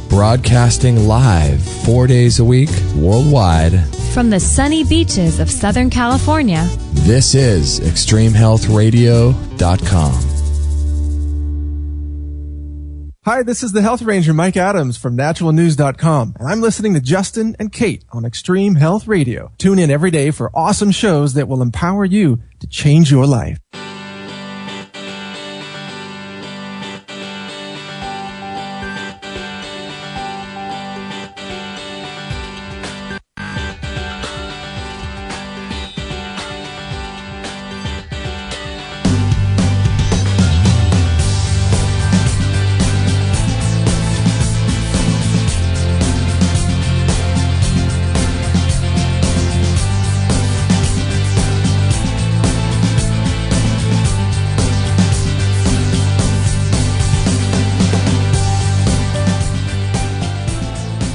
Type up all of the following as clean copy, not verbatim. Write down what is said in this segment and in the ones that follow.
Broadcasting live 4 days a week worldwide. From the sunny beaches of Southern California. This is ExtremeHealthRadio.com. Hi, this is the Health Ranger, Mike Adams from naturalnews.com, and I'm listening to Justin and Kate on Extreme Health Radio. Tune in every day for awesome shows that will empower you to change your life.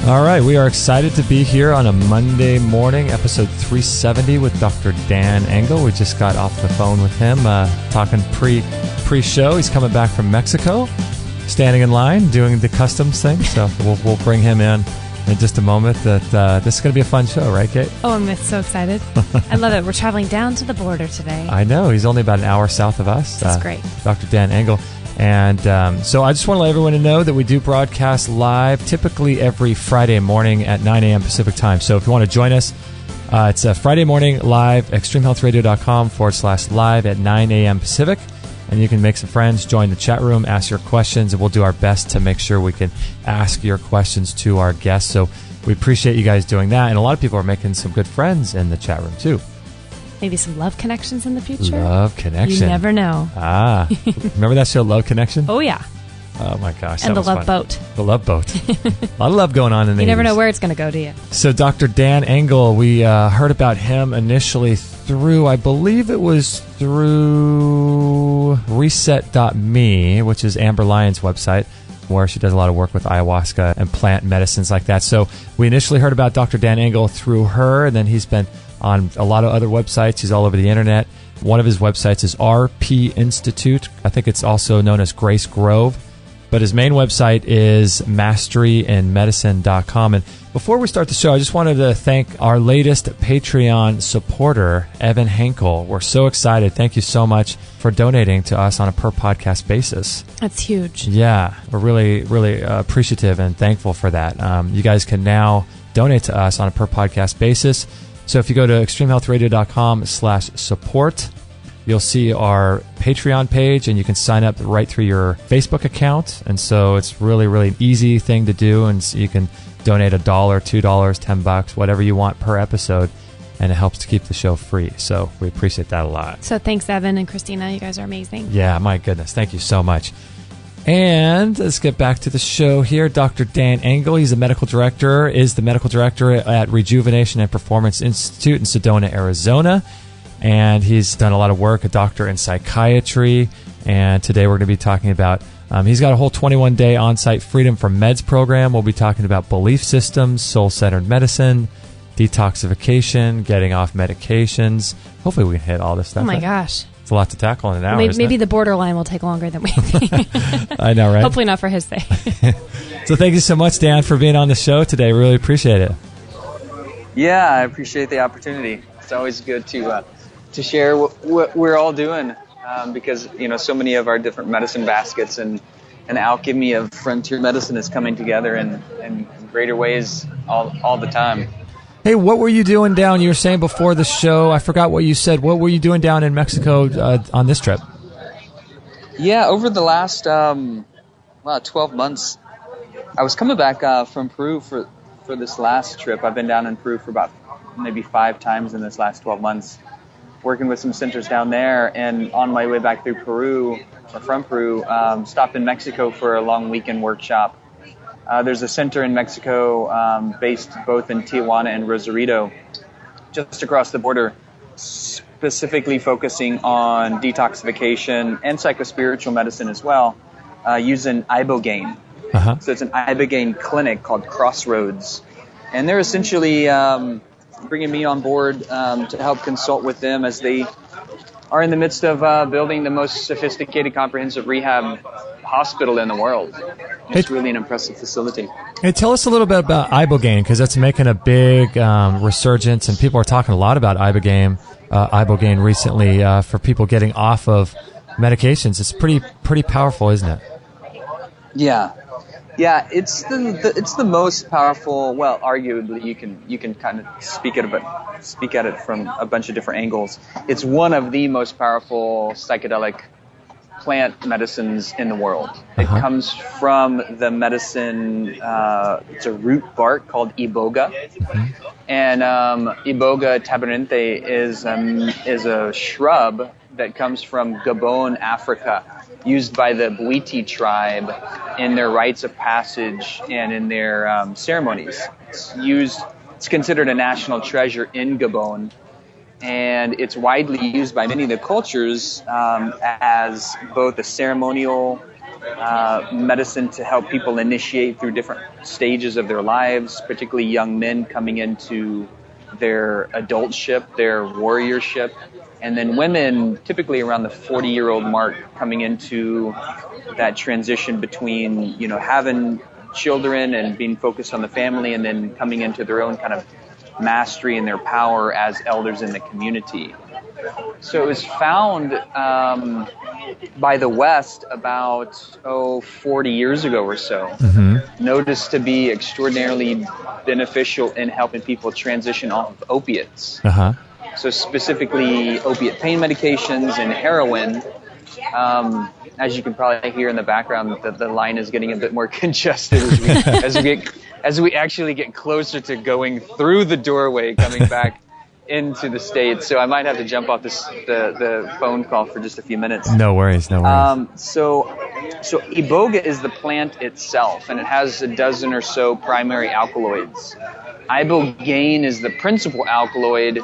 All right, we are excited to be here on a Monday morning, episode 370 with Dr. Dan Engle. We just got off the phone with him, talking pre-show. He's coming back from Mexico, standing in line, doing the customs thing. So we'll bring him in just a moment. That this is going to be a fun show, right, Kate? Oh, I'm so excited. I love it. We're traveling down to the border today. I know. He's only about an hour south of us. That's great. Dr. Dan Engle. And so I just want to let everyone know that we do broadcast live typically every Friday morning at 9 a.m. Pacific time. So if you want to join us, it's a Friday morning live, extremehealthradio.com/live at 9 a.m. Pacific. And you can make some friends, join the chat room, ask your questions, and we'll do our best to make sure we can ask your questions to our guests. So we appreciate you guys doing that. And a lot of people are making some good friends in the chat room too. Maybe some love connections in the future. Love Connection. You never know. Remember that show, Love Connection? Oh, yeah. Oh, my gosh. And that the Love was Boat. fun. The Love Boat. A lot of love going on in the You never 80s. know where it's going to go, do you? So Dr. Dan Engle, we heard about him initially through, I believe it was through reset.me, which is Amber Lyon's website, where she does a lot of work with ayahuasca and plant medicines like that. So we initially heard about Dr. Dan Engle through her, and then he's been on a lot of other websites. He's all over the internet. One of his websites is RP Institute. I think it's also known as Grace Grove. But his main website is masteryinmedicine.com. And before we start the show, I just wanted to thank our latest Patreon supporter, Evan Henkel. We're so excited. Thank you so much for donating to us on a per podcast basis. That's huge. Yeah, we're really, really appreciative and thankful for that. You guys can now donate to us on a per podcast basis. So if you go to extremehealthradio.com/support, you'll see our Patreon page, and you can sign up right through your Facebook account. And so it's really, really an easy thing to do. And so you can donate $1, $2, $10, whatever you want per episode, and it helps to keep the show free. So we appreciate that a lot. So thanks, Evan and Christina. You guys are amazing. Yeah, my goodness. Thank you so much. And let's get back to the show here. Dr. Dan Engle, he's the medical director at Rejuvenation and Performance Institute in Sedona, Arizona. And he's done a lot of work, a doctor in psychiatry. And today we're going to be talking about, he's got a whole 21-day on-site Freedom from Meds program. We'll be talking about belief systems, soul-centered medicine, detoxification, getting off medications. Hopefully we can hit all this stuff. Oh, my gosh. It's a lot to tackle in an hour. Maybe the borderline will take longer than we think. I know, right? Hopefully not for his sake. So thank you so much, Dan, for being on the show today. Really appreciate it. Yeah, I appreciate the opportunity. It's always good to share what we're all doing because, you know, so many of our different medicine baskets and alchemy of frontier medicine is coming together in greater ways all the time. Hey, what were you doing down? You were saying before the show, I forgot what you said. What were you doing down in Mexico on this trip? Yeah, over the last 12 months, I was coming back from Peru for this last trip. I've been down in Peru for about maybe 5 times in this last 12 months, working with some centers down there. And on my way back through Peru, or from Peru, stopped in Mexico for a long weekend workshop. There's a center in Mexico based both in Tijuana and Rosarito, just across the border, specifically focusing on detoxification and psychospiritual medicine as well, using Ibogaine. Uh-huh. So it's an Ibogaine clinic called Crossroads. And they're essentially bringing me on board to help consult with them as they are in the midst of building the most sophisticated comprehensive rehab hospital in the world. It's really an impressive facility. Hey, tell us a little bit about Ibogaine, because that's making a big resurgence, and people are talking a lot about Ibogaine recently for people getting off of medications. It's pretty powerful, isn't it? Yeah, it's the most powerful. Well, arguably, you can kind of speak at it from a bunch of different angles. It's one of the most powerful psychedelic plant medicines in the world. It comes from the medicine. It's a root bark called Iboga, and Iboga tabarense is a shrub that comes from Gabon, Africa, used by the Bwiti tribe in their rites of passage and in their ceremonies. It's considered a national treasure in Gabon, and it's widely used by many of the cultures as both a ceremonial medicine to help people initiate through different stages of their lives, particularly young men coming into their adultship, their warriorship, and then women typically around the 40-year-old mark coming into that transition between, having children and being focused on the family, and then coming into their own kind of mastery and their power as elders in the community. So it was found by the West about 40 years ago or so, noticed to be extraordinarily beneficial in helping people transition off of opiates. So specifically opiate pain medications and heroin. As you can probably hear in the background, the line is getting a bit more congested as we actually get closer to going through the doorway, coming back into the States. So I might have to jump off the phone call for just a few minutes. No worries. So Iboga is the plant itself, and it has a dozen or so primary alkaloids. Ibogaine is the principal alkaloid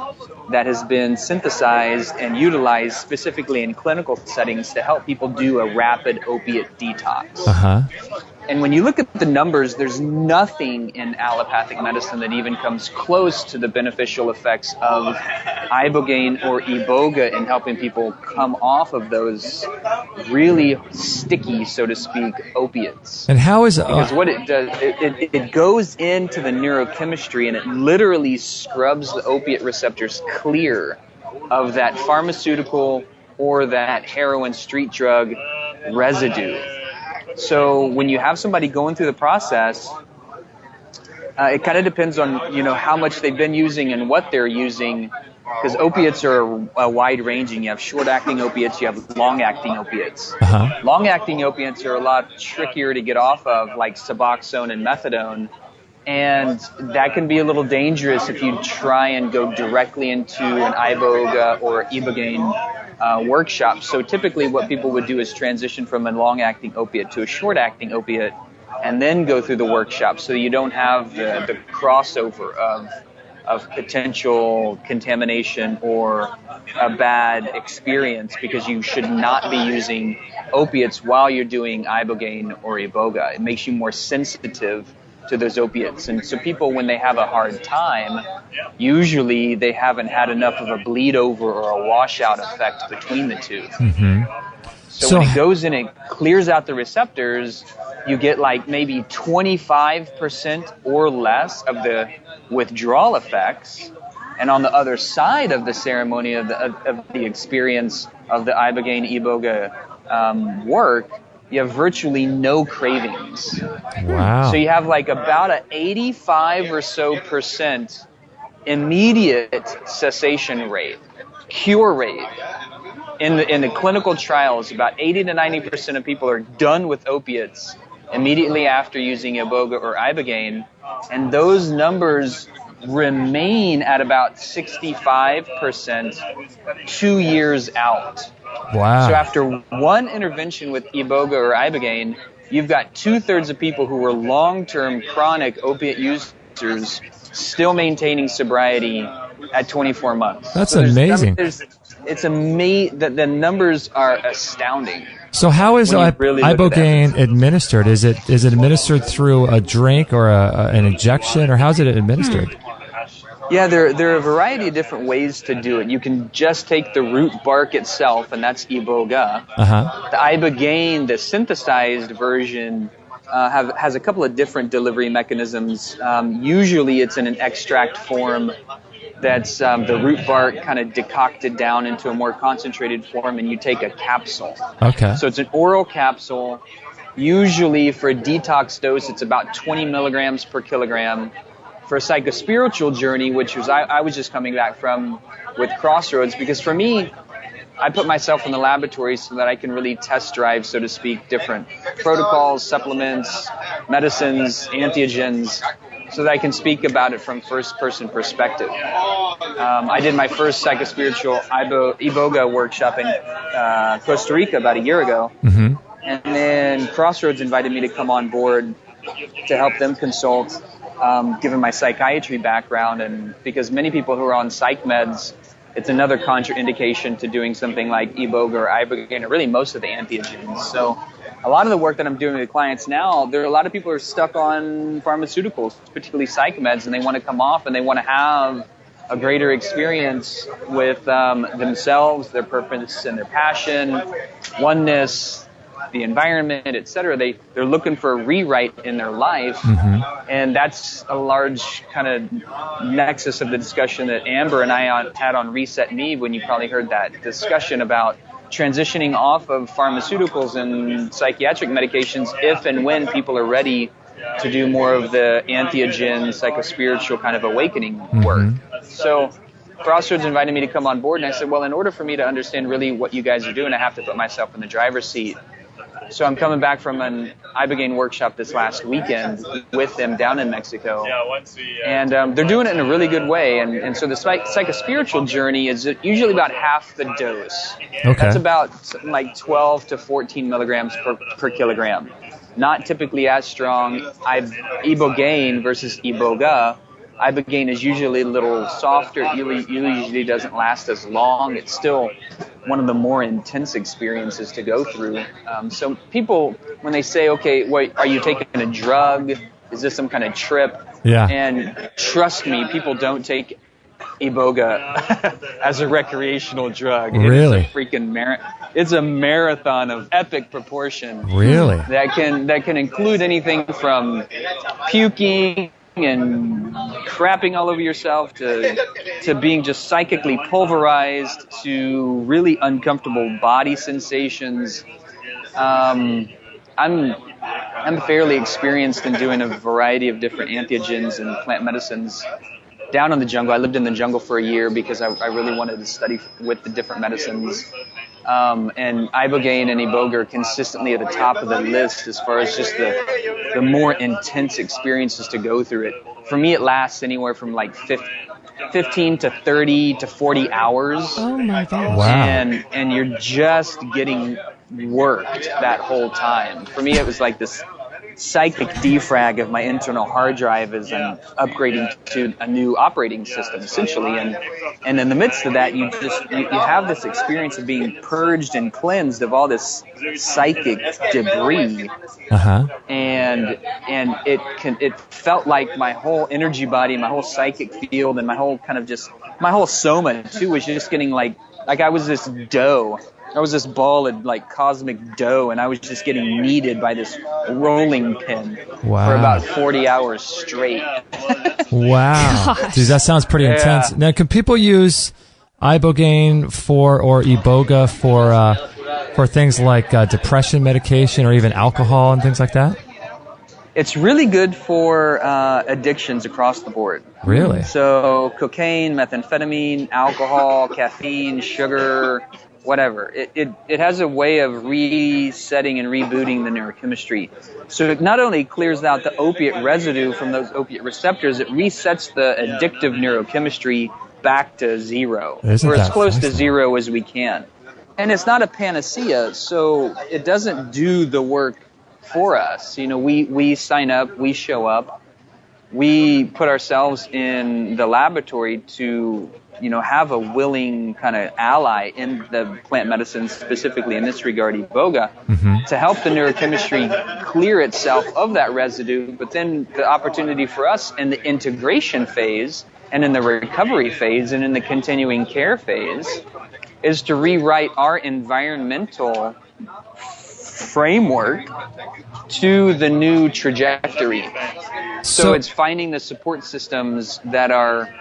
that has been synthesized and utilized specifically in clinical settings to help people do a rapid opiate detox. And when you look at the numbers, there's nothing in allopathic medicine that even comes close to the beneficial effects of Ibogaine or Iboga in helping people come off of those really sticky, so to speak, opiates. And how is because what it does, it goes into the neurochemistry and it literally scrubs the opiate receptors clear of that pharmaceutical or that heroin street drug residue. So when you have somebody going through the process, it kind of depends on, how much they've been using and what they're using, because opiates are wide-ranging. You have short-acting opiates, you have long-acting opiates. Long-acting opiates are a lot trickier to get off of, like Suboxone and Methadone, and that can be a little dangerous if you try and go directly into an Iboga or Ibogaine workshop. So typically what people would do is transition from a long-acting opiate to a short-acting opiate and then go through the workshop, so you don't have the crossover of potential contamination or a bad experience, because you should not be using opiates while you're doing Ibogaine or Iboga. It makes you more sensitive to those opiates. And so people, when they have a hard time, usually they haven't had enough of a bleed over or a washout effect between the two. So when it goes in, it clears out the receptors, you get like maybe 25% or less of the withdrawal effects. And on the other side of the ceremony of the experience of the Ibogaine Iboga work, you have virtually no cravings. Wow. So you have like about an 85 or so % immediate cessation rate, cure rate. In the clinical trials, about 80 to 90% of people are done with opiates immediately after using Iboga or Ibogaine, and those numbers remain at about 65% 2 years out. Wow. So after one intervention with Iboga or Ibogaine, you've got 2/3 of people who were long-term chronic opiate users still maintaining sobriety at 24 months. That's amazing. It's amazing that the numbers are astounding. So how is Ibogaine administered? Is it administered through a drink or an injection, or how is it administered? Yeah, there are a variety of different ways to do it. You can just take the root bark itself, and that's Iboga. The Ibogaine, the synthesized version, has a couple of different delivery mechanisms. Usually it's in an extract form that's the root bark kind of decocted down into a more concentrated form, and you take a capsule. Okay. So it's an oral capsule. Usually for a detox dose, it's about 20 milligrams per kilogram. For a psychospiritual journey, which was I was just coming back from with Crossroads, because for me, I put myself in the laboratory so that I can really test drive, so to speak, different protocols, supplements, medicines, entheogens, so that I can speak about it from first-person perspective. I did my first psychospiritual Iboga workshop in Costa Rica about a year ago, and then Crossroads invited me to come on board to help them consult, given my psychiatry background, and because many people who are on psych meds, it's another contraindication to doing something like Iboga or Ibogaine, or really most of the entheogens. So a lot of the work that I'm doing with clients now, there are a lot of people who are stuck on pharmaceuticals, particularly psych meds, and they want to come off and they want to have a greater experience with themselves, their purpose and their passion, oneness, the environment, etc. They're looking for a rewrite in their life, and that's a large kind of nexus of the discussion that Amber and I had on Reset Me, when you probably heard that discussion about transitioning off of pharmaceuticals and psychiatric medications if and when people are ready to do more of the entheogen, psychospiritual kind of awakening work. So Crossroads invited me to come on board, and I said, well, in order for me to understand really what you guys are doing, I have to put myself in the driver's seat. So I'm coming back from an Ibogaine workshop this last weekend with them down in Mexico. And they're doing it in a really good way. And so the psychospiritual journey is usually about half the dose. Okay. That's about like 12 to 14 milligrams per kilogram. Not typically as strong. Ibogaine versus Iboga. Ibogaine is usually a little softer. It usually doesn't last as long. It's still one of the more intense experiences to go through. So people, when they say, okay, wait, are you taking a drug? Is this some kind of trip? Yeah. And trust me, people don't take Iboga as a recreational drug. Really? It's a marathon of epic proportion. Really? That can include anything from puking and crapping all over yourself to being just psychically pulverized to really uncomfortable body sensations. I'm fairly experienced in doing a variety of different entheogens and plant medicines down in the jungle. I lived in the jungle for a year because I really wanted to study with the different medicines. And Ibogaine and Iboga are consistently at the top of the list as far as just the more intense experiences to go through it. For me, it lasts anywhere from like 15 to 30 to 40 hours. Oh my gosh. Wow. And you're just getting worked that whole time. For me, it was like this psychic defrag of my internal hard drive as I'm upgrading to a new operating system, essentially. And in the midst of that, you have this experience of being purged and cleansed of all this psychic debris. And it felt like my whole energy body, my whole psychic field, and my whole my whole soma too was just getting like I was this dough. I was this ball of like cosmic dough, and I was just getting kneaded by this rolling pin for about 40 hours straight. Wow. Geez, that sounds pretty intense. Now, can people use Ibogaine or Iboga for things like depression medication or even alcohol and things like that? It's really good for addictions across the board. Really? So cocaine, methamphetamine, alcohol, caffeine, sugar, whatever. It has a way of resetting and rebooting the neurochemistry. So it not only clears out the opiate residue from those opiate receptors, it resets the addictive neurochemistry back to zero, or as close to zero as we can. And it's not a panacea, so it doesn't do the work for us. You know, we sign up, we show up, we put ourselves in the laboratory to, have a willing kind of ally in the plant medicine, specifically in this regard, Iboga, to help the neurochemistry clear itself of that residue. But then the opportunity for us in the integration phase and in the recovery phase and in the continuing care phase is to rewrite our environmental framework to the new trajectory. So it's finding the support systems that are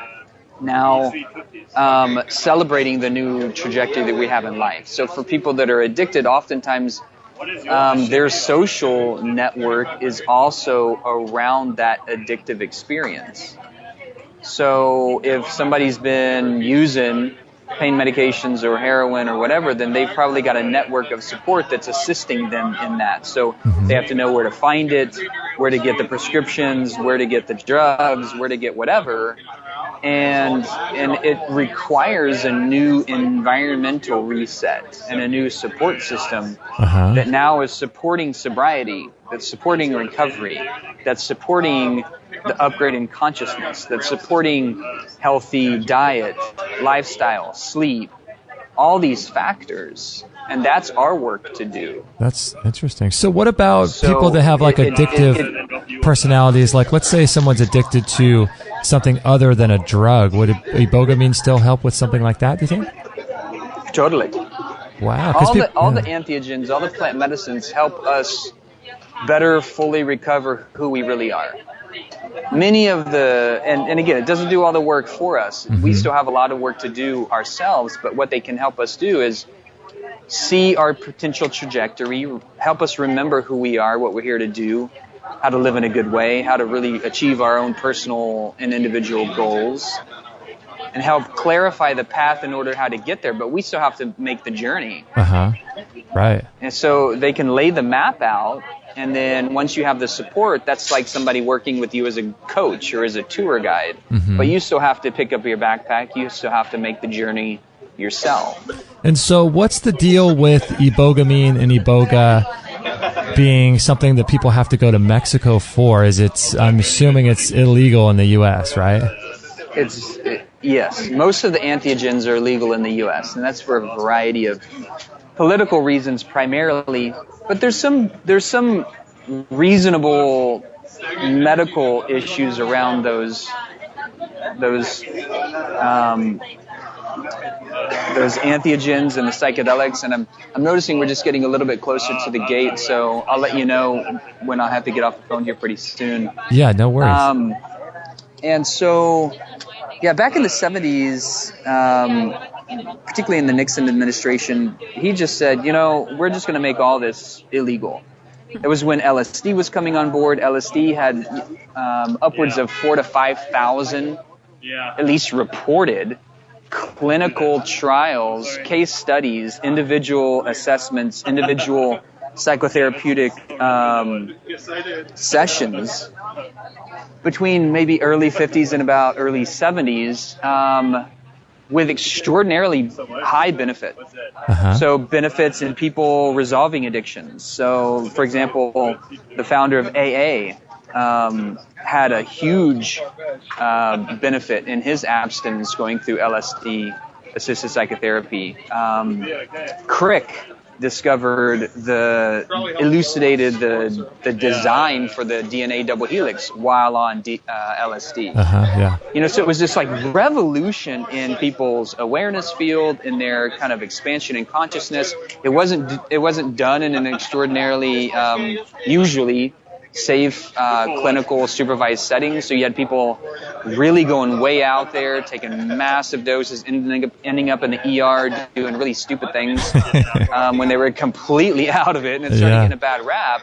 now celebrating the new trajectory that we have in life. So for people that are addicted, oftentimes their social network is also around that addictive experience. So if somebody's been using pain medications or heroin or whatever, then they've probably got a network of support that's assisting them in that. So they have to know where to find it, where to get the prescriptions, where to get the drugs, where to get whatever. And it requires a new environmental reset and a new support system that now is supporting sobriety, that's supporting recovery, that's supporting the upgrade in consciousness, that's supporting healthy diet, lifestyle, sleep, all these factors. And that's our work to do. That's interesting. So what about people that have like addictive personalities? Like, let's say someone's addicted to something other than a drug. Would Ibogaine still help with something like that, do you think? Totally. Wow. All the entheogens, all the plant medicines help us better fully recover who we really are. Many of the, and again, it doesn't do all the work for us. We still have a lot of work to do ourselves, but what they can help us do is see our potential trajectory, help us remember who we are, what we're here to do, how to live in a good way, how to really achieve our own personal and individual goals, and help clarify the path in order how to get there. But we still have to make the journey. Right. And so they can lay the map out, and then once you have the support, that's like somebody working with you as a coach or as a tour guide. But you still have to pick up your backpack. You still have to make the journey yourself. And so what's the deal with Ibogaine and Iboga being something that people have to go to Mexico for? I'm assuming it's illegal in the U.S., right? Yes. Most of the entheogens are illegal in the U.S., and that's for a variety of political reasons primarily. But there's some reasonable medical issues around those entheogens and the psychedelics, and I'm noticing we're just getting a little bit closer to the gate, so I'll let you know when I'll have to get off the phone here pretty soon. Yeah, no worries. And so, yeah, back in the 70s, particularly in the Nixon administration, he just said, we're just going to make all this illegal. It was when LSD was coming on board. LSD had upwards of 4,000 to 5,000, at least reported, clinical trials, case studies, individual assessments, individual psychotherapeutic sessions between maybe early 50s and about early 70s with extraordinarily high benefit. So benefits in people resolving addictions. So, for example, the founder of AA had a huge benefit in his abstinence going through LSD-assisted psychotherapy. Crick elucidated the design for the DNA double helix while on LSD. So it was this like revolution in people's awareness field, in their kind of expansion in consciousness. It wasn't done in an extraordinarily usually safe clinical supervised setting. So you had people really going way out there, taking massive doses, ending up in the ER doing really stupid things when they were completely out of it, and it started getting a bad rap.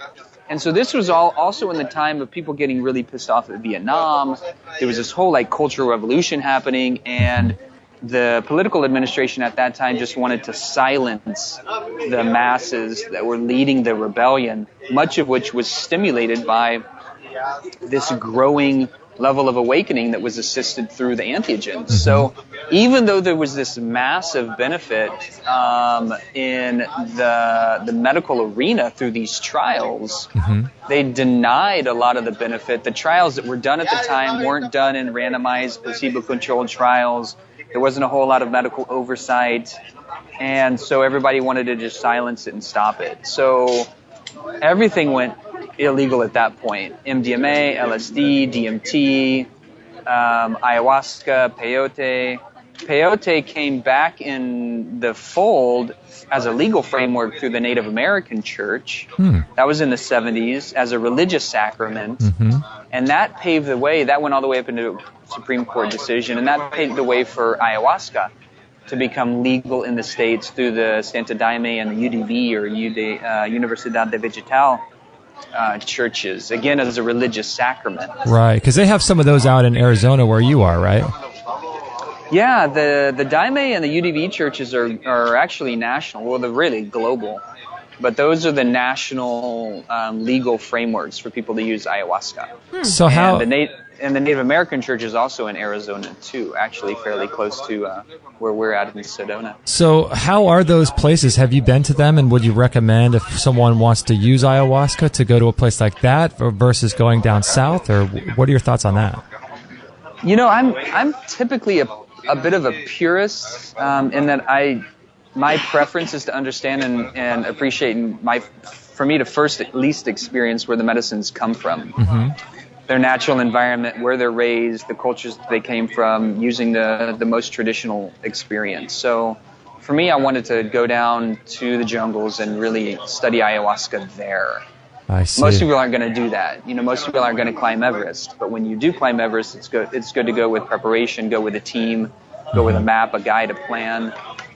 And so this was all also in the time of people getting really pissed off at Vietnam. There was this whole like cultural revolution happening, and the political administration at that time just wanted to silence the masses that were leading the rebellion, much of which was stimulated by this growing level of awakening that was assisted through the entheogens. So even though there was this massive benefit in the medical arena through these trials, they denied a lot of the benefit. The trials that were done at the time weren't done in randomized placebo-controlled trials. There wasn't a whole lot of medical oversight, and so everybody wanted to just silence it and stop it. So everything went illegal at that point. MDMA, LSD, DMT, ayahuasca, peyote. Peyote came back in the fold as a legal framework through the Native American Church. That was in the 70s as a religious sacrament. And that paved the way. That went all the way up into a Supreme Court decision. And that paved the way for ayahuasca to become legal in the States through the Santo Daime and the UDV, or Universidad de Vegetal churches, again, as a religious sacrament. Right, because they have some of those out in Arizona where you are, right? Yeah, the Daime and the UDV churches are actually national. Well, they're really global. But those are the national legal frameworks for people to use ayahuasca. So how... And the Native American church is also in Arizona, too, actually fairly close to where we're at in Sedona. So how are those places? Have you been to them, and would you recommend if someone wants to use ayahuasca to go to a place like that versus going down south, or what are your thoughts on that? You know, I'm typically a bit of a purist in that my preference is to understand and appreciate for me to first at least experience where the medicines come from. Their natural environment, where they're raised, the cultures that they came from, using the most traditional experience. So for me, I wanted to go down to the jungles and really study ayahuasca there. I see. Most people aren't going to do that. You know, most people aren't going to climb Everest. But when you do climb Everest, it's good to go with preparation, go with a team, go with a map, a guide, a plan.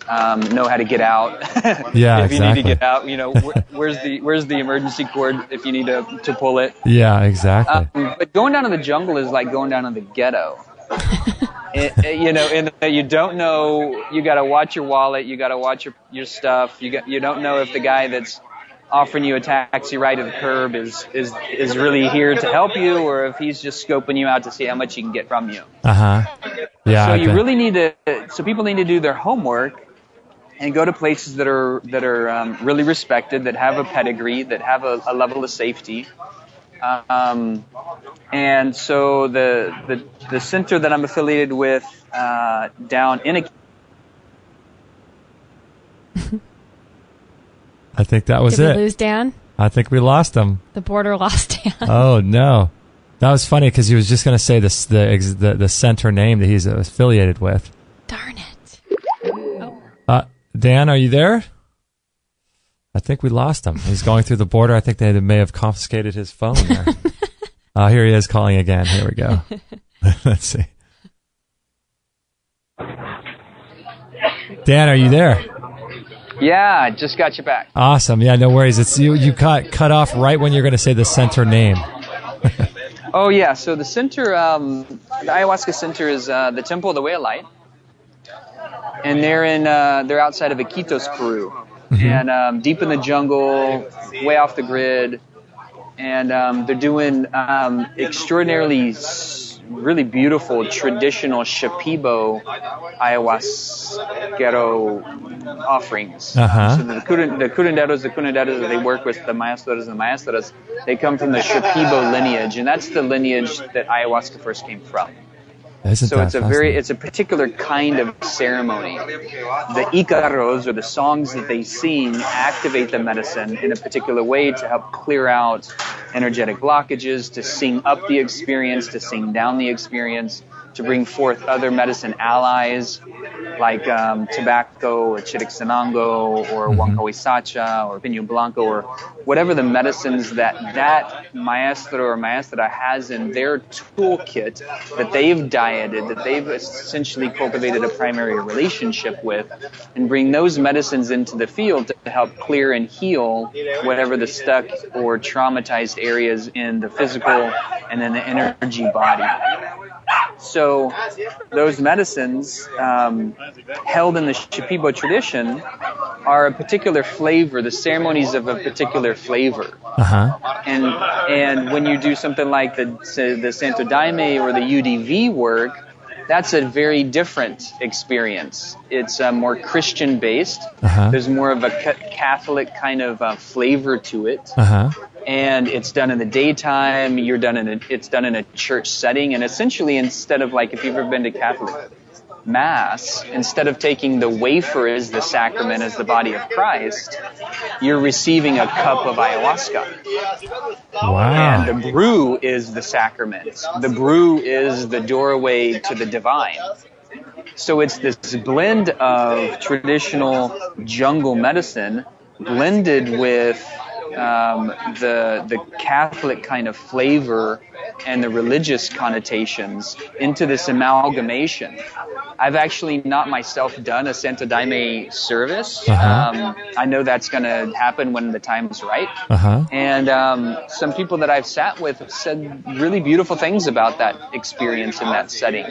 Know how to get out. Yeah, if you exactly. need to get out, you know, where's the emergency cord if you need to pull it. Yeah, exactly. But going down to the jungle is like going down to the ghetto. You know, in that you don't know. You got to watch your wallet. You got to watch your stuff. You don't know if the guy that's offering you a taxi ride to the curb is really here to help you, or if he's just scoping you out to see how much he can get from you. Yeah. So you really need to. So people need to do their homework and go to places that are really respected, that have a pedigree, that have a level of safety. And so the center that I'm affiliated with down in I think that was it. Did we lose Dan? I think we lost him. The border lost Dan. Oh no, that was funny because he was just going to say the center name that he's affiliated with. Darn it. Dan, are you there? I think we lost him. He's going through the border. I think they may have confiscated his phone there. Here he is calling again. Here we go. Let's see. Dan, are you there? Yeah, I just got you back. Awesome. Yeah, no worries. It's you cut off right when you're going to say the center name. Oh yeah. So the center, the ayahuasca center is the Temple of the Way of Light, and they're outside of Iquitos, Peru, and deep in the jungle, way off the grid, and they're doing extraordinarily really beautiful traditional Shipibo ayahuasquero offerings. So the curanderos that they work with, the maestros and the maestras, they come from the Shipibo lineage, and that's the lineage that ayahuasca first came from. So it's a particular kind of ceremony. The icaros, or the songs that they sing, activate the medicine in a particular way to help clear out energetic blockages, to sing up the experience, to sing down the experience, to bring forth other medicine allies like tobacco or chiricsanango or huancahuisacha or piño blanco or whatever the medicines that maestro or maestra has in their toolkit that they've dieted, that they've essentially cultivated a primary relationship with, and bring those medicines into the field to help clear and heal whatever the stuck or traumatized areas in the physical and then the energy body. So those medicines held in the Shipibo tradition are a particular flavor, the ceremonies of a particular flavor. And when you do something like the Santo Daime or the UDV work, that's a very different experience. It's more Christian-based. There's more of a Catholic kind of flavor to it. And it's done in the daytime. It's done in a church setting. And essentially, instead of like, if you've ever been to Mass, instead of taking the wafer as the sacrament, as the body of Christ, you're receiving a cup of ayahuasca. Wow. And the brew is the sacrament. The brew is the doorway to the divine. So it's this blend of traditional jungle medicine blended with the Catholic kind of flavor and the religious connotations into this amalgamation. I've actually not myself done a Santo Daime service. I know that's going to happen when the time's right. And some people that I've sat with have said really beautiful things about that experience in that setting.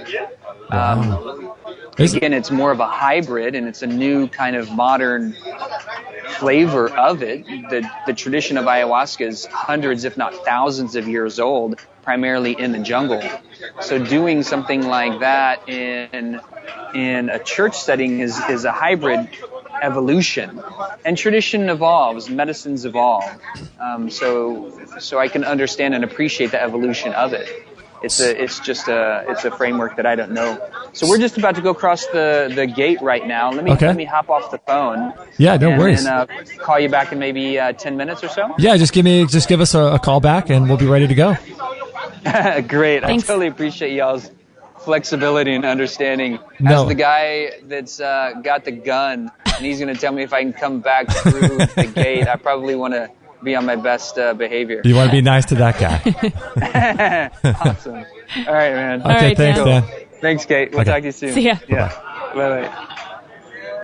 Again, it's more of a hybrid, and it's a new kind of modern flavor of it. The tradition of ayahuasca is hundreds, if not thousands of years old, primarily in the jungle. So doing something like that in a church setting is a hybrid evolution. And tradition evolves, medicines evolve. So I can understand and appreciate the evolution of it. It's a framework that I don't know. So we're just about to go across the gate right now. Let me hop off the phone. Yeah, no worries. And call you back in maybe 10 minutes or so. Yeah, just give us a call back and we'll be ready to go. Great. Thanks. I totally appreciate y'all's flexibility and understanding. No. As the guy that's got the gun and he's going to tell me if I can come back through the gate, I probably want to be on my best behavior. You want to be nice to that guy. Awesome. All right, man. Okay, All right, thanks, Dan. Thanks, Kate. We'll talk to you soon. See ya. Yeah. Bye-bye.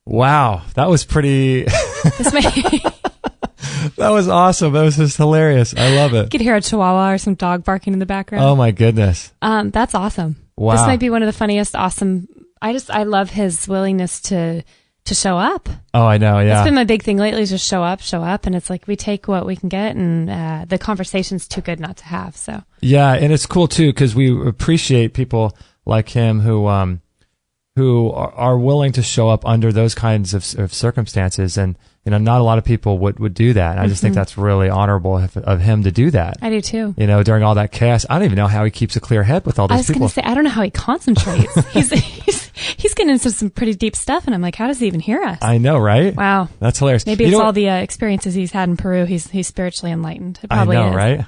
Wow, that was pretty... This may That was awesome. That was just hilarious. I love you it. could hear a chihuahua or some dog barking in the background. Oh my goodness. That's awesome. Wow. This might be one of the funniest, awesome. I love his willingness to show up. Oh, I know. Yeah. That's been my big thing lately, is just show up. And it's like we take what we can get, and the conversation's too good not to have. So Yeah, and it's cool too because we appreciate people like him who are willing to show up under those kinds of circumstances, and not a lot of people would do that. And I just think that's really honorable of him to do that. I do too. During all that chaos, I don't even know how he keeps a clear head with all I these was people. going to say, I don't know how he concentrates. He's getting into some pretty deep stuff, and I'm like, how does he even hear us? I know, right? Wow. That's hilarious. Maybe it's all the experiences he's had in Peru. He's spiritually enlightened. It probably I know, is. right?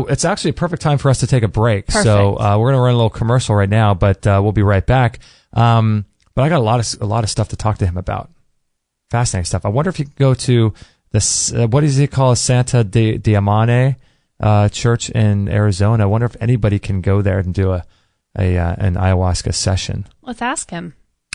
It's actually a perfect time for us to take a break. Perfect. So we're going to run a little commercial right now, but we'll be right back. But I got a lot of stuff to talk to him about. Fascinating stuff. I wonder if you could go to this, what does he call, Santa Diamane church in Arizona. I wonder if anybody can go there and do an ayahuasca session. Let's ask him.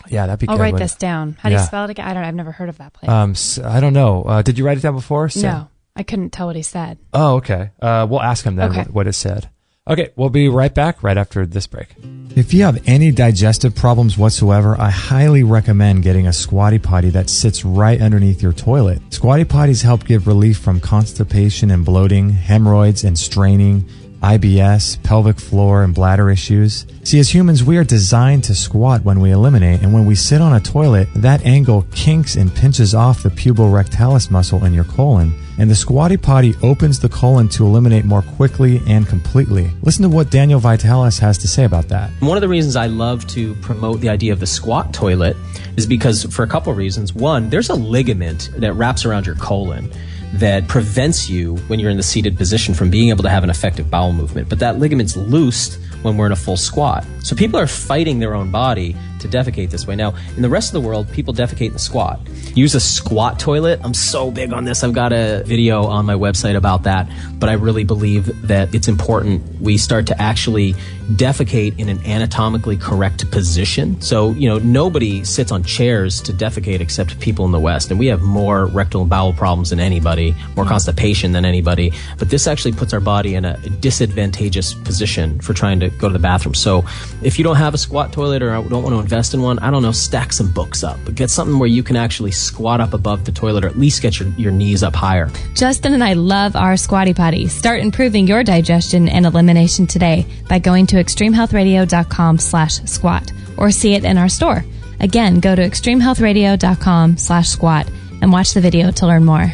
Yeah, that'd be good. I'll write this down. How do you Yeah. spell it again? I've never heard of that place. I don't know. Did you write it down before? No, I couldn't tell what he said. Oh, okay. We'll ask him then Okay. what it said. Okay, we'll be right back right after this break. If you have any digestive problems whatsoever, I highly recommend getting a squatty potty that sits right underneath your toilet. Squatty potties help give relief from constipation and bloating, hemorrhoids and straining, IBS, pelvic floor, and bladder issues. See, as humans, we are designed to squat when we eliminate, and when we sit on a toilet, that angle kinks and pinches off the puborectalis muscle in your colon, and the squatty potty opens the colon to eliminate more quickly and completely. Listen to what Daniel Vitalis has to say about that. One of the reasons I love to promote the idea of the squat toilet is because, for a couple of reasons. One, there's a ligament that wraps around your colon that prevents you, when you're in the seated position, from being able to have an effective bowel movement. But that ligament's loosed when we're in a full squat. So people are fighting their own body to defecate this way. Now, in the rest of the world, people defecate in the squat. Use a squat toilet. I'm so big on this. I've got a video on my website about that. But I really believe that it's important we start to actually defecate in an anatomically correct position. So, nobody sits on chairs to defecate except people in the West. And we have more rectal and bowel problems than anybody, more constipation than anybody. But this actually puts our body in a disadvantageous position for trying to go to the bathroom. So if you don't have a squat toilet or don't want to invest in one, I don't know, stack some books up. But get something where you can actually squat up above the toilet, or at least get your knees up higher. Justin and I love our squatty potty. Start improving your digestion and elimination today by going to extremehealthradio.com/squat or see it in our store. Again, go to extremehealthradio.com/squat and watch the video to learn more.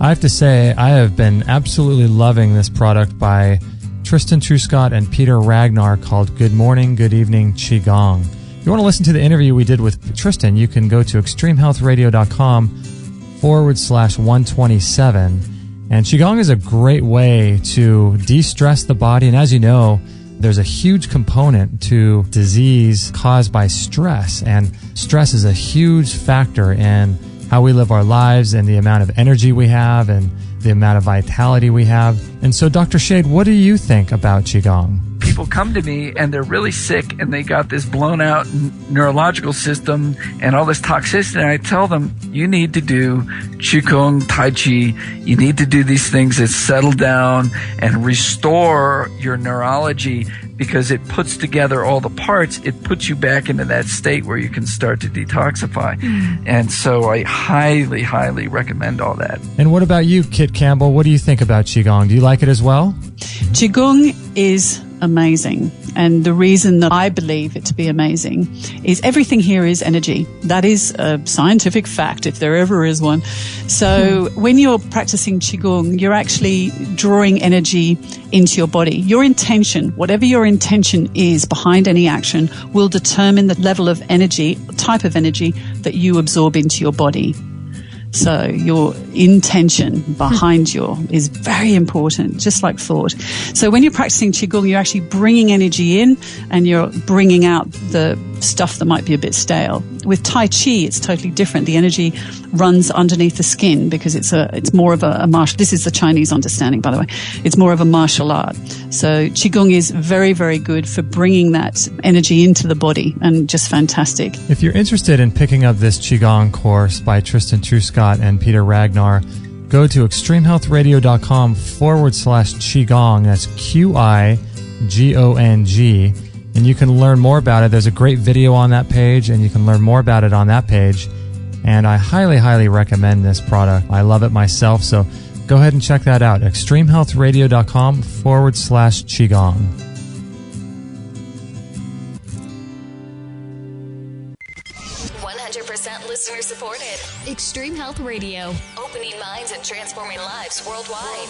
I have to say, I have been absolutely loving this product by Tristan Truscott and Peter Ragnar called Good Morning, Good Evening Qigong. If you want to listen to the interview we did with Tristan, you can go to extremehealthradio.com/127. And Qigong is a great way to de-stress the body. And as you know, there's a huge component to disease caused by stress. And stress is a huge factor in how we live our lives and the amount of energy we have and the amount of vitality we have. And so, Dr. Shade, what do you think about Qigong? People come to me and they're really sick and they got this blown out neurological system and all this toxicity. And I tell them, you need to do Qigong, Tai Chi. You need to do these things that settle down and restore your neurology, because it puts together all the parts. It puts you back into that state where you can start to detoxify. And so I highly, highly recommend all that. And what about you, Kit Campbell? What do you think about Qigong? Do you like it as well? Qigong is amazing. And the reason that I believe it to be amazing is everything here is energy. That is a scientific fact, if there ever is one. So when you're practicing Qigong, you're actually drawing energy into your body. Your intention, whatever your intention is behind any action, will determine the level of energy, type of energy that you absorb into your body. So your intention behind is very important, just like thought. So when you're practicing Qigong, you're actually bringing energy in and you're bringing out the stuff that might be a bit stale. With Tai Chi, it's totally different. The energy runs underneath the skin because it's more of a martial. This is the Chinese understanding, by the way. It's more of a martial art. So Qigong is very, very good for bringing that energy into the body, and just fantastic. If you're interested in picking up this Qigong course by Tristan Truscott and Peter Ragnar, go to extremehealthradio.com/Qigong. That's QIGONG. And you can learn more about it. There's a great video on that page, and you can learn more about it on that page. And I highly, highly recommend this product. I love it myself, so go ahead and check that out. extremehealthradio.com/Qigong. Listener supported. Extreme Health Radio. Opening minds and transforming lives worldwide.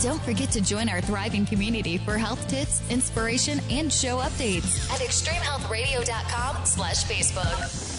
Don't forget to join our thriving community for health tips, inspiration, and show updates at extremehealthradio.com/Facebook.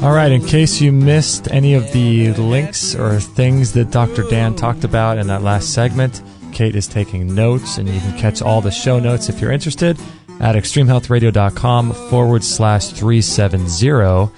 All right, in case you missed any of the links or things that Dr. Dan talked about in that last segment, Kate is taking notes, and you can catch all the show notes if you're interested at extremehealthradio.com/370.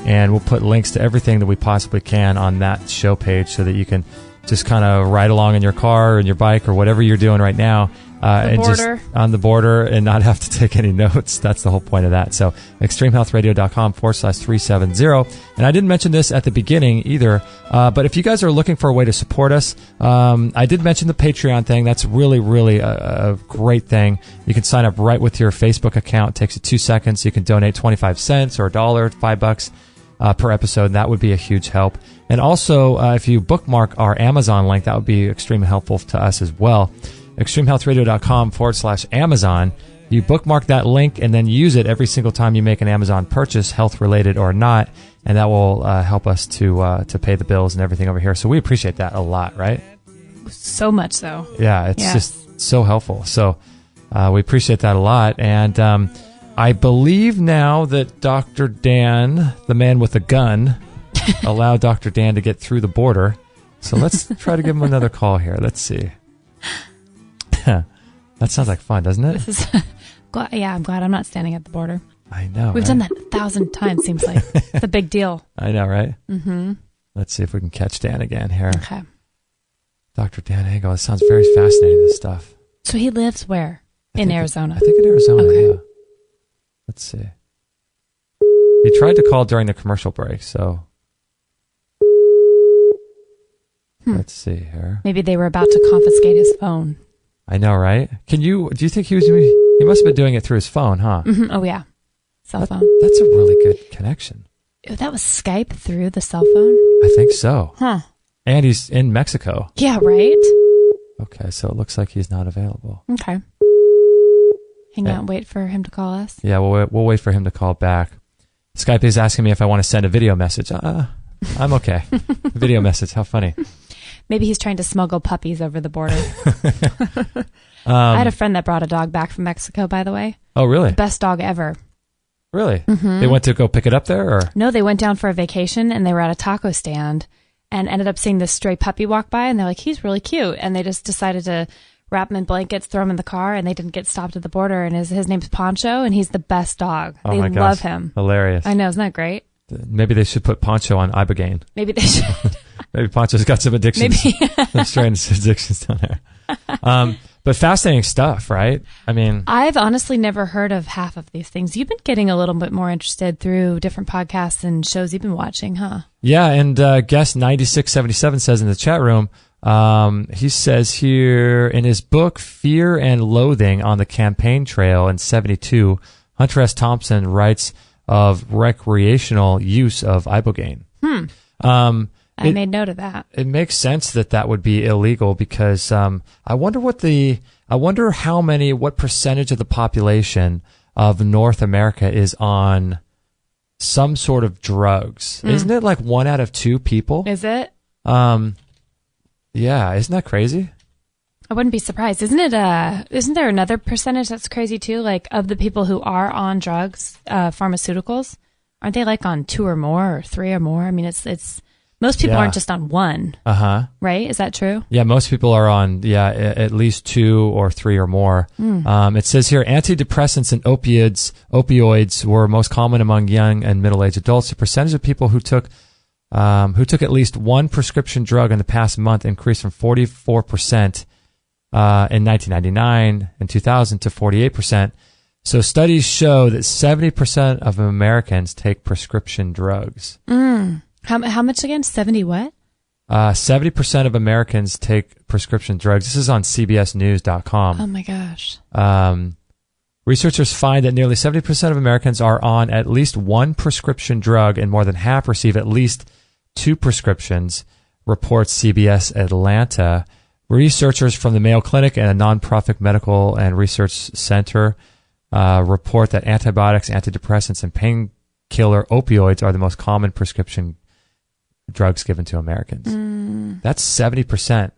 And we'll put links to everything that we possibly can on that show page so that you can just kind of ride along in your car or in your bike or whatever you're doing right now. And just on the border and not have to take any notes. That's the whole point of that. So extremehealthradio.com/370. And I didn't mention this at the beginning either, but if you guys are looking for a way to support us, I did mention the Patreon thing. That's really, really a great thing. You can sign up right with your Facebook account. It takes you 2 seconds. You can donate 25 cents or $1, $5 per episode, and that would be a huge help. And also, if you bookmark our Amazon link, that would be extremely helpful to us as well. extremehealthradio.com/Amazon. You bookmark that link and then use it every single time you make an Amazon purchase, health related or not, and that will help us to pay the bills and everything over here. So we appreciate that a lot, right? So much so. Yeah, it's just so helpful. So we appreciate that a lot. And I believe now that Dr. Dan, the man with the gun, allowed Dr. Dan to get through the border. So let's try to give him another call here. Let's see. That sounds like fun, doesn't it? I'm glad I'm not standing at the border. I know. We've done that 1,000 times, seems like. It's a big deal. I know, right? Mm-hmm. Let's see if we can catch Dan again here. Okay. Dr. Dan Engle. It sounds very fascinating, this stuff. So he lives where? In Arizona? I think in Arizona, okay. Yeah. Let's see. He tried to call during the commercial break, so... Let's see here. Maybe they were about to confiscate his phone. I know, right? Do you think he must have been doing it through his phone, huh? Mm-hmm. Oh, yeah. Cell phone. That's a really good connection. Oh, that was Skype through the cell phone? I think so. Huh. And he's in Mexico. Yeah, right? Okay, so it looks like he's not available. Okay. Hang out and wait for him to call us. Yeah, we'll wait for him to call back. Skype is asking me if I want to send a video message. I'm okay. Video message, how funny. Maybe he's trying to smuggle puppies over the border. I had a friend that brought a dog back from Mexico, by the way. Oh, really? Best dog ever. Really? Mm-hmm. They went to go pick it up there? Or? No, they went down for a vacation, and they were at a taco stand and ended up seeing this stray puppy walk by, and they're like, he's really cute. And they just decided to wrap him in blankets, throw him in the car, and they didn't get stopped at the border. And his name's Poncho, and he's the best dog. Oh, they my gosh. love him. Hilarious. I know, isn't that great? Maybe they should put Poncho on Ibogaine. Maybe they should. Maybe Poncho's got some addictions. Maybe. Some strange addictions down there. But fascinating stuff, right? I mean, I've honestly never heard of half of these things. You've been getting a little bit more interested through different podcasts and shows you've been watching, huh? Yeah, and guest 9677 says in the chat room, he says here in his book, Fear and Loathing on the Campaign Trail in 72, Hunter S. Thompson writes of recreational use of Ibogaine. I made note of that. It makes sense that would be illegal because I wonder what percentage of the population of North America is on some sort of drugs. Isn't it like 1 out of 2 people? Is it? Yeah, isn't that crazy? I wouldn't be surprised. Isn't there another percentage that's crazy too? Like of the people who are on drugs, pharmaceuticals, aren't they like on 2 or more or 3 or more? I mean, it's most people aren't just on 1. Right? Is that true? Yeah, most people are on at least 2 or 3 or more. It says here antidepressants and opioids were most common among young and middle-aged adults. The percentage of people who took at least one prescription drug in the past month increased from 44% in 1999 and 2000 to 48%. So studies show that 70% of Americans take prescription drugs. How much again? 70 what? 70% of Americans take prescription drugs. This is on CBSNews.com. Oh my gosh. Researchers find that nearly 70% of Americans are on at least one prescription drug and more than half receive at least 2 prescriptions, reports CBS Atlanta. Researchers from the Mayo Clinic and a nonprofit medical and research center report that antibiotics, antidepressants, and painkiller opioids are the most common prescription drugs given to Americans. That's 70%.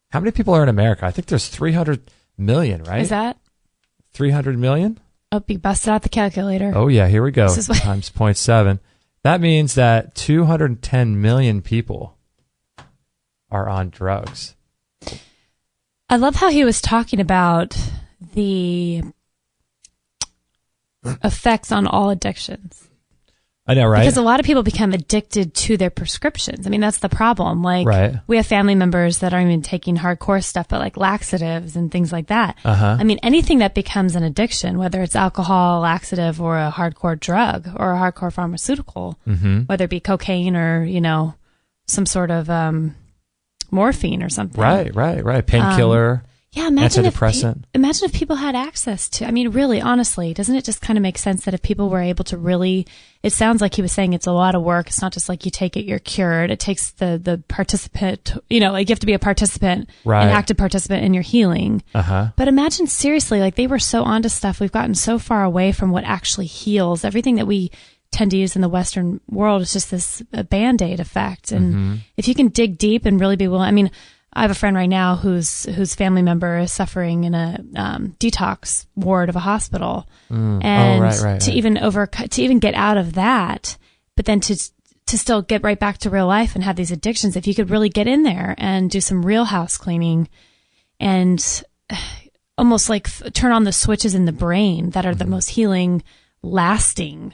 How many people are in America? I think there's 300 million, right? Is that? 300 million? Oh, you busted out the calculator. Oh, yeah, here we go. This is Times 0.7. That means that 210 million people are on drugs. I love how he was talking about the effects on all addictions. I know, right? Because a lot of people become addicted to their prescriptions. I mean, that's the problem. Like, we have family members that aren't even taking hardcore stuff, but like laxatives and things like that. I mean, anything that becomes an addiction, whether it's alcohol, laxative, or a hardcore drug or a hardcore pharmaceutical, whether it be cocaine or, some sort of morphine or something. Right. Painkiller. Yeah, imagine antidepressant. Imagine if people had access to, I mean, really, honestly, doesn't it just kind of make sense that if people were able to really, it sounds like he was saying it's a lot of work. It's not just like you take it, you're cured. It takes the participant, like you have to be a participant, an active participant in your healing. But imagine seriously, like they were so onto stuff. We've gotten so far away from what actually heals. Everything that we tend to use in the Western world is just this Band-Aid effect. And if you can dig deep and really be willing, I mean, I have a friend right now whose family member is suffering in a detox ward of a hospital, and to even get out of that, but then to still get right back to real life and have these addictions. If you could really get in there and do some real house cleaning, and almost like turn on the switches in the brain that are the most healing, lasting,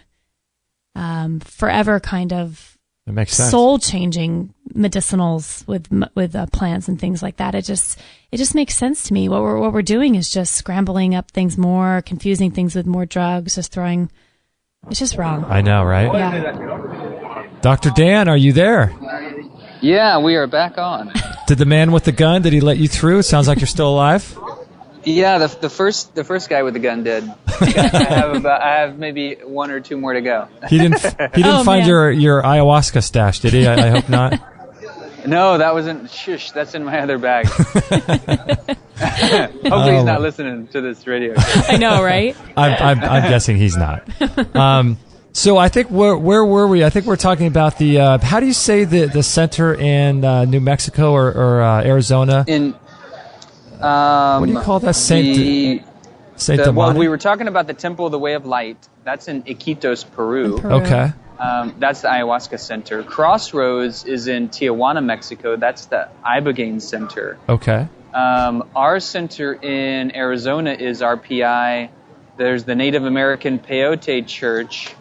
forever kind of. It makes sense. Soul-changing medicinals with plants and things like that. It just makes sense to me. What we're doing is just scrambling up things more, confusing things with more drugs, it's just wrong. I know, right? Yeah. Dr. Dan, are you there? Yeah, we are back on. Did the man with the gun, did he let you through? It sounds like you're still alive. Yeah, the first guy with the gun did. I have maybe 1 or 2 more to go. He didn't find your ayahuasca stash, did he? I hope not. No, that wasn't. Shush, that's in my other bag. Hopefully he's not listening to this radio. I know, right? I'm guessing he's not. So I think where were we? I think we're talking about the how do you say the center in New Mexico or Arizona? In what do you call that? Saint well, we were talking about the Temple of the Way of Light. That's in Iquitos, Peru. Okay. That's the Ayahuasca Center. Crossroads is in Tijuana, Mexico. That's the Ibogaine Center. Okay. Our center in Arizona is RPI. There's the Native American Peyote Church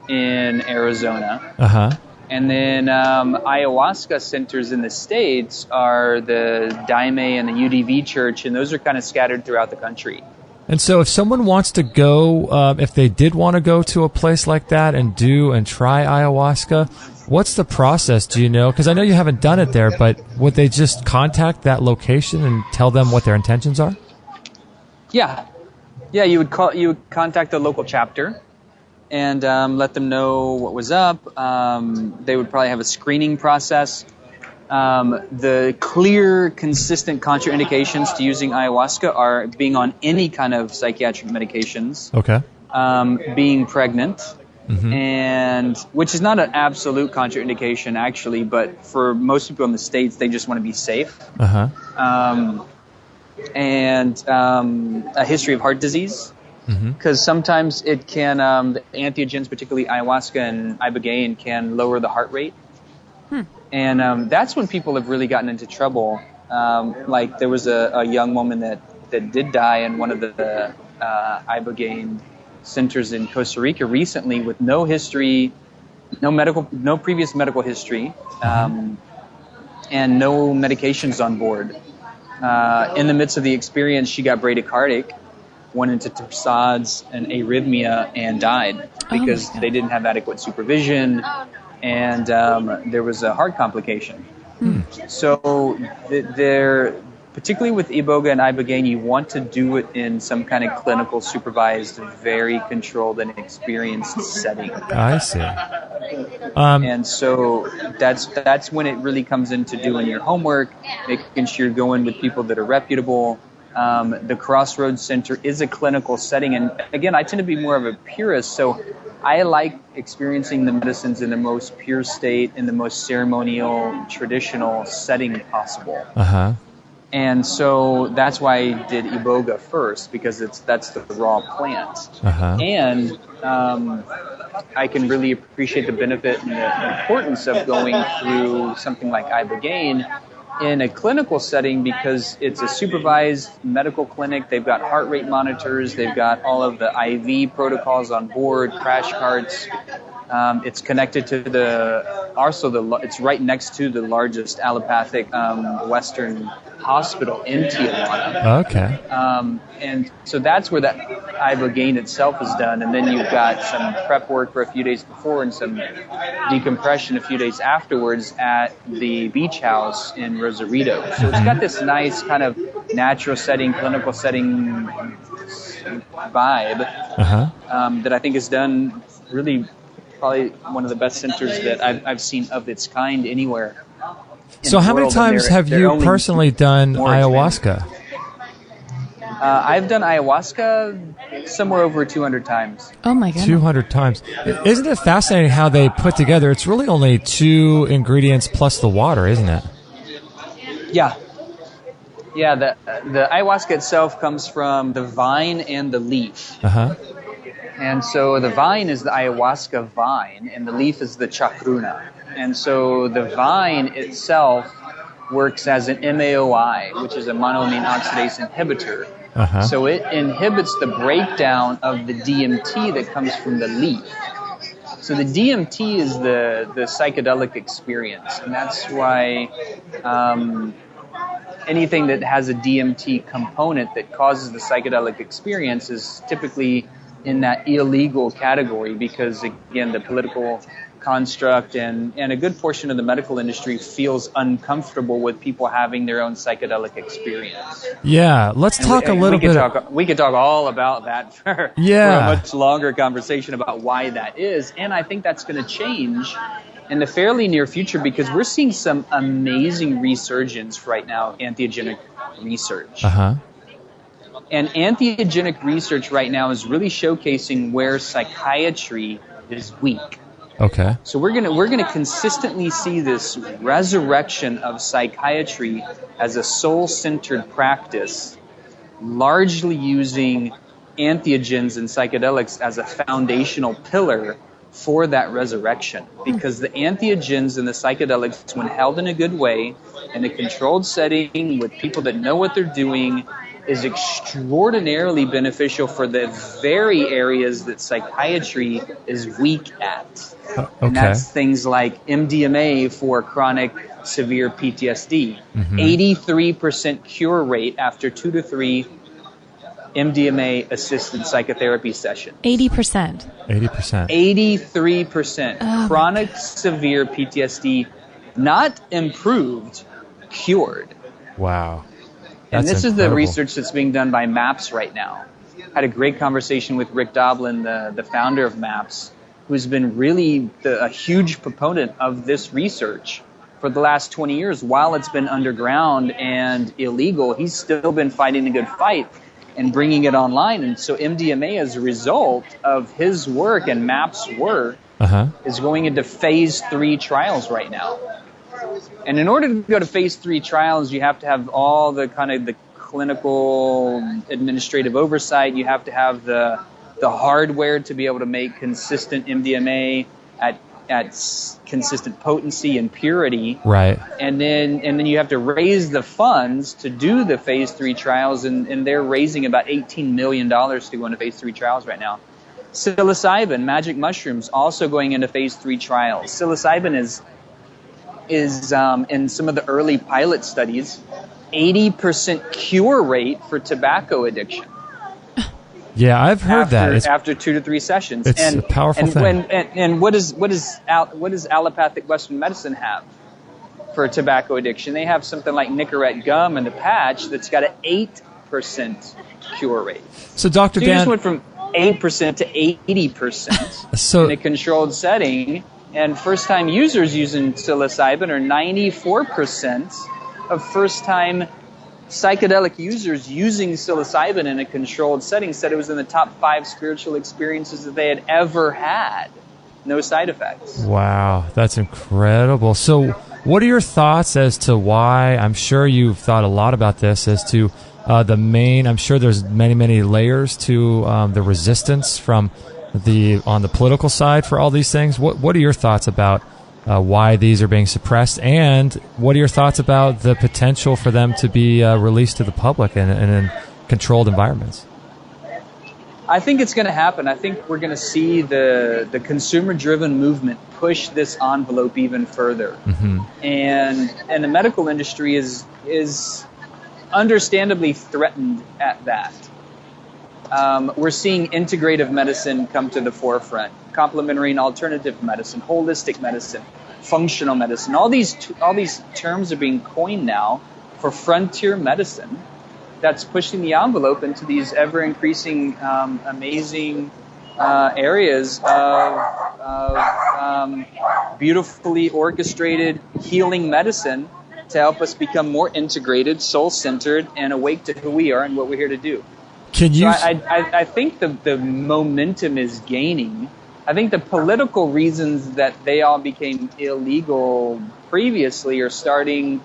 in Arizona. Uh-huh. And then ayahuasca centers in the States are the Daime and the UDV Church, and those are kind of scattered throughout the country. And so if someone wants to go, if they did want to go to a place like that and try ayahuasca, what's the process? Do you know? Because I know you haven't done it there, but would they just contact that location and tell them what their intentions are? Yeah. Yeah, you would contact the local chapter and let them know what was up. They would probably have a screening process. The clear, consistent contraindications to using ayahuasca are being on any kind of psychiatric medications. Okay. Being pregnant, mm-hmm. and which is not an absolute contraindication actually, but for most people in the States, they just want to be safe. Uh-huh. And a history of heart disease. Because sometimes it can, the entheogens, particularly ayahuasca and ibogaine, can lower the heart rate. And that's when people have really gotten into trouble. Like there was a young woman that did die in one of the ibogaine centers in Costa Rica recently with no history, no previous medical history, and no medications on board. In the midst of the experience, she got bradycardic, went into torsades and arrhythmia, and died because they didn't have adequate supervision, and there was a heart complication. So they're, particularly with Iboga and Ibogaine, you want to do it in some kind of clinical, supervised, very controlled and experienced setting. I see. And so that's when it really comes into doing your homework, making sure you're going with people that are reputable. The Crossroads Center is a clinical setting, and again, I tend to be more of a purist, so I like experiencing the medicines in the most pure state, in the most ceremonial, traditional setting possible. Uh-huh. And so that's why I did Iboga first, because that's the raw plant. Uh-huh. And I can really appreciate the benefit and the importance of going through something like Ibogaine in a clinical setting, because it's a supervised medical clinic. They've got heart rate monitors. They've got all of the IV protocols on board, crash carts. It's connected to it's right next to the largest allopathic Western hospital in Tijuana. Okay. And so that's where that Ibogaine itself is done. And then you've got some prep work for a few days before and some decompression a few days afterwards at the beach house in Rosarito. So it's got this nice kind of natural setting, clinical setting vibe that I think is done really probably one of the best centers that I've seen of its kind anywhere. So how many times have you personally done ayahuasca? I've done ayahuasca somewhere over 200 times. Oh my goodness. 200 times. Isn't it fascinating how they put together, it's really only 2 ingredients plus the water, isn't it? Yeah. Yeah, the ayahuasca itself comes from the vine and the leaf. Uh-huh. And so the vine is the ayahuasca vine, and the leaf is the chacruna. And so the vine itself works as an MAOI, which is a monoamine oxidase inhibitor. Uh-huh. So it inhibits the breakdown of the DMT that comes from the leaf. So the DMT is the psychedelic experience, and that's why anything that has a DMT component that causes the psychedelic experience is typically in that illegal category, because again, the political construct and a good portion of the medical industry feels uncomfortable with people having their own psychedelic experience. Yeah, let's talk a little bit. We could talk all about that for a much longer conversation about why that is, and I think that's going to change in the fairly near future, because we're seeing some amazing resurgence right now, entheogenic research. And entheogenic research right now is really showcasing where psychiatry is weak. Okay. So we're gonna consistently see this resurrection of psychiatry as a soul-centered practice, largely using entheogens and psychedelics as a foundational pillar for that resurrection. Because the entheogens and the psychedelics, when held in a good way, in a controlled setting with people that know what they're doing, is extraordinarily beneficial for the very areas that psychiatry is weak at. And that's things like MDMA for chronic severe PTSD. 83% cure rate after 2 to 3 MDMA-assisted psychotherapy sessions. 80%. 83%. Chronic severe PTSD, not improved, cured. Wow. And this incredible. is the research that's being done by MAPS right now. Had a great conversation with Rick Doblin, the founder of MAPS, who's been really a huge proponent of this research for the last 20 years. While it's been underground and illegal, he's still been fighting a good fight and bringing it online. And so MDMA, as a result of his work and MAPS' work, is going into phase 3 trials right now. And in order to go to phase 3 trials, you have to have all the kind of the clinical administrative oversight. You have to have the hardware to be able to make consistent MDMA at consistent potency and purity. Right. And then you have to raise the funds to do the phase 3 trials, and they're raising about $18 million to go into phase 3 trials right now. Psilocybin, magic mushrooms, also going into phase 3 trials. Psilocybin is in some of the early pilot studies, 80% cure rate for tobacco addiction. Yeah, I've heard that. After 2 to 3 sessions. It's a powerful thing. And what does allopathic Western medicine have for tobacco addiction? They have something like Nicorette gum in the patch that's got an 8% cure rate. So, Dr. You Dan, just went from 8% to 80% in a controlled setting. And first-time users using psilocybin are 94% of first-time psychedelic users using psilocybin in a controlled setting said it was in the top 5 spiritual experiences that they had ever had. No side effects. Wow, that's incredible. So what are your thoughts as to why, I'm sure you've thought a lot about this, as to I'm sure there's many layers to the resistance from on the political side for all these things. What are your thoughts about why these are being suppressed, and what are your thoughts about the potential for them to be released to the public and in controlled environments? I think it's going to happen. I think we're going to see the consumer-driven movement push this envelope even further. And the medical industry is understandably threatened at that. We're seeing integrative medicine come to the forefront, complementary and alternative medicine, holistic medicine, functional medicine. All these terms are being coined now for frontier medicine that's pushing the envelope into these ever-increasing, amazing areas of beautifully orchestrated healing medicine to help us become more integrated, soul-centered, and awake to who we are and what we're here to do. I think the momentum is gaining. I think the political reasons that they all became illegal previously are starting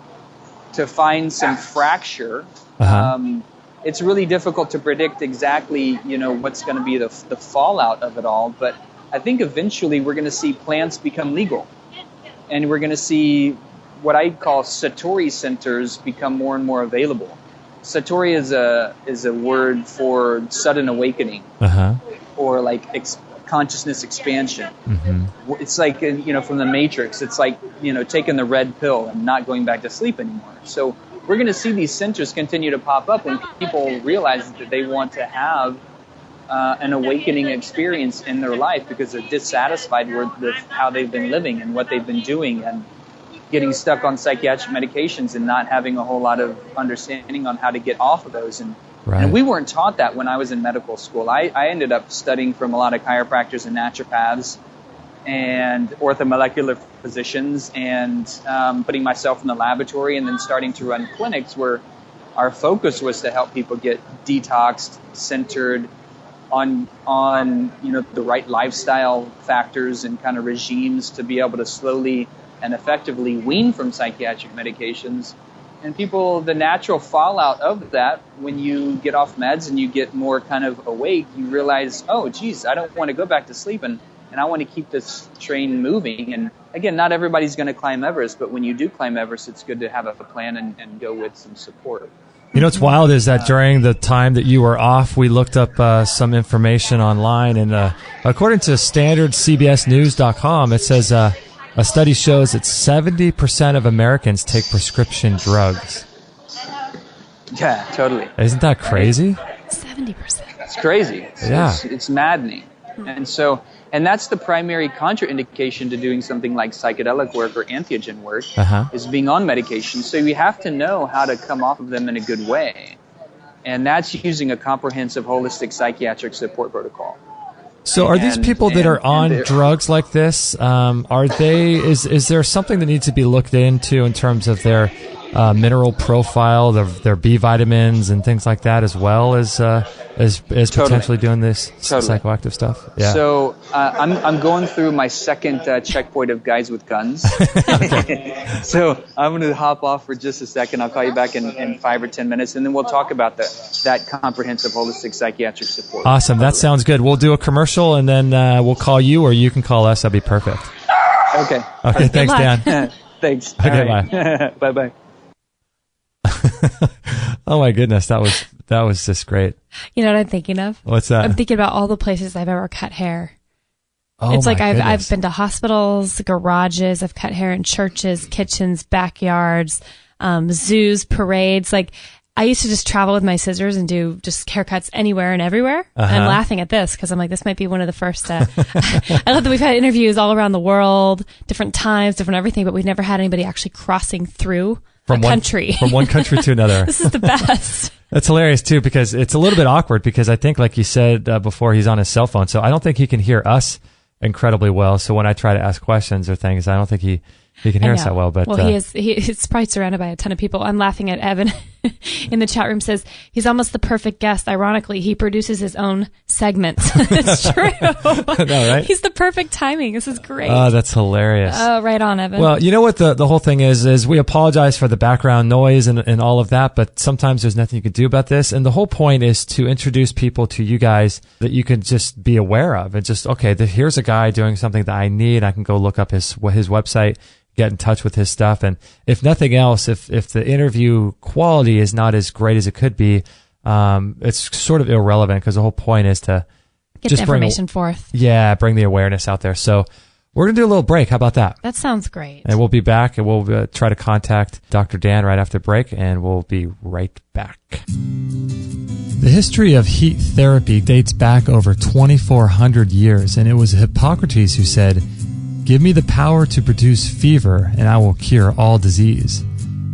to find some fracture. It's really difficult to predict exactly, what's going to be the fallout of it all. But I think eventually we're going to see plants become legal, and we're going to see what I call Satori centers become more and more available. Satori is a word for sudden awakening, or like consciousness expansion. It's like from the Matrix. It's like taking the red pill and not going back to sleep anymore. So we're going to see these centers continue to pop up when people realize that they want to have an awakening experience in their life because they're dissatisfied with how they've been living and what they've been doing, and getting stuck on psychiatric medications and not having a whole lot of understanding on how to get off of those. And we weren't taught that when I was in medical school. I ended up studying from a lot of chiropractors and naturopaths and orthomolecular physicians, and putting myself in the laboratory, and then starting to run clinics where our focus was to help people get detoxed, centered on the right lifestyle factors and kind of regimes to be able to slowly and effectively wean from psychiatric medications. And people, the natural fallout of that, when you get off meds and you get more kind of awake, you realize, oh, geez, I don't want to go back to sleep, and I want to keep this train moving. And again, not everybody's going to climb Everest, but when you do climb Everest, it's good to have a plan and go with some support. You know what's wild is that during the time that you were off, we looked up some information online, and according to standardcbsnews.com, it says a study shows that 70% of Americans take prescription drugs. Yeah, totally. Isn't that crazy? 70%. It's crazy. Yeah. It's maddening. And that's the primary contraindication to doing something like psychedelic work or entheogen work, is being on medication. So you have to know how to come off of them in a good way. And that's using a comprehensive holistic psychiatric support protocol. So are these people that are on drugs like this, is there something that needs to be looked into in terms of their mineral profile, their B vitamins and things like that, as well as potentially doing this psychoactive stuff? Yeah. So I'm going through my second checkpoint of guys with guns. So I'm going to hop off for just a second. I'll call you back in 5 or 10 minutes, and then we'll talk about that comprehensive holistic psychiatric support. Awesome. That sounds good. We'll do a commercial, and then we'll call you, or you can call us. That'd be perfect. Okay. Okay. Thanks, Dan. Thanks. Okay. Right. Bye. Bye. Oh my goodness, that was just great. You know what I'm thinking of? What's that? I'm thinking about all the places I've ever cut hair. Oh, it's like my I've been to hospitals, garages, I've cut hair in churches, kitchens, backyards, zoos, parades. Like, I used to just travel with my scissors and do just haircuts anywhere and everywhere. I'm laughing at this because I'm like, this might be one of the first. I love that we've had interviews all around the world, different times, different everything, but we've never had anybody actually crossing through from one country. From one country to another. This is the best. That's hilarious too, because it's a little bit awkward, because I think, like you said before, he's on his cell phone, so I don't think he can hear us incredibly well. So when I try to ask questions or things, I don't think he can hear us that well. But he's probably surrounded by a ton of people. I'm laughing at Evan in the chat room, says he's almost the perfect guest. Ironically, he produces his own segments. It's true. No, right? He's the perfect timing. This is great. Oh, that's hilarious. Oh, right on, Evan. Well, you know what the whole thing is we apologize for the background noise and all of that, but sometimes there's nothing you can do about this. And the whole point is to introduce people to you guys that you can just be aware of, and just, okay, here's a guy doing something that I need. I can go look up his website, get in touch with his stuff. And if nothing else, if the interview quality is not as great as it could be, it's sort of irrelevant, because the whole point is to get just the information forth. Yeah, bring the awareness out there. So we're going to do a little break. How about that? That sounds great. And we'll be back, and we'll try to contact Dr. Dan right after the break, and we'll be right back. The history of heat therapy dates back over 2,400 years, and it was Hippocrates who said, "Give me the power to produce fever, and I will cure all disease."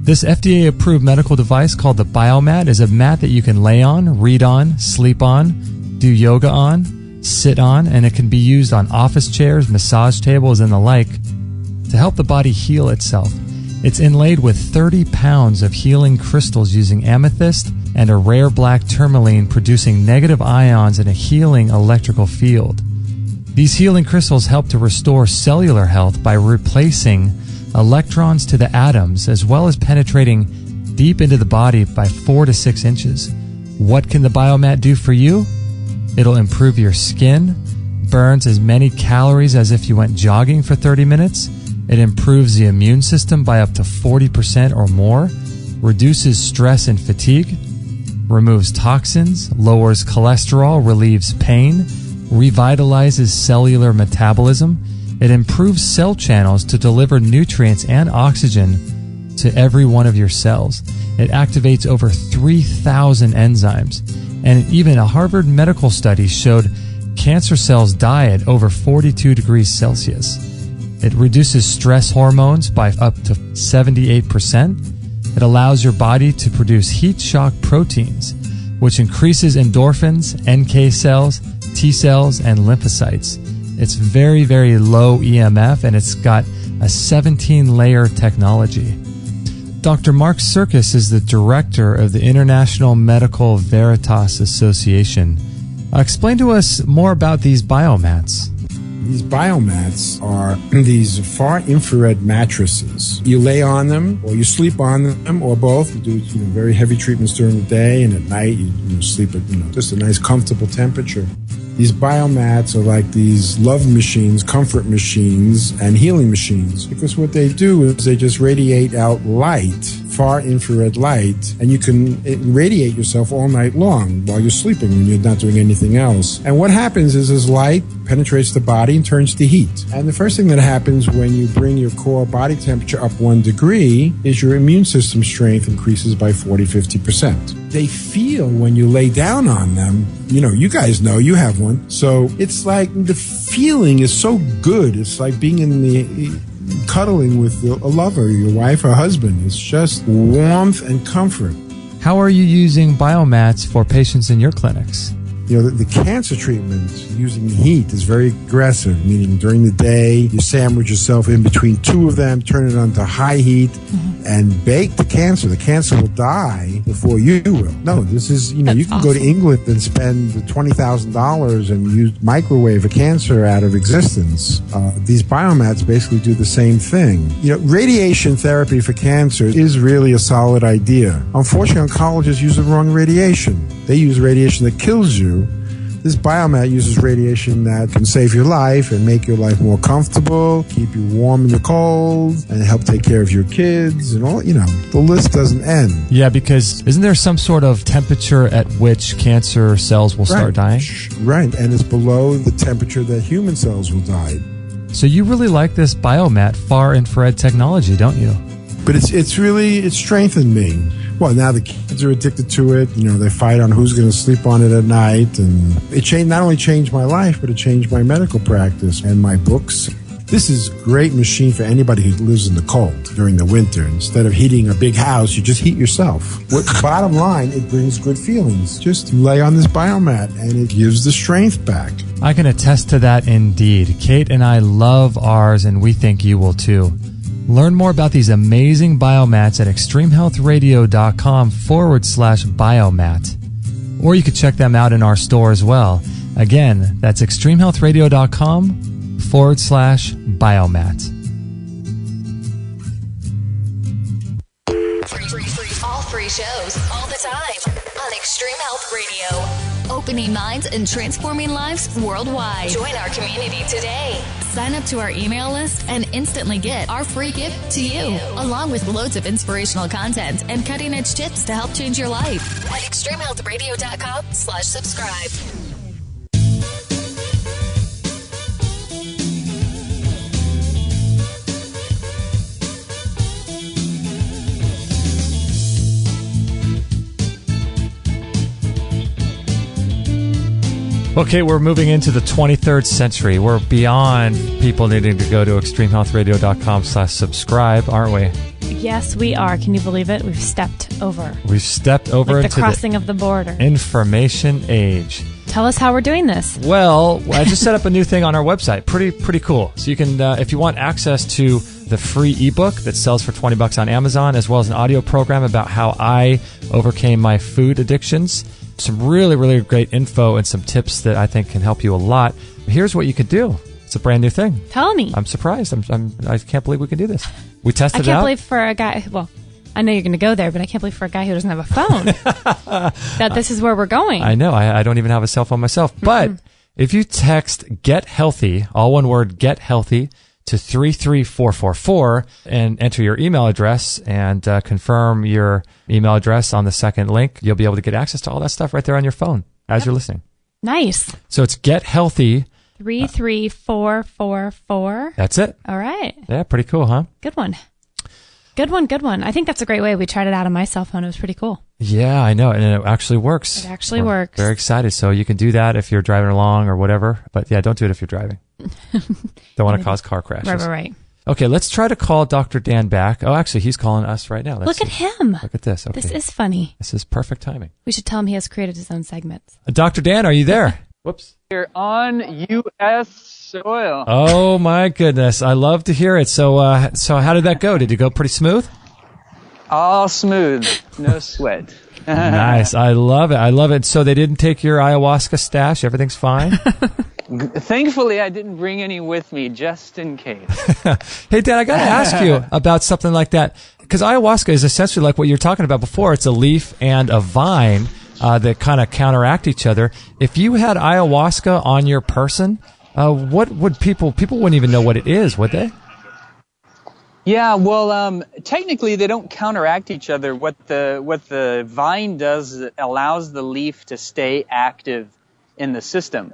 This FDA-approved medical device called the Biomat is a mat that you can lay on, read on, sleep on, do yoga on, sit on, and it can be used on office chairs, massage tables, and the like to help the body heal itself. It's inlaid with 30 pounds of healing crystals using amethyst and a rare black tourmaline, producing negative ions in a healing electrical field. These healing crystals help to restore cellular health by replacing electrons to the atoms, as well as penetrating deep into the body by 4 to 6 inches. What can the Biomat do for you? It'll improve your skin, burns as many calories as if you went jogging for 30 minutes. It improves the immune system by up to 40% or more, reduces stress and fatigue, removes toxins, lowers cholesterol, relieves pain, revitalizes cellular metabolism. It improves cell channels to deliver nutrients and oxygen to every one of your cells. It activates over 3,000 enzymes. And even a Harvard medical study showed cancer cells die at over 42 degrees Celsius. It reduces stress hormones by up to 78%. It allows your body to produce heat shock proteins, which increases endorphins, NK cells, T cells, and lymphocytes. It's very, very low EMF, and it's got a 17-layer technology. Dr. Mark Serkis is the director of the International Medical Veritas Association. Explain to us more about these biomats. These biomats are these far infrared mattresses. You lay on them, or you sleep on them, or both. You do very heavy treatments during the day, and at night you sleep at just a nice comfortable temperature. These biomats are like these love machines, comfort machines, and healing machines, because what they do is they just radiate out light, far infrared light, and you can radiate yourself all night long while you're sleeping when you're not doing anything else. And what happens is this light penetrates the body and turns to heat. And the first thing that happens when you bring your core body temperature up 1 degree is your immune system strength increases by 40-50%. They feel when you lay down on them, you guys know, you have one. So it's like the feeling is so good. It's like being in the cuddling with a lover, your wife or husband. It's just warmth and comfort. How are you using biomats for patients in your clinics? The cancer treatment using heat is very aggressive, meaning during the day, you sandwich yourself in between two of them, turn it on to high heat, and bake the cancer. The cancer will die before you will. No, this is, you can go to England and spend $20,000 and microwave a cancer out of existence. These biomats basically do the same thing. Radiation therapy for cancer is really a solid idea. Unfortunately, oncologists use the wrong radiation. They use radiation that kills you. This biomat uses radiation that can save your life and make your life more comfortable, keep you warm in the cold, and help take care of your kids and all. The list doesn't end. Yeah, because isn't there some sort of temperature at which cancer cells will start dying? Right, and it's below the temperature that human cells will die. So you really like this biomat far infrared technology, don't you? But it's strengthened me. Well, now the kids are addicted to it. They fight on who's going to sleep on it at night. And it not only changed my life, but it changed my medical practice and my books. This is a great machine for anybody who lives in the cold during the winter. Instead of heating a big house, you just heat yourself. Bottom line, it brings good feelings. Just lay on this biomat, and it gives the strength back. I can attest to that indeed. Kate and I love ours, and we think you will too. Learn more about these amazing biomats at extremehealthradio.com/biomat. Or you could check them out in our store as well. Again, that's extremehealthradio.com/biomat. All free shows, all the time on Extreme Health Radio. Opening minds and transforming lives worldwide. Join our community today. Sign up to our email list and instantly get our free gift to you, along with loads of inspirational content and cutting-edge tips to help change your life at extremehealthradio.com/subscribe. Okay, we're moving into the 23rd century. We're beyond people needing to go to extremehealthradio.com/subscribe, aren't we? Yes, we are. Can you believe it? We've stepped over. We've stepped over like into the crossing of the border. Information age. Tell us how we're doing this. Well, I just set up a new thing on our website. Pretty cool. So you can, if you want access to the free ebook that sells for $20 on Amazon, as well as an audio program about how I overcame my food addictions. Some really, really great info and some tips that I think can help you a lot. Here's what you could do. It's a brand new thing. Tell me. I'm surprised. I can't believe we can do this. We tested it out. I can't believe for a guy, well, I know you're going to go there, but I can't believe for a guy who doesn't have a phone that this is where we're going. I know. I don't even have a cell phone myself. But if you text Get Healthy, all one word, Get Healthy, to 33444 and enter your email address and confirm your email address on the second link, you'll be able to get access to all that stuff right there on your phone as you're listening. Nice. So it's Get Healthy. 33444. That's it. All right. Yeah, pretty cool, huh? Good one. I think that's a great way. We tried it out on my cell phone. It was pretty cool. Yeah, I know. And it actually works. It actually works. Very excited. So you can do that if you're driving along or whatever. But yeah, don't do it if you're driving. Don't want to cause car crashes. Right. Okay, let's try to call Dr. Dan back. Oh, actually, he's calling us right now. Look at him. Look at this. Okay. This is funny. This is perfect timing. We should tell him he has created his own segments. Dr. Dan, are you there? Whoops. You're on U.S. soil. Oh my goodness, I love to hear it. So how did that go? Did it go pretty smooth? All smooth, no sweat. Nice, I love it. So they didn't take your ayahuasca stash? Everything's fine? Thankfully, I didn't bring any with me, just in case. Hey, Dan, I got to ask you about something like that, because ayahuasca is essentially like what you were talking about before. It's a leaf and a vine that kind of counteract each other. If you had ayahuasca on your person, what would people wouldn't even know what it is, would they? Yeah, well, technically they don't counteract each other. What the vine does is it allows the leaf to stay active in the system,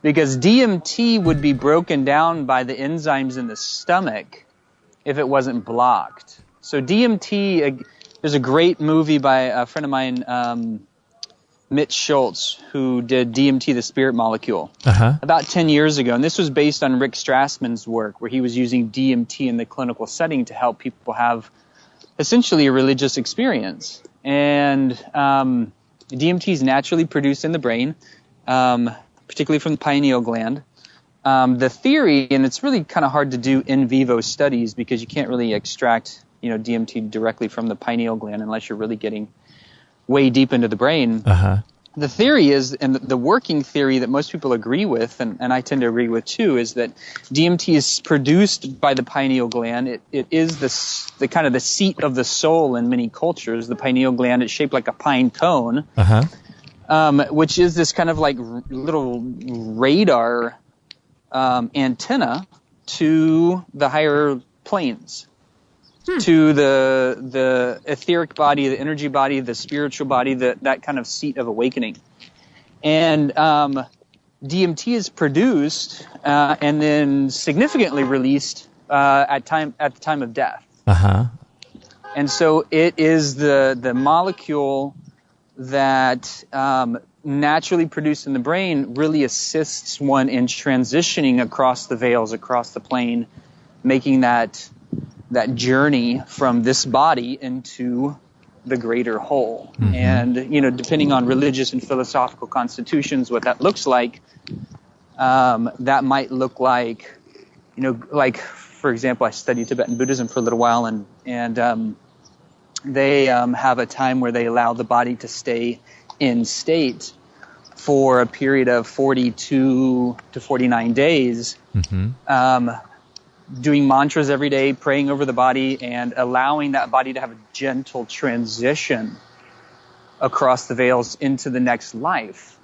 because DMT would be broken down by the enzymes in the stomach if it wasn't blocked. So DMT, there's a great movie by a friend of mine, Mitch Schultz, who did DMT, the spirit molecule, about 10 years ago. And this was based on Rick Strassman's work, where he was using DMT in the clinical setting to help people have essentially a religious experience. And DMT is naturally produced in the brain, particularly from the pineal gland. The theory, and it's really kind of hard to do in vivo studies because you can't really extract, DMT directly from the pineal gland unless you're really getting way deep into the brain. The theory is, and the working theory that most people agree with, and I tend to agree with too, is that DMT is produced by the pineal gland. It is the kind of the seat of the soul in many cultures. The pineal gland is shaped like a pine cone, which is this kind of like little radar antenna to the higher planes. To the etheric body, the energy body, the spiritual body, that kind of seat of awakening. And DMT is produced and then significantly released at the time of death. And so it is the molecule that naturally produced in the brain really assists one in transitioning across the veils, across the plane, making that journey from this body into the greater whole. And, depending on religious and philosophical constitutions, what that looks like, that might look like, like, for example, I studied Tibetan Buddhism for a little while, and they have a time where they allow the body to stay in state for a period of 42 to 49 days, doing mantras every day, praying over the body, and allowing that body to have a gentle transition across the veils into the next life.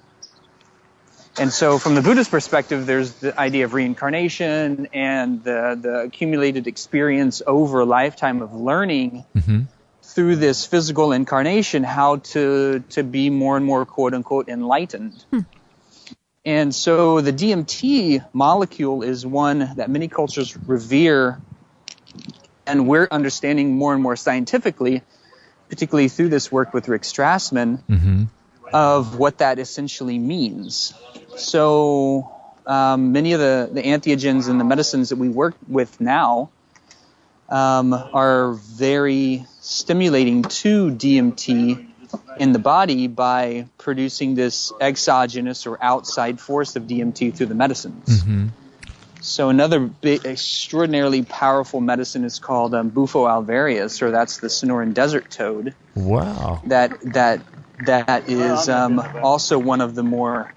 And so from the Buddhist perspective, there's the idea of reincarnation and the accumulated experience over a lifetime of learning through this physical incarnation how to be more and more, quote unquote, enlightened. And so the DMT molecule is one that many cultures revere, and we're understanding more and more scientifically, particularly through this work with Rick Strassman, of what that essentially means. So many of the entheogens and the medicines that we work with now are very stimulating to DMT in the body by producing this exogenous or outside force of DMT through the medicines. So another big, extraordinarily powerful medicine is called Bufo alvarius, or that's the Sonoran desert toad. Wow. That is also one of the more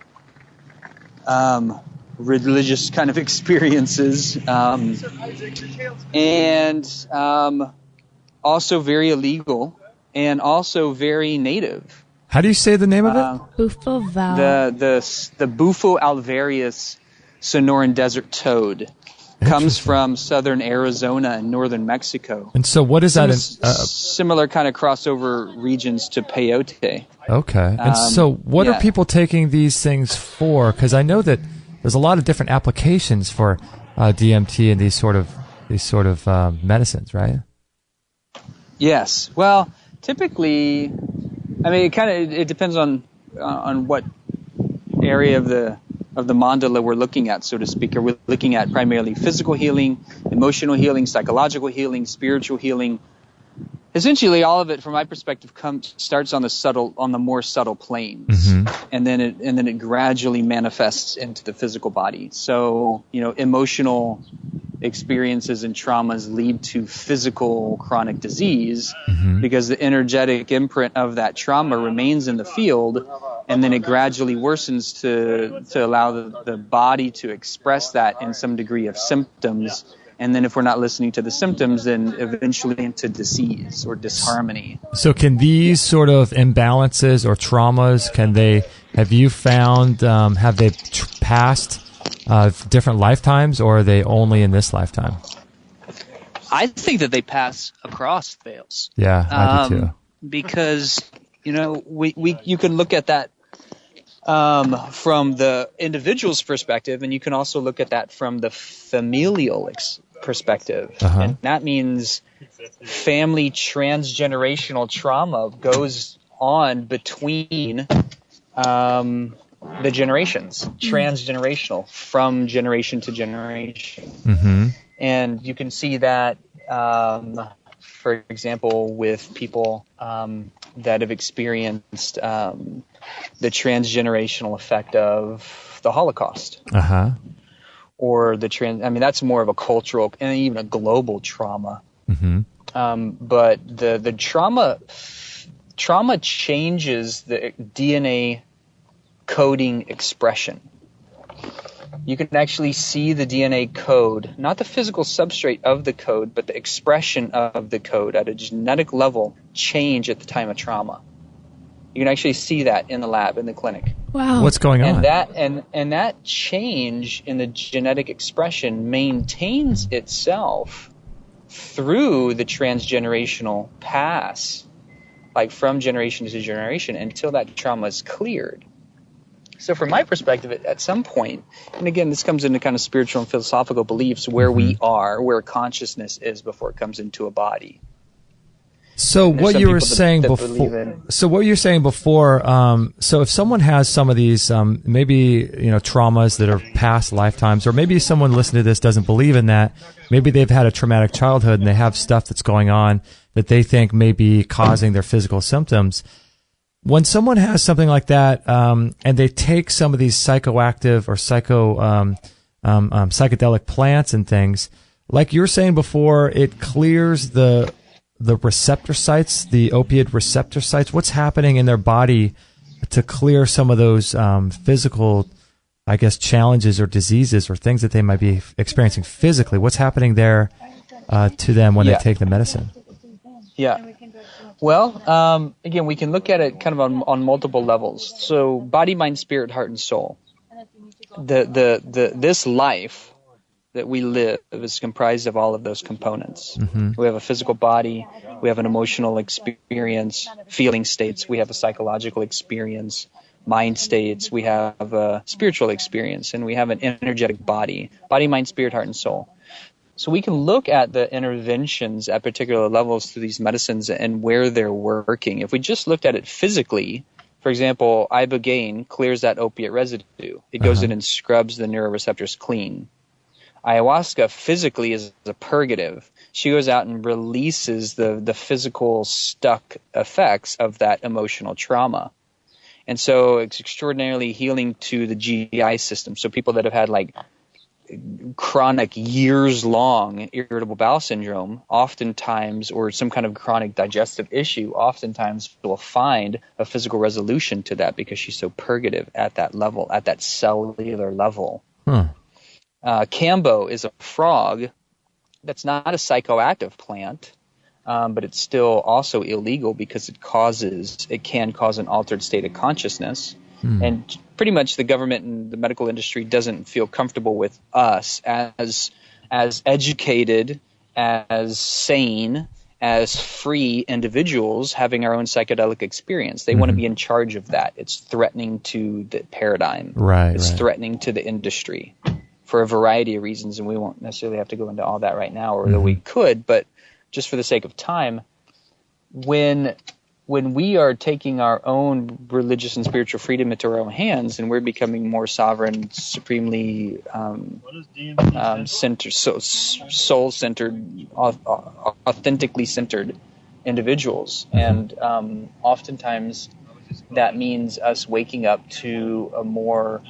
religious kind of experiences, and also very illegal. And also very native. How do you say the name of it? Bufo val. The Bufo alvarius Sonoran desert toad comes from southern Arizona and northern Mexico. And so what is that? Similar kind of crossover regions to peyote. Okay. And so what are people taking these things for? Because I know that there's a lot of different applications for DMT and these sort of medicines, right? Yes. Well, typically, I mean, it depends on what area of the mandala we're looking at, so to speak. Are we looking at primarily physical healing, emotional healing, psychological healing, spiritual healing? essentially all of it, from my perspective, starts on the more subtle planes, and then it gradually manifests into the physical body. So, emotional experiences and traumas lead to physical chronic disease because the energetic imprint of that trauma remains in the field, and then it gradually worsens to allow the body to express that in some degree of symptoms. And then if we're not listening to the symptoms, then eventually into disease or disharmony. So can these sort of imbalances or traumas, have you found, have they passed different lifetimes, or are they only in this lifetime? I think that they pass across veils. Yeah, I do too. Because, you can look at that from the individual's perspective, and you can also look at that from the familial perspective. And that means family transgenerational trauma goes on between the generations, transgenerational, from generation to generation. And you can see that, for example, with people that have experienced the transgenerational effect of the Holocaust. Or that's more of a cultural and even a global trauma. But the trauma changes the DNA coding expression. You can actually see the DNA code, not the physical substrate of the code, but the expression of the code at a genetic level change at the time of trauma. You can actually see that in the lab, in the clinic. Wow. What's going on? And that change in the genetic expression maintains itself through the transgenerational pass, like from generation to generation, until that trauma is cleared. So from my perspective, at some point, and again, this comes into kind of spiritual and philosophical beliefs, where we are, where consciousness is before it comes into a body. So what you were saying before. So what you're saying before. So if someone has some of these, maybe traumas that are past lifetimes, or maybe someone listening to this doesn't believe in that. Maybe they've had a traumatic childhood and they have stuff that's going on that they think may be causing their physical symptoms. When someone has something like that, and they take some of these psychoactive or psychedelic plants and things, like you were saying before, it clears the receptor sites, the opiate receptor sites. What's happening in their body to clear some of those physical, I guess, challenges or diseases or things that they might be experiencing physically? What's happening there to them when they take the medicine? Yeah. Well, again, we can look at it kind of on multiple levels. So body, mind, spirit, heart, and soul. This life that we live is comprised of all of those components. We have a physical body, we have an emotional experience, feeling states, we have a psychological experience, mind states, we have a spiritual experience, and we have an energetic body. Body, mind, spirit, heart, and soul. So we can look at the interventions at particular levels through these medicines and where they're working. If we just looked at it physically, for example, Ibogaine clears that opiate residue. It goes in and scrubs the neuroreceptors clean. Ayahuasca physically is a purgative. She goes out and releases the physical stuck effects of that emotional trauma. And so it's extraordinarily healing to the GI system. So people that have had like chronic years-long irritable bowel syndrome, oftentimes, or some kind of chronic digestive issue, oftentimes will find a physical resolution to that because she's so purgative at that level, at that cellular level. Cambo is a frog that's not a psychoactive plant, but it's still also illegal because it can cause an altered state of consciousness. And pretty much the government and the medical industry doesn't feel comfortable with us as educated, as sane, as free individuals having our own psychedelic experience. They want to be in charge of that. It's threatening to the paradigm. It's threatening to the industry for a variety of reasons, and we won't necessarily have to go into all that right now, or that we could, but just for the sake of time, when we are taking our own religious and spiritual freedom into our own hands, and we're becoming more sovereign, supremely centered, soul-centered, authentically centered individuals. And oftentimes that means us waking up to a more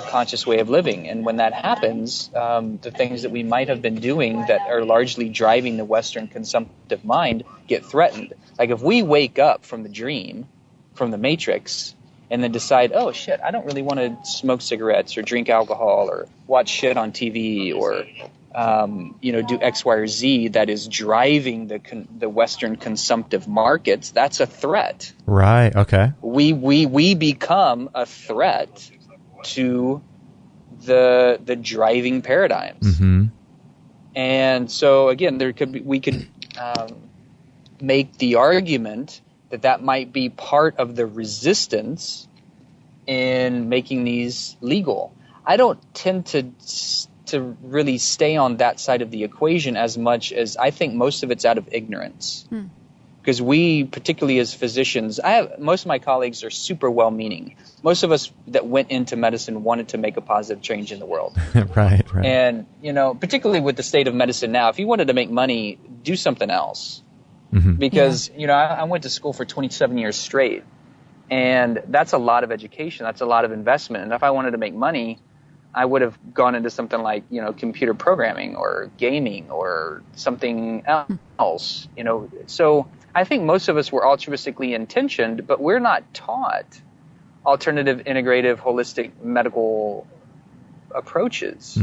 conscious way of living. And when that happens, the things that we might have been doing that are largely driving the Western consumptive mind get threatened. Like if we wake up from the dream, from the matrix, and then decide, oh shit, I don't really want to smoke cigarettes or drink alcohol or watch shit on TV or do X, Y, or Z that is driving the Western consumptive markets, that's a threat. Right. Okay. We become a threat to the driving paradigms. Mm-hmm. And so again, we could make the argument that might be part of the resistance in making these legal. I don't tend to really stay on that side of the equation as much as I think most of it's out of ignorance. Because we, particularly as physicians, most of my colleagues are super well-meaning. Most of us that went into medicine wanted to make a positive change in the world. Right. And, particularly with the state of medicine now, if you wanted to make money, do something else. Mm-hmm. Because, I went to school for 27 years straight. And that's a lot of education. That's a lot of investment. And if I wanted to make money, I would have gone into something like, computer programming or gaming or something else, So I think most of us were altruistically intentioned, but we're not taught alternative, integrative, holistic medical approaches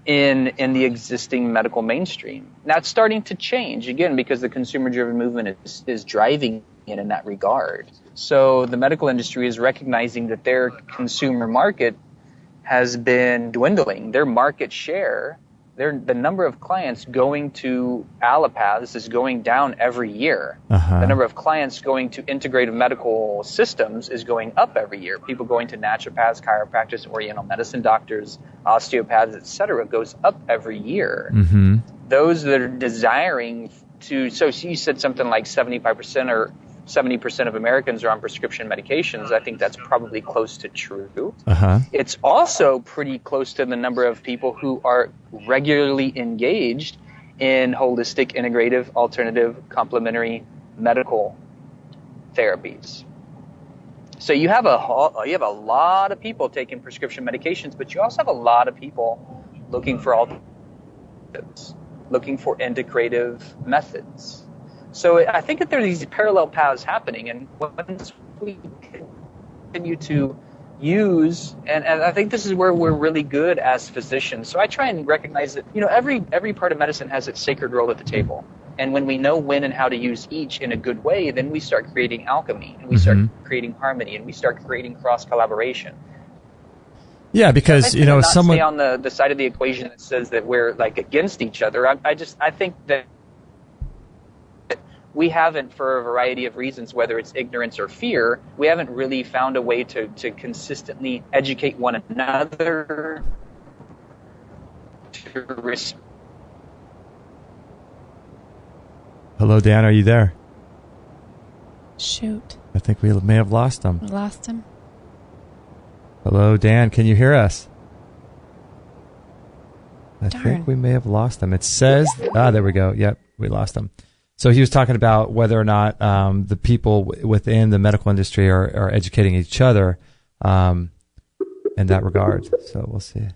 in the existing medical mainstream. Now it's starting to change, again, because the consumer-driven movement is driving it in that regard. So the medical industry is recognizing that their consumer market has been dwindling. Their market share, the number of clients going to allopaths is going down every year. The number of clients going to integrative medical systems is going up every year. People going to naturopaths, chiropractors, oriental medicine doctors, osteopaths, etc. goes up every year. Those that are desiring to, so you said something like 75% or 70% of Americans are on prescription medications. I think that's probably close to true. It's also pretty close to the number of people who are regularly engaged in holistic, integrative, alternative, complementary medical therapies. So you have a lot of people taking prescription medications, but you also have a lot of people looking for alternatives, looking for integrative methods. So I think that there are these parallel paths happening, and once we continue to use, and I think this is where we're really good as physicians. So I try and recognize that, every part of medicine has its sacred role at the table. And when we know when and how to use each in a good way, then we start creating alchemy, and we start creating harmony, and we start creating cross-collaboration. Yeah, because, someone stay on the side of the equation that says that we're like against each other. I think that we haven't, for a variety of reasons, whether it's ignorance or fear, we haven't really found a way to consistently educate one another. Hello, Dan, are you there? Shoot. I think we may have lost him. We lost him. Hello, Dan, can you hear us? I Darn. think we may have lost him. It says, there we go. Yep, we lost him. So he was talking about whether or not the people within the medical industry are educating each other in that regard. So we'll see.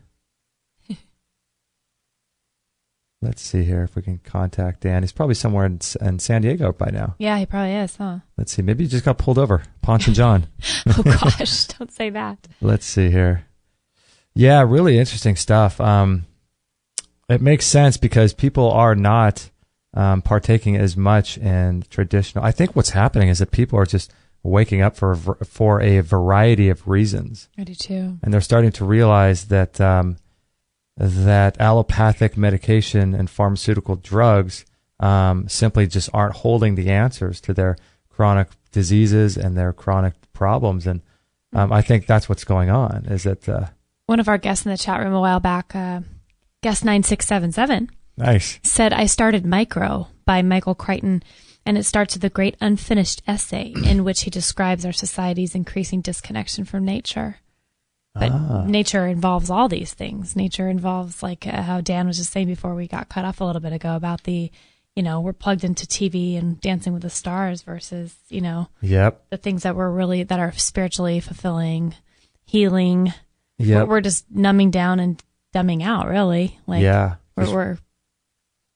Let's see here if we can contact Dan. He's probably somewhere in San Diego by now. Yeah, he probably is, huh? Let's see. Maybe he just got pulled over. Ponce and John. Oh, gosh. Don't say that. Let's see here. Yeah, really interesting stuff. It makes sense because people are not partaking as much in traditional. I think what's happening is that people are just waking up for a variety of reasons. I do too. And they're starting to realize that that allopathic medication and pharmaceutical drugs simply just aren't holding the answers to their chronic diseases and their chronic problems. And I think that's what's going on. Is that one of our guests in the chat room a while back, guest 9677. Nice. Said, I started Micro by Michael Crichton, and it starts with a great unfinished essay in which he describes our society's increasing disconnection from nature. But nature involves all these things. Nature involves, like how Dan was just saying before we got cut off a little bit ago, about the, we're plugged into TV and Dancing with the Stars versus, Yep. the things that that are spiritually fulfilling, healing. Yep. We're just numbing down and dumbing out, really. Like, yeah. We're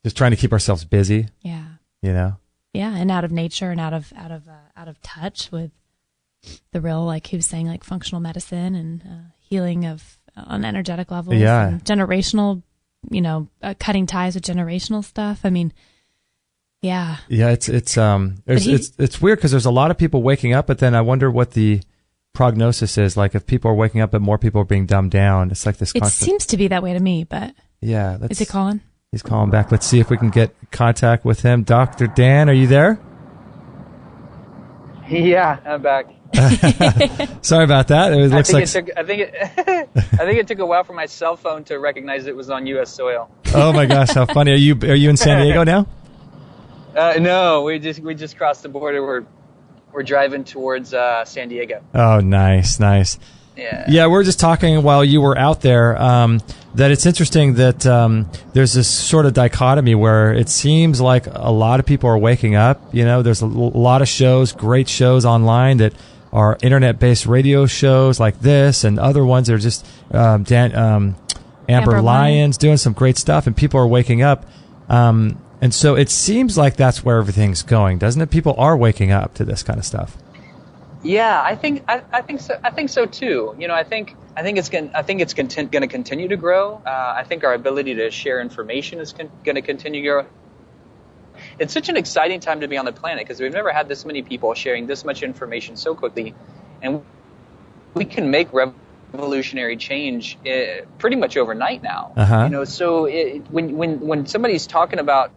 just trying to keep ourselves busy. Yeah. Yeah, and out of nature and out of touch with the real, like he was saying, like functional medicine and healing on energetic levels. Yeah. And generational, cutting ties with generational stuff. I mean, yeah. Yeah, it's weird because there's a lot of people waking up, but then I wonder what the prognosis is. Like if people are waking up, but more people are being dumbed down. It's like this It constant. seems to be that way to me, but Yeah. is he calling? He's calling back. Let's see if we can get contact with him. Dr. Dan, are you there? Yeah, I'm back. Sorry about that. It looks like. I think it took a while for my cell phone to recognize it was on U.S. soil. Oh my gosh, how funny! Are you in San Diego now? No, we just crossed the border. We're driving towards San Diego. Oh, nice. Yeah, we're just talking while you were out there that it's interesting that there's this sort of dichotomy where it seems like a lot of people are waking up. There's a lot of shows, great shows online that are internet-based radio shows like this and other ones that are just Amber Lyons doing some great stuff, and people are waking up. And so it seems like that's where everything's going, doesn't it? People are waking up to this kind of stuff. Yeah, I think so. I think so too. I think it's going to continue to grow. I think our ability to share information is going to continue to grow. It's such an exciting time to be on the planet because we've never had this many people sharing this much information so quickly, and we can make revolutionary change pretty much overnight now. Uh-huh. So when somebody's talking about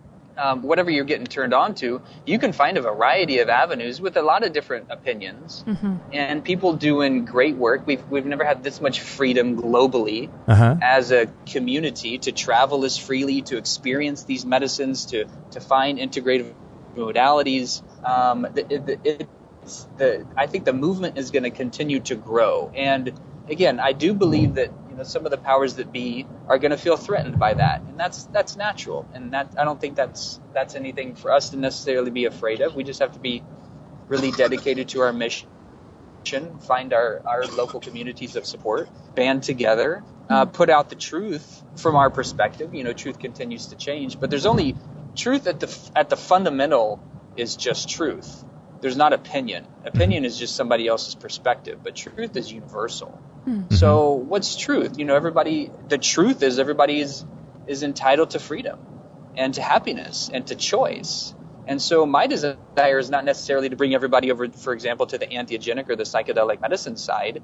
whatever you're getting turned on to, you can find a variety of avenues with a lot of different opinions, and people doing great work. We've never had this much freedom globally as a community to travel as freely, to experience these medicines, to find integrative modalities. I think the movement is going to continue to grow, and again, I do believe that some of the powers that be are going to feel threatened by that, and that's natural, and that I don't think that's anything for us to necessarily be afraid of. We just have to be really dedicated to our mission, find our local communities of support, band together, put out the truth from our perspective. Truth continues to change, but there's only truth at the fundamental is just truth. There's not opinion. Opinion is just somebody else's perspective, but truth is universal. So what's truth? The truth is everybody is entitled to freedom and to happiness and to choice. And so my desire is not necessarily to bring everybody over, for example, to the entheogenic or the psychedelic medicine side.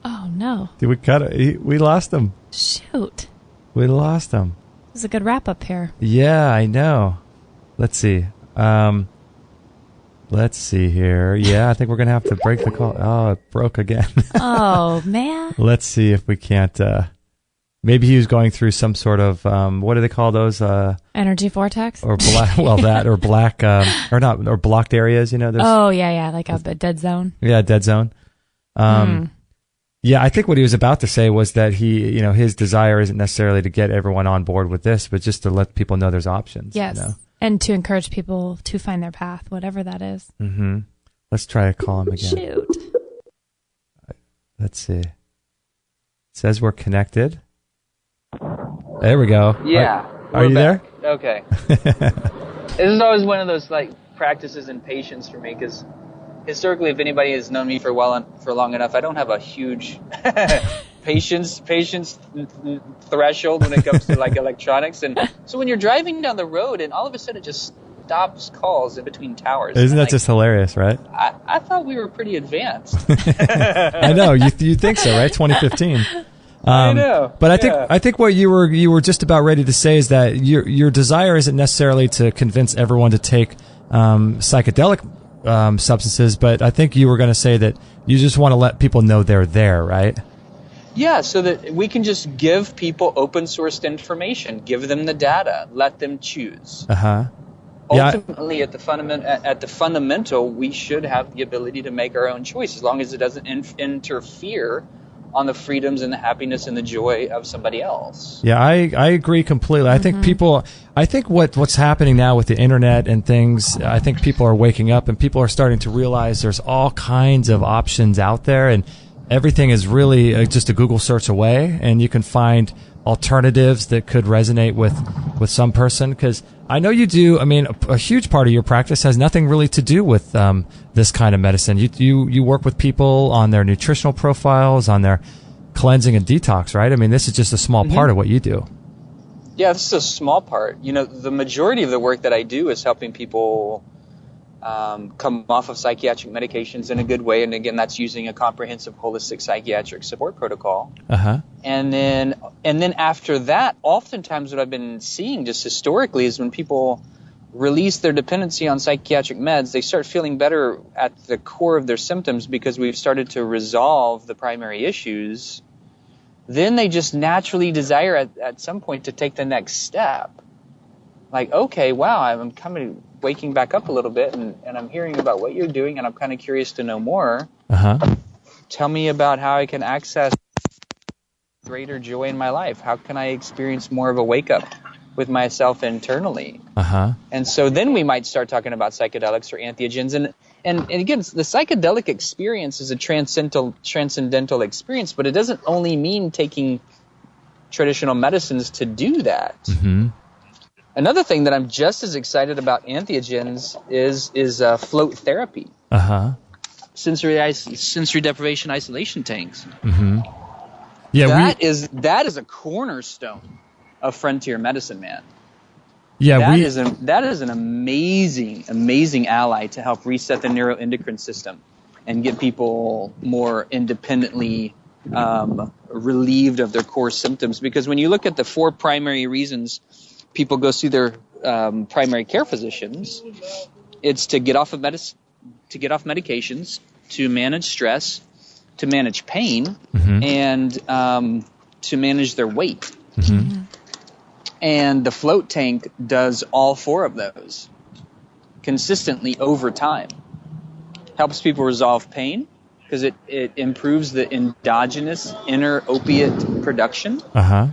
Oh, no. Did we cut it? We lost him. Shoot. We lost him. This is a good wrap up here. Yeah, I know. Let's see. Let's see here. Yeah, I think we're going to have to break the call. Oh, it broke again. Oh, man. Let's see if we can't. Maybe he was going through some sort of, what do they call those? Energy vortex? Or black, or black, or blocked areas, Oh, yeah, like a dead zone. Yeah, dead zone. Yeah, I think what he was about to say was that he, his desire isn't necessarily to get everyone on board with this, but just to let people know there's options. Yes. And to encourage people to find their path, whatever that is. Mm-hmm. Let's try to call him again. Shoot. Let's see. It says we're connected. There we go. Yeah. Are you back. there? Okay. This is always one of those practices in patience for me because historically, if anybody has known me for long enough, I don't have a huge patience threshold when it comes to electronics. And so when you're driving down the road and all of a sudden it just stops calls in between towers. Isn't that just hilarious, right? I thought we were pretty advanced. I know. You think so, right? 2015. I know. But I think what you were just about ready to say is that your desire isn't necessarily to convince everyone to take psychedelic substances, but I think you were going to say that you just want to let people know they're there, right? Yeah, so that we can just give people open-sourced information, give them the data, let them choose. Ultimately, at the fundamental, we should have the ability to make our own choice as long as it doesn't interfere on the freedoms and the happiness and the joy of somebody else. Yeah, I agree completely. I think what's happening now with the internet and things, I think people are waking up and people are starting to realize there's all kinds of options out there, and everything is really just a Google search away, and you can find alternatives that could resonate with some person. Because I know you do. I mean, a huge part of your practice has nothing really to do with this kind of medicine. You work with people on their nutritional profiles, on their cleansing and detox, right? I mean, this is just a small part of what you do. Yeah, this is a small part. The majority of the work that I do is helping people come off of psychiatric medications in a good way. And again, that's using a comprehensive holistic psychiatric support protocol. Uh-huh. And then after that, oftentimes what I've been seeing just historically is when people release their dependency on psychiatric meds, they start feeling better at the core of their symptoms because we've started to resolve the primary issues. Then they just naturally desire at some point to take the next step. Like, okay, wow, I'm coming, waking back up a little bit, and I'm hearing about what you're doing, and I'm kind of curious to know more. Uh-huh. Tell me about how I can access greater joy in my life. How can I experience more of a wake-up with myself internally? Uh-huh. And so then we might start talking about psychedelics or entheogens. And again, the psychedelic experience is a transcendental experience, but it doesn't only mean taking traditional medicines to do that. Mm-hmm. Another thing that I'm just as excited about entheogens is float therapy. Uh-huh. Sensory deprivation isolation tanks. Mm-hmm. Yeah, that is a cornerstone of frontier medicine, man. Yeah, that is an amazing ally to help reset the neuroendocrine system and get people more independently relieved of their core symptoms. Because when you look at the 4 primary reasons people go see their primary care physicians, it's to get off of medications, to manage stress, to manage pain, and to manage their weight. Mm-hmm. And the float tank does all 4 of those consistently over time. Helps people resolve pain because it improves the endogenous inner opiate production. Uh-huh.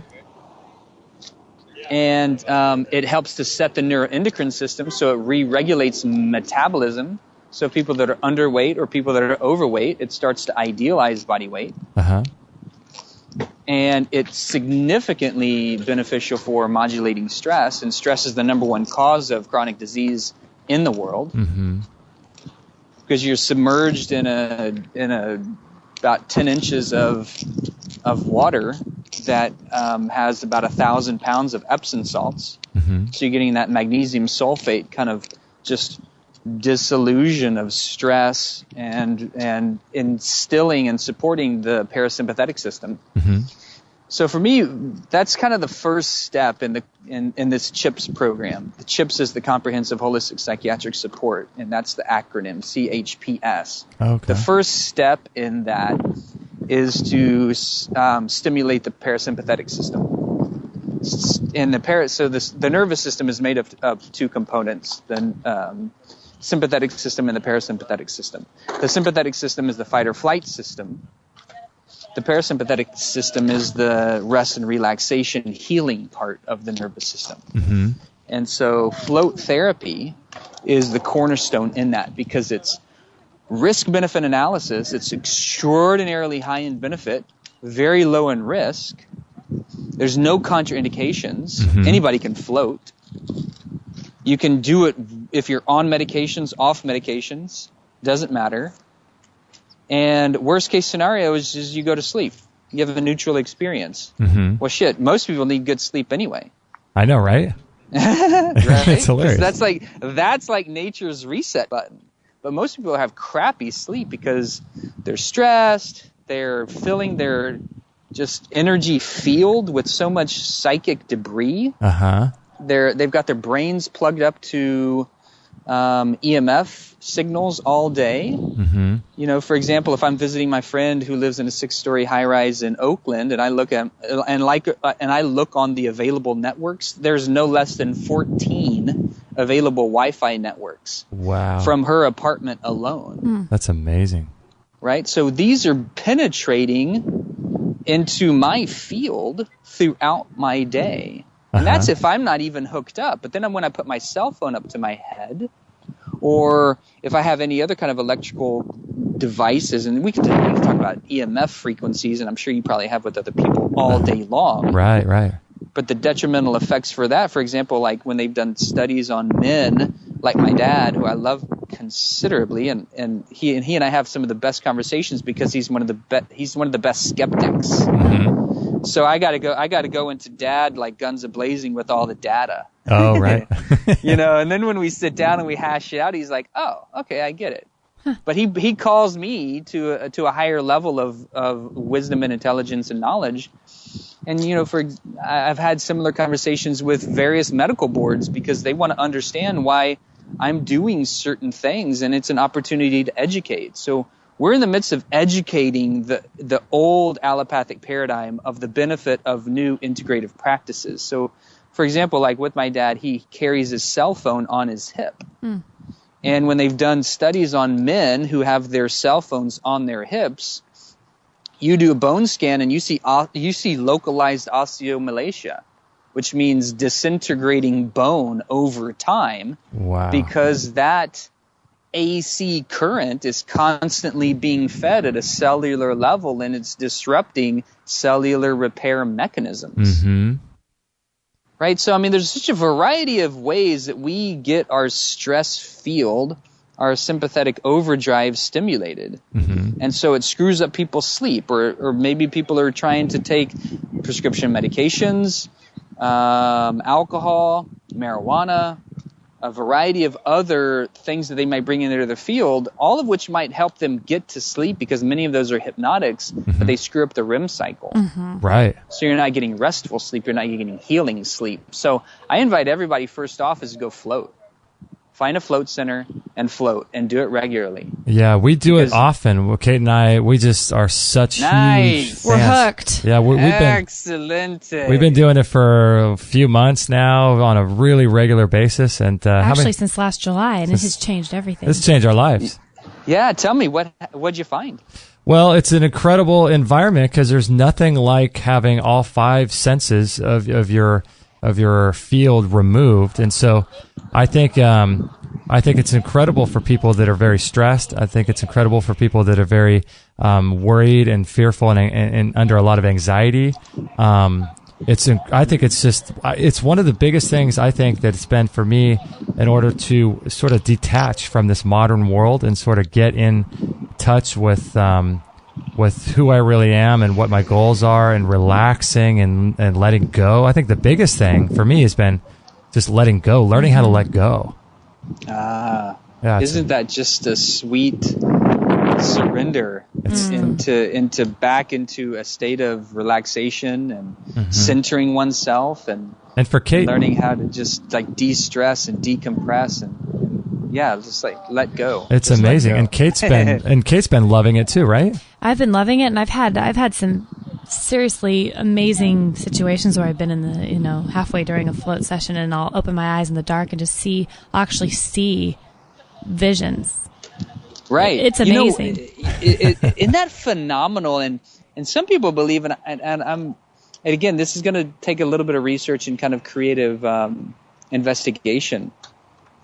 And it helps to set the neuroendocrine system so it re-regulates metabolism. So people that are underweight or people that are overweight, it starts to idealize body weight. Uh-huh. And it's significantly beneficial for modulating stress. And stress is the number 1 cause of chronic disease in the world. Mm-hmm. Because you're submerged in about 10 inches of water that has about 1,000 pounds of Epsom salts. Mm-hmm. So you're getting that magnesium sulfate kind of just dissolution of stress and instilling and supporting the parasympathetic system. Mm-hmm. So for me, that's kind of the first step in this CHIPS program. The CHIPS is the Comprehensive Holistic Psychiatric Support, and that's the acronym CHPS. Okay. The first step in that is to stimulate the parasympathetic system. And the nervous system is made of 2 components: the sympathetic system and the parasympathetic system. The sympathetic system is the fight or flight system. The parasympathetic system is the rest and relaxation healing part of the nervous system. Mm-hmm. And so float therapy is the cornerstone in that because it's risk-benefit analysis. It's extraordinarily high in benefit, very low in risk. There's no contraindications. Mm-hmm. Anybody can float. You can do it if you're on medications, off medications, doesn't matter. And worst case scenario is you go to sleep. You have a neutral experience. Mm-hmm. Well, shit, most people need good sleep anyway. I know, right? Right? It's hilarious. That's like nature's reset button. But most people have crappy sleep because they're stressed. They're filling their just energy field with so much psychic debris. Uh-huh. They've got their brains plugged up to EMF signals all day. Mm-hmm. For example, if I'm visiting my friend who lives in a 6-story high-rise in Oakland, and I look on the available networks, there's no less than 14 available Wi-Fi networks. Wow. From her apartment alone. That's amazing. Right? So these are penetrating into my field throughout my day. And that's if I'm not even hooked up. But then when I put my cell phone up to my head, or if I have any other kind of electrical devices, and we can talk about EMF frequencies, and I'm sure you probably have with other people all day long. Right. But the detrimental effects for that, for example, like when they've done studies on men, like my dad, who I love considerably, and he and I have some of the best conversations because he's one of the best skeptics. Mm-hmm. So I got to go into dad like guns a-blazing with all the data. Oh, right. And then when we sit down and we hash it out, he's like, "Oh, okay, I get it." But he calls me to a higher level of wisdom and intelligence and knowledge. And I've had similar conversations with various medical boards because they want to understand why I'm doing certain things, and it's an opportunity to educate. So we're in the midst of educating the old allopathic paradigm of the benefit of new integrative practices. So, for example, like with my dad, he carries his cell phone on his hip. And when they've done studies on men who have their cell phones on their hips, you do a bone scan and you see localized osteomalacia, which means disintegrating bone over time. Wow. Because that AC current is constantly being fed at a cellular level, and it's disrupting cellular repair mechanisms. Mm-hmm. Right? So, there's such a variety of ways that we get our stress field, our sympathetic overdrive stimulated. Mm-hmm. And so it screws up people's sleep, or maybe people are trying to take prescription medications, alcohol, marijuana, a variety of other things that they might bring into their field, all of which might help them get to sleep because many of those are hypnotics, but they screw up the REM cycle. Right. So you're not getting restful sleep, you're not getting healing sleep. So I invite everybody first off is to go float. Find a float center and float and do it regularly. Yeah, we do it often. Kate and I, we just are such huge fans. We're hooked. Yeah, Excellent. We've been doing it for a few months now on a really regular basis, and actually since last July, and it has changed everything. It's changed our lives. Yeah, tell me what'd you find? Well, it's an incredible environment because there's nothing like having all five senses of your field removed, and so I think it's incredible for people that are very stressed. I think it's incredible for people that are very worried and fearful and under a lot of anxiety. I think it's one of the biggest things I think that it's been for me in order to sort of detach from this modern world and sort of get in touch with who I really am and what my goals are, and relaxing and letting go. I think the biggest thing for me has been just letting go, learning how to let go. Isn't that just a sweet surrender into a state of relaxation and centering oneself and for Kate, learning how to just like de-stress and decompress and just like let go. It's just amazing. And Kate's been loving it too, right? I've been loving it, and I've had some seriously amazing situations where I've been in the halfway during a float session, and I'll open my eyes in the dark and just I'll see visions. Right. It's amazing. Isn't that phenomenal? And some people believe, and again, this is going to take a little bit of research and kind of creative investigation.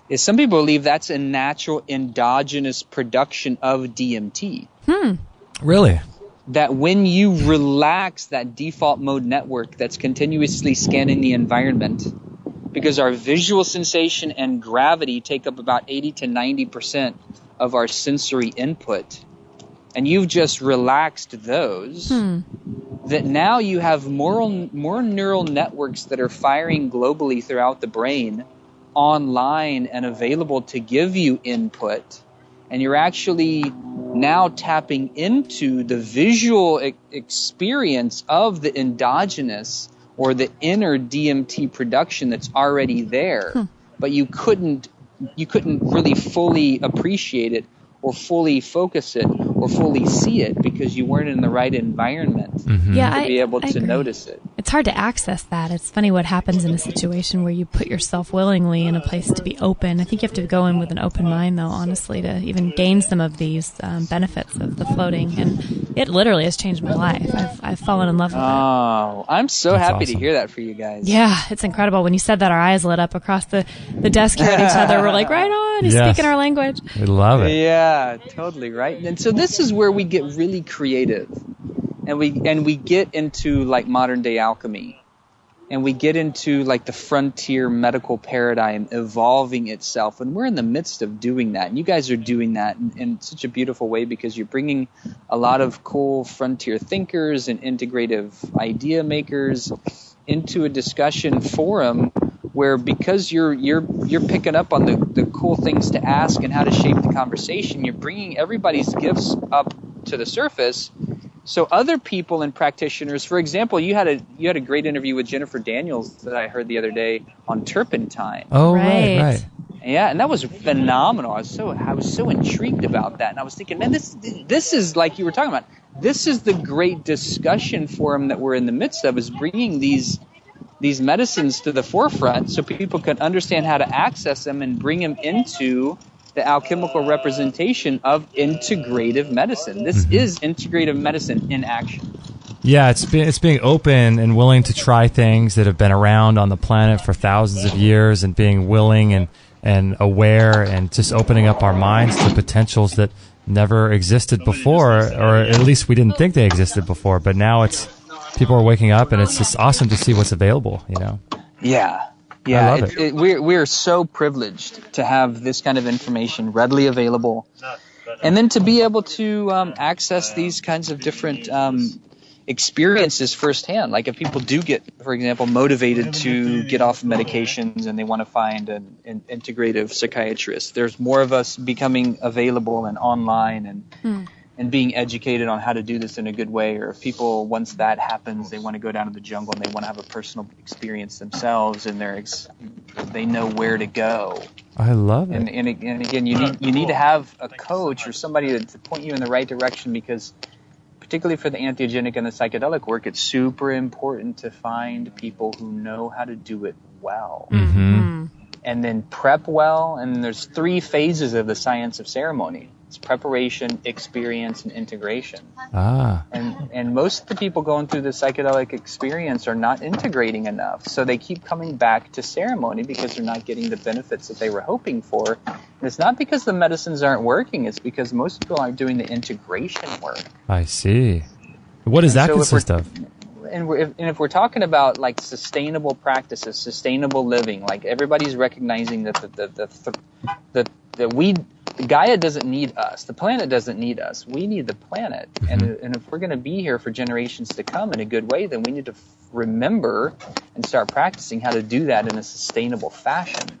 Is some people believe that's a natural endogenous production of DMT. Really? That when you relax that default mode network that's continuously scanning the environment, because our visual sensation and gravity take up about 80 to 90% of our sensory input, and you've just relaxed those, that now you have more neural networks that are firing globally throughout the brain, online and available to give you input, and you're actually now tapping into the visual experience of the endogenous or the inner DMT production that's already there, but you couldn't really fully appreciate it or fully focus it or fully see it because you weren't in the right environment to be able to notice it. It's hard to access that. It's funny what happens in a situation where you put yourself willingly in a place to be open. I think you have to go in with an open mind, though, honestly, to even gain some of these benefits of the floating. And it literally has changed my life. I've fallen in love with it. Oh, I'm so happy to hear that for you guys. Yeah, it's incredible. When you said that, our eyes lit up across the desk here at each other. We're like, right on. He's speaking our language. We love it. Yeah, totally, right? And so this is where we get really creative. And we get into like modern day alchemy, and we get into like the frontier medical paradigm evolving itself, and we're in the midst of doing that. And you guys are doing that in such a beautiful way because you're bringing a lot of cool frontier thinkers and integrative idea makers into a discussion forum where, because you're picking up on the cool things to ask and how to shape the conversation, you're bringing everybody's gifts up to the surface. So other people and practitioners, for example, you had a great interview with Jennifer Daniels that I heard the other day on turpentine. Oh, right. Yeah, and that was phenomenal. I was so intrigued about that, and I was thinking, man, this is like you were talking about. This is the great discussion forum that we're in the midst of, is bringing these medicines to the forefront so people can understand how to access them and bring them into the alchemical representation of integrative medicine. This is integrative medicine in action. Yeah, it's being open and willing to try things that have been around on the planet for thousands of years, and being willing and aware, and just opening up our minds to potentials that never existed before, or at least we didn't think they existed before. But now people are waking up, and it's just awesome to see what's available, you know? Yeah. Yeah, we're so privileged to have this kind of information readily available, and then to be able to access these kinds of different experiences firsthand. Like if people do get, for example, motivated to get off medications and they want to find an integrative psychiatrist, there's more of us becoming available and online and being educated on how to do this in a good way. Or if people, once that happens, they want to go down to the jungle and they want to have a personal experience themselves, and they know where to go. I love it. And again, you need to have a coach or somebody to point you in the right direction, because particularly for the entheogenic and the psychedelic work, it's super important to find people who know how to do it well. And then prep well. And there's 3 phases of the science of ceremony. It's preparation, experience, and integration. And most of the people going through the psychedelic experience are not integrating enough. So they keep coming back to ceremony because they're not getting the benefits that they were hoping for. And it's not because the medicines aren't working. It's because most people aren't doing the integration work. I see. What does that consist of? And if we're talking about like sustainable practices, sustainable living, like everybody's recognizing that Gaia doesn't need us. The planet doesn't need us. We need the planet. And if we're going to be here for generations to come in a good way, then we need to remember and start practicing how to do that in a sustainable fashion.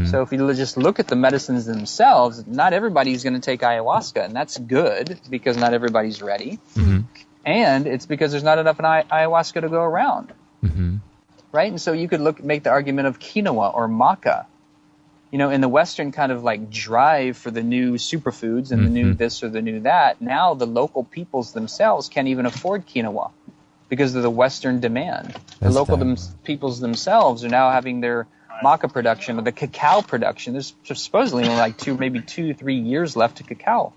So if you just look at the medicines themselves, not everybody's going to take ayahuasca, and that's good because not everybody's ready. And it's because there's not enough ayahuasca to go around. Right? And so you could make the argument of quinoa or maca. You know, in the Western kind of like drive for the new superfoods and the new this or the new that, now the local peoples themselves can't even afford quinoa because of the Western demand. The local peoples themselves are now having their maca production or the cacao production. There's supposedly only like 2-3 years left to cacao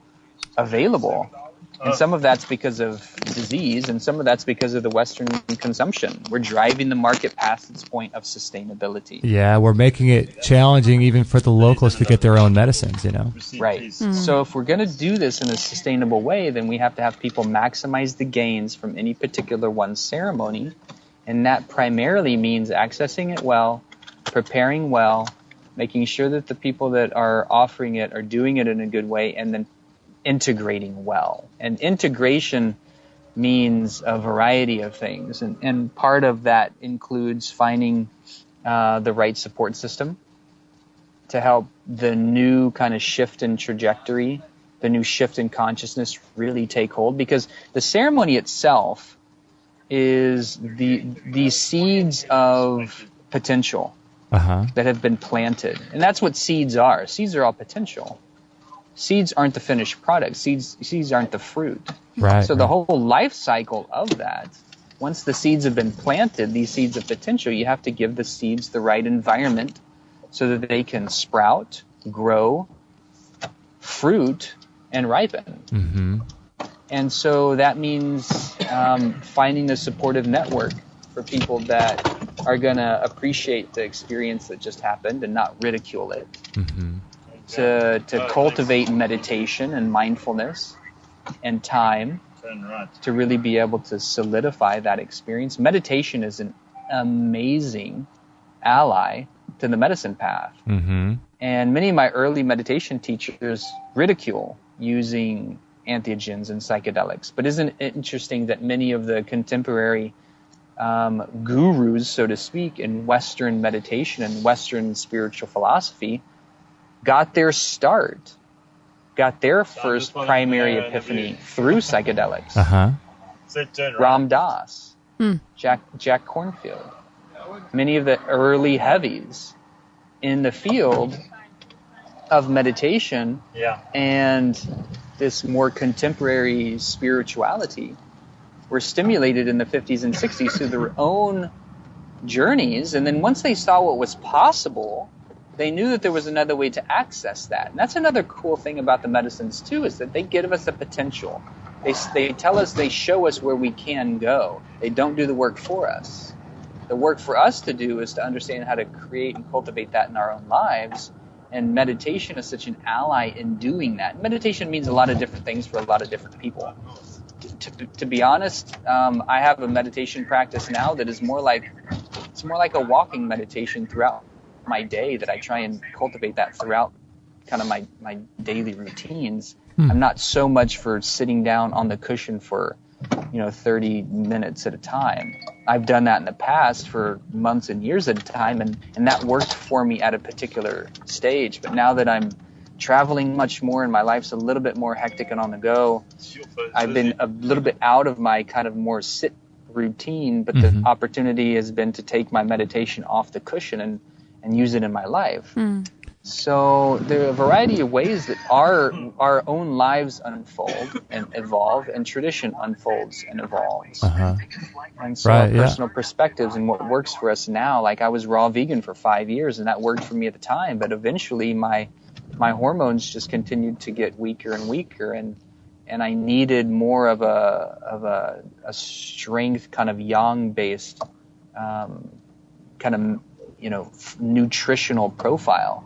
available. And some of that's because of disease, and some of that's because of the Western consumption. We're driving the market past its point of sustainability. Yeah, we're making it challenging even for the locals to get their own medicines, you know? Right. So if we're going to do this in a sustainable way, then we have to have people maximize the gains from any particular one ceremony. And that primarily means accessing it well, preparing well, making sure that the people that are offering it are doing it in a good way, and then integrating well. And integration means a variety of things, and part of that includes finding the right support system to help the new kind of shift in trajectory, the new shift in consciousness really take hold, because the ceremony itself is the seeds of potential that have been planted. And that's what seeds are. Seeds are all potential. seeds aren't the finished product. Seeds aren't the fruit. Right. So the whole life cycle of that, once the seeds have been planted, these seeds of potential, you have to give the seeds the right environment so that they can sprout, grow, fruit, and ripen. Mm-hmm. And so that means finding a supportive network for people that are going to appreciate the experience that just happened and not ridicule it. Mm-hmm. To cultivate meditation and mindfulness and time to really be able to solidify that experience. Meditation is an amazing ally to the medicine path. Mm-hmm. And many of my early meditation teachers ridicule using entheogens and psychedelics. But isn't it interesting that many of the contemporary gurus, so to speak, in Western meditation and Western spiritual philosophy got their start, got their first primary epiphany through psychedelics. Uh-huh. Ram Dass, Jack Cornfield, many of the early heavies in the field of meditation and this more contemporary spirituality were stimulated in the 50s and 60s through their own journeys. And then once they saw what was possible, they knew that there was another way to access that. And that's another cool thing about the medicines, too, is that they give us the potential. They tell us, they show us where we can go. They don't do the work for us. The work for us to do is to understand how to create and cultivate that in our own lives. And meditation is such an ally in doing that. Meditation means a lot of different things for a lot of different people. To be honest, I have a meditation practice now that is more like a walking meditation throughout my day, that I try and cultivate that throughout kind of my daily routines. I'm not so much for sitting down on the cushion for 30 minutes at a time. I've done that in the past for months and years at a time, and that worked for me at a particular stage. But now that I'm traveling much more and my life's a little bit more hectic and on the go, I've been a little bit out of my kind of more sit routine, but the opportunity has been to take my meditation off the cushion and use it in my life. So there are a variety of ways that our own lives unfold and evolve, and tradition unfolds and evolves. And so our personal perspectives and what works for us now, like I was raw vegan for 5 years, and that worked for me at the time, but eventually my hormones just continued to get weaker and weaker, and I needed more of a strength kind of yang based kind of nutritional profile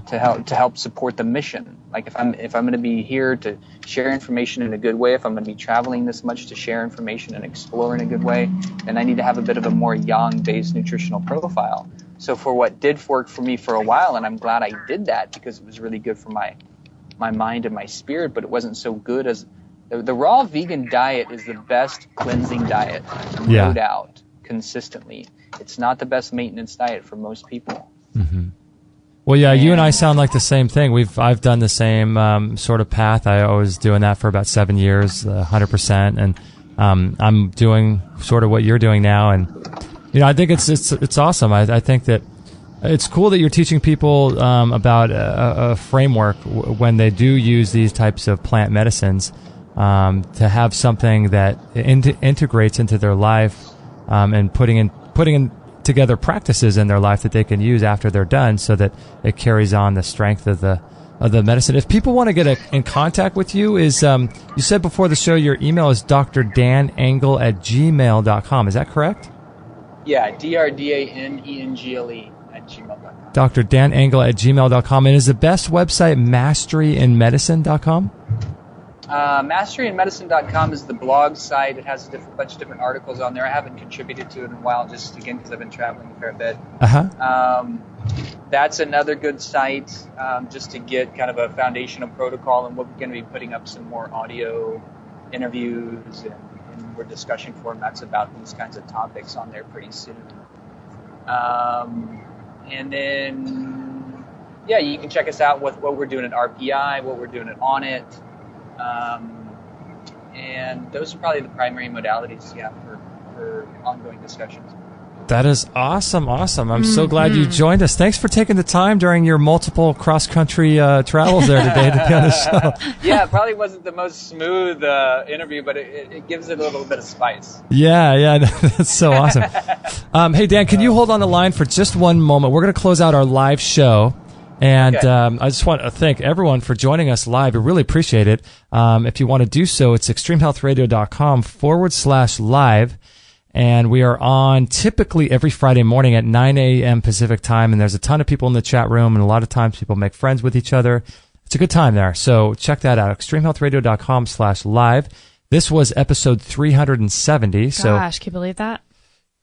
to help support the mission. Like if I'm going to be here to share information in a good way, if I'm going to be traveling this much to share information and explore in a good way, then I need to have a bit of a more yang-based nutritional profile. So for what did work for me for a while, and I'm glad I did that because it was really good for my mind and my spirit, but it wasn't so good as the raw vegan diet is the best cleansing diet, no doubt, consistently. It's not the best maintenance diet for most people. Well, yeah, you and I sound like the same thing. I've done the same sort of path. I was doing that for about 7 years, 100%, and I'm doing sort of what you're doing now. And I think it's awesome. I think that it's cool that you're teaching people about a framework when they do use these types of plant medicines to have something that integrates into their life and putting together practices in their life that they can use after they're done, so that it carries on the strength of the medicine. If people want to get in contact with you, you said before the show your email is drdanengle@gmail.com. Is that correct? Yeah, drdanengle@gmail.com. drdanengle@gmail.com. And is the best website masteryinmedicine.com? Masteryinmedicine.com is the blog site. It has a bunch of different articles on there. I haven't contributed to it in a while, just again because I've been traveling a fair bit. That's another good site, just to get kind of a foundational protocol, and we're going to be putting up some more audio interviews and more discussion formats about these kinds of topics on there pretty soon. And then, you can check us out with what we're doing at RPI, what we're doing at On It. And those are probably the primary modalities, for ongoing discussions. That is awesome. I'm so glad you joined us. Thanks for taking the time during your multiple cross-country travels there today to be on the show. Yeah, it probably wasn't the most smooth interview, but it gives it a little bit of spice. Yeah, that's so awesome. Hey, Dan, can you hold on the line for just one moment? We're going to close out our live show. And I just want to thank everyone for joining us live. I really appreciate it. If you want to do so, it's extremehealthradio.com/live. And we are on typically every Friday morning at 9 a.m. Pacific time. And there's a ton of people in the chat room. And a lot of times people make friends with each other. It's a good time there. So check that out, extremehealthradio.com/live. This was episode 370. Gosh, can you believe that?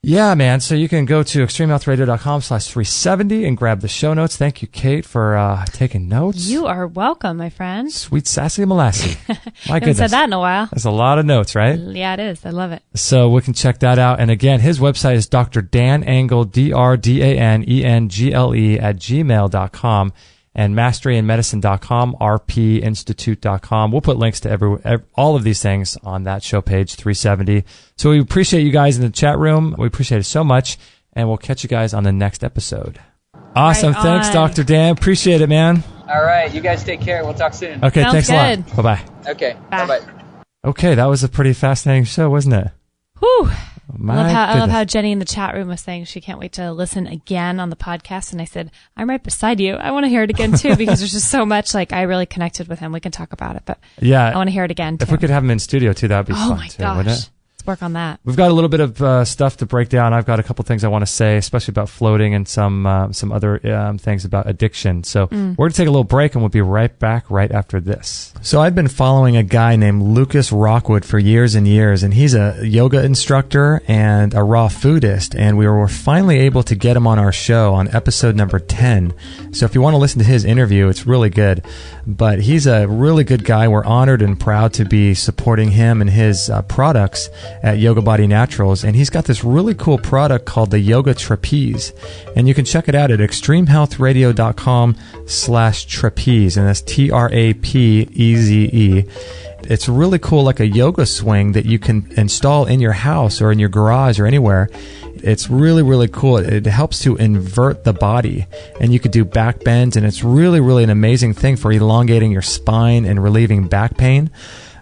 Yeah, man. So you can go to extremehealthradio.com/370 and grab the show notes. Thank you, Kate, for taking notes. You are welcome, my friend. Sweet sassy molassie. My haven't goodness. said that in a while. That's a lot of notes, right? Yeah, it is. I love it. So we can check that out. And again, his website is Dr. Dan Engle, DrDanEngle @gmail.com. And masteryinmedicine.com, rpinstitute.com. We'll put links to all of these things on that show page, 370. So we appreciate you guys in the chat room. We appreciate it so much. And we'll catch you guys on the next episode. Awesome. Right Thanks, on. Dr. Dan. Appreciate it, man. All right, you guys take care. We'll talk soon. Okay, Sounds thanks a good. lot. Bye-bye. Okay, bye-bye. Okay, that was a pretty fascinating show, wasn't it? Whew. My I love how goodness. Jenny in the chat room was saying she can't wait to listen again on the podcast. And I said, I'm right beside you. I want to hear it again too, because there's just so much, like, I really connected with him. We can talk about it, but Yeah. I want to hear it again too. If we could have him in studio too, that would be Oh fun my too, wouldn't gosh. it? Let's work on that. We've got a little bit of stuff to break down. I've got a couple things I want to say, especially about floating and some other things about addiction. So we're going to take a little break, and we'll be right back right after this. So I've been following a guy named Lucas Rockwood for years and years, and he's a yoga instructor and a raw foodist, and we were finally able to get him on our show on episode number 10. So if you want to listen to his interview, it's really good. But he's a really good guy. We're honored and proud to be supporting him and his products at Yoga Body Naturals, and he's got this really cool product called the Yoga Trapeze, and you can check it out at extremehealthradio.com/trapeze, and that's TRAPEZE. It's really cool, like a yoga swing that you can install in your house or in your garage or anywhere. It's really, really cool. It helps to invert the body, and you could do back bends, and it's really, really an amazing thing for elongating your spine and relieving back pain.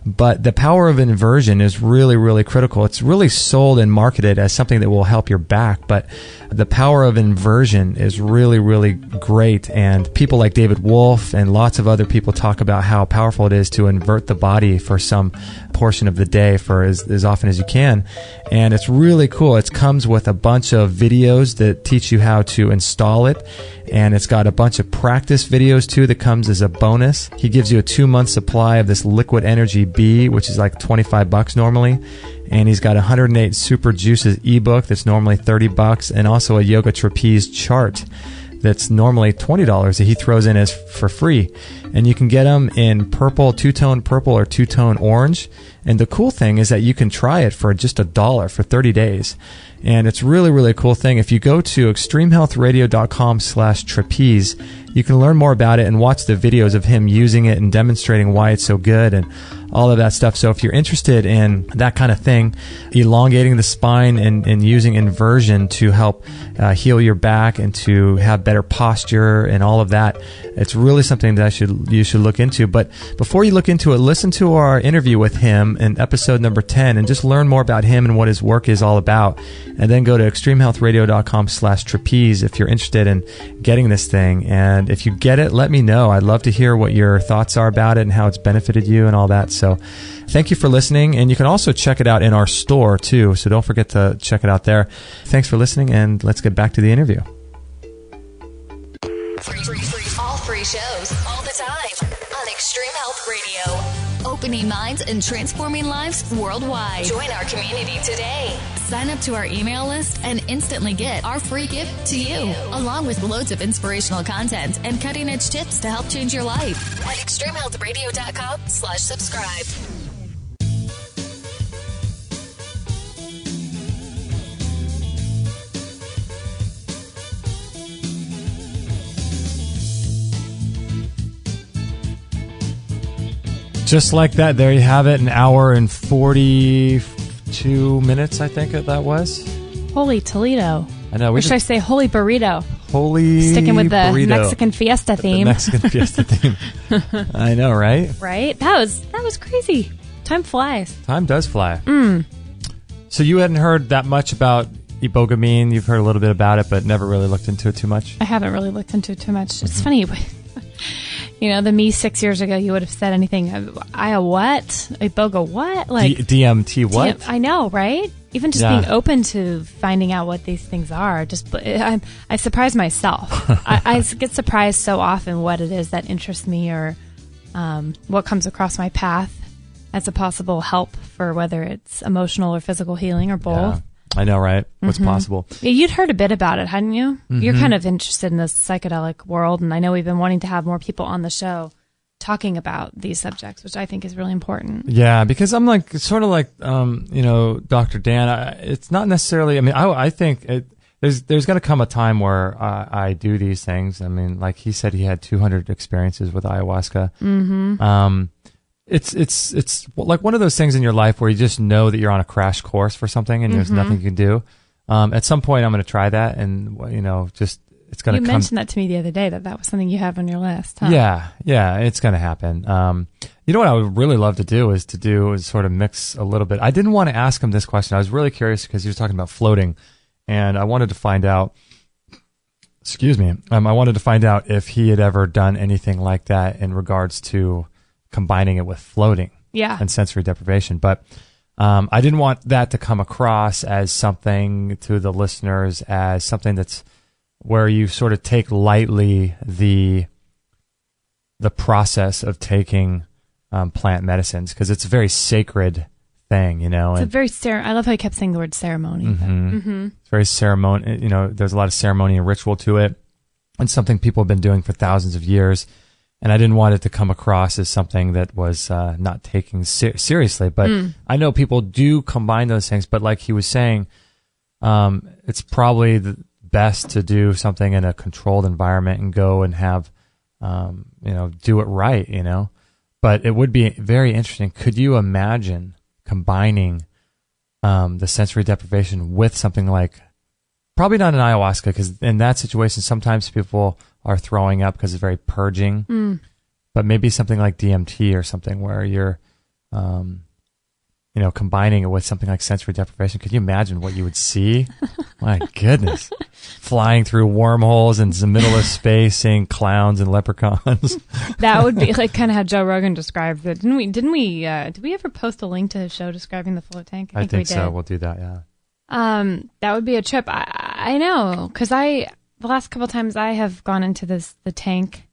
But the power of inversion is really, really critical. It's really sold and marketed as something that will help your back, but the power of inversion is really, really great. And people like David Wolfe and lots of other people talk about how powerful it is to invert the body for some portion of the day, for as often as you can. And it's really cool. It comes with a bunch of videos that teach you how to install it. And it's got a bunch of practice videos too that comes as a bonus. He gives you a 2-month supply of this Liquid Energy B, which is like $25 normally. And he's got 108 Super Juices ebook that's normally $30, and also a Yoga Trapeze chart that's normally $20 that he throws in as for free. And you can get them in purple, two-tone purple, or two-tone orange. And the cool thing is that you can try it for just $1 for 30 days. And it's really, really a cool thing. If you go to extremehealthradio.com/trapeze, you can learn more about it and watch the videos of him using it and demonstrating why it's so good and all of that stuff. So if you're interested in that kind of thing, elongating the spine and using inversion to help heal your back and to have better posture and all of that, it's really something that you should look into. But before you look into it, listen to our interview with him in episode number 10 and just learn more about him and what his work is all about. And then go to extremehealthradio.com/trapeze if you're interested in getting this thing. And if you get it, let me know. I'd love to hear what your thoughts are about it and how it's benefited you and all that. So thank you for listening. And you can also check it out in our store too. So don't forget to check it out there. Thanks for listening, and let's get back to the interview. All free shows, all the time, on Extreme Health Radio. Opening minds and transforming lives worldwide. Join our community today. Sign up to our email list and instantly get our free gift to you, along with loads of inspirational content and cutting-edge tips to help change your life at extremehealthradio.com/subscribe. Just like that, there you have it, an hour and 42 minutes, I think that was. Holy Toledo. I know. Or should I say holy burrito? Holy Sticking with the burrito. Mexican fiesta theme. The Mexican fiesta theme. I know, right? Right? That was crazy. Time flies. Time does fly. So you hadn't heard that much about Ibogaine. You've heard a little bit about it, but never really looked into it too much? I haven't really looked into it too much. It's funny. You know, the me 6 years ago, you would have said anything. What? Iboga what? Like DMT what? I know, right? Even just being open to finding out what these things are. I surprise myself. I get surprised so often what it is that interests me or what comes across my path as a possible help for whether it's emotional or physical healing or both. Yeah. I know, right? What's possible. Yeah, you'd heard a bit about it, hadn't you? You're kind of interested in the psychedelic world, and I know we've been wanting to have more people on the show talking about these subjects, which I think is really important. Yeah, because I'm like, sort of like, Dr. Dan, it's not necessarily, I mean, I think there's going to come a time where I do these things. I mean, like he said, he had 200 experiences with ayahuasca. It's like one of those things in your life where you just know that you're on a crash course for something and there's nothing you can do. At some point, I'm going to try that, and it's going to come. You mentioned that to me the other day that was something you have on your list. Huh? Yeah, it's going to happen. You know what I would really love to do is sort of mix a little bit. I didn't want to ask him this question. I was really curious because he was talking about floating, and I wanted to find out. Excuse me. I wanted to find out if he had ever done anything like that in regards to combining it with floating and sensory deprivation. But I didn't want that to come across as something to the listeners as something that's where you sort of take lightly the process of taking plant medicines, because it's a very sacred thing, you know. It's a very I love how he kept saying the word ceremony. It's very ceremony. You know, there's a lot of ceremony and ritual to it, and something people have been doing for thousands of years. And I didn't want it to come across as something that was not taken seriously. But I know people do combine those things. But like he was saying, it's probably the best to do something in a controlled environment and go and have, do it right, you know. But it would be very interesting. Could you imagine combining the sensory deprivation with something like, probably not an ayahuasca, because in that situation, sometimes people are throwing up because it's very purging, but maybe something like DMT or something where you're, combining it with something like sensory deprivation. Could you imagine what you would see? My goodness. Flying through wormholes in the middle of space, seeing clowns and leprechauns. That would be like kind of how Joe Rogan described it. Did we ever post a link to his show describing the float tank? I think we did. So. We'll do that. Yeah. That would be a trip. I know, because the last couple times I have gone into the tank,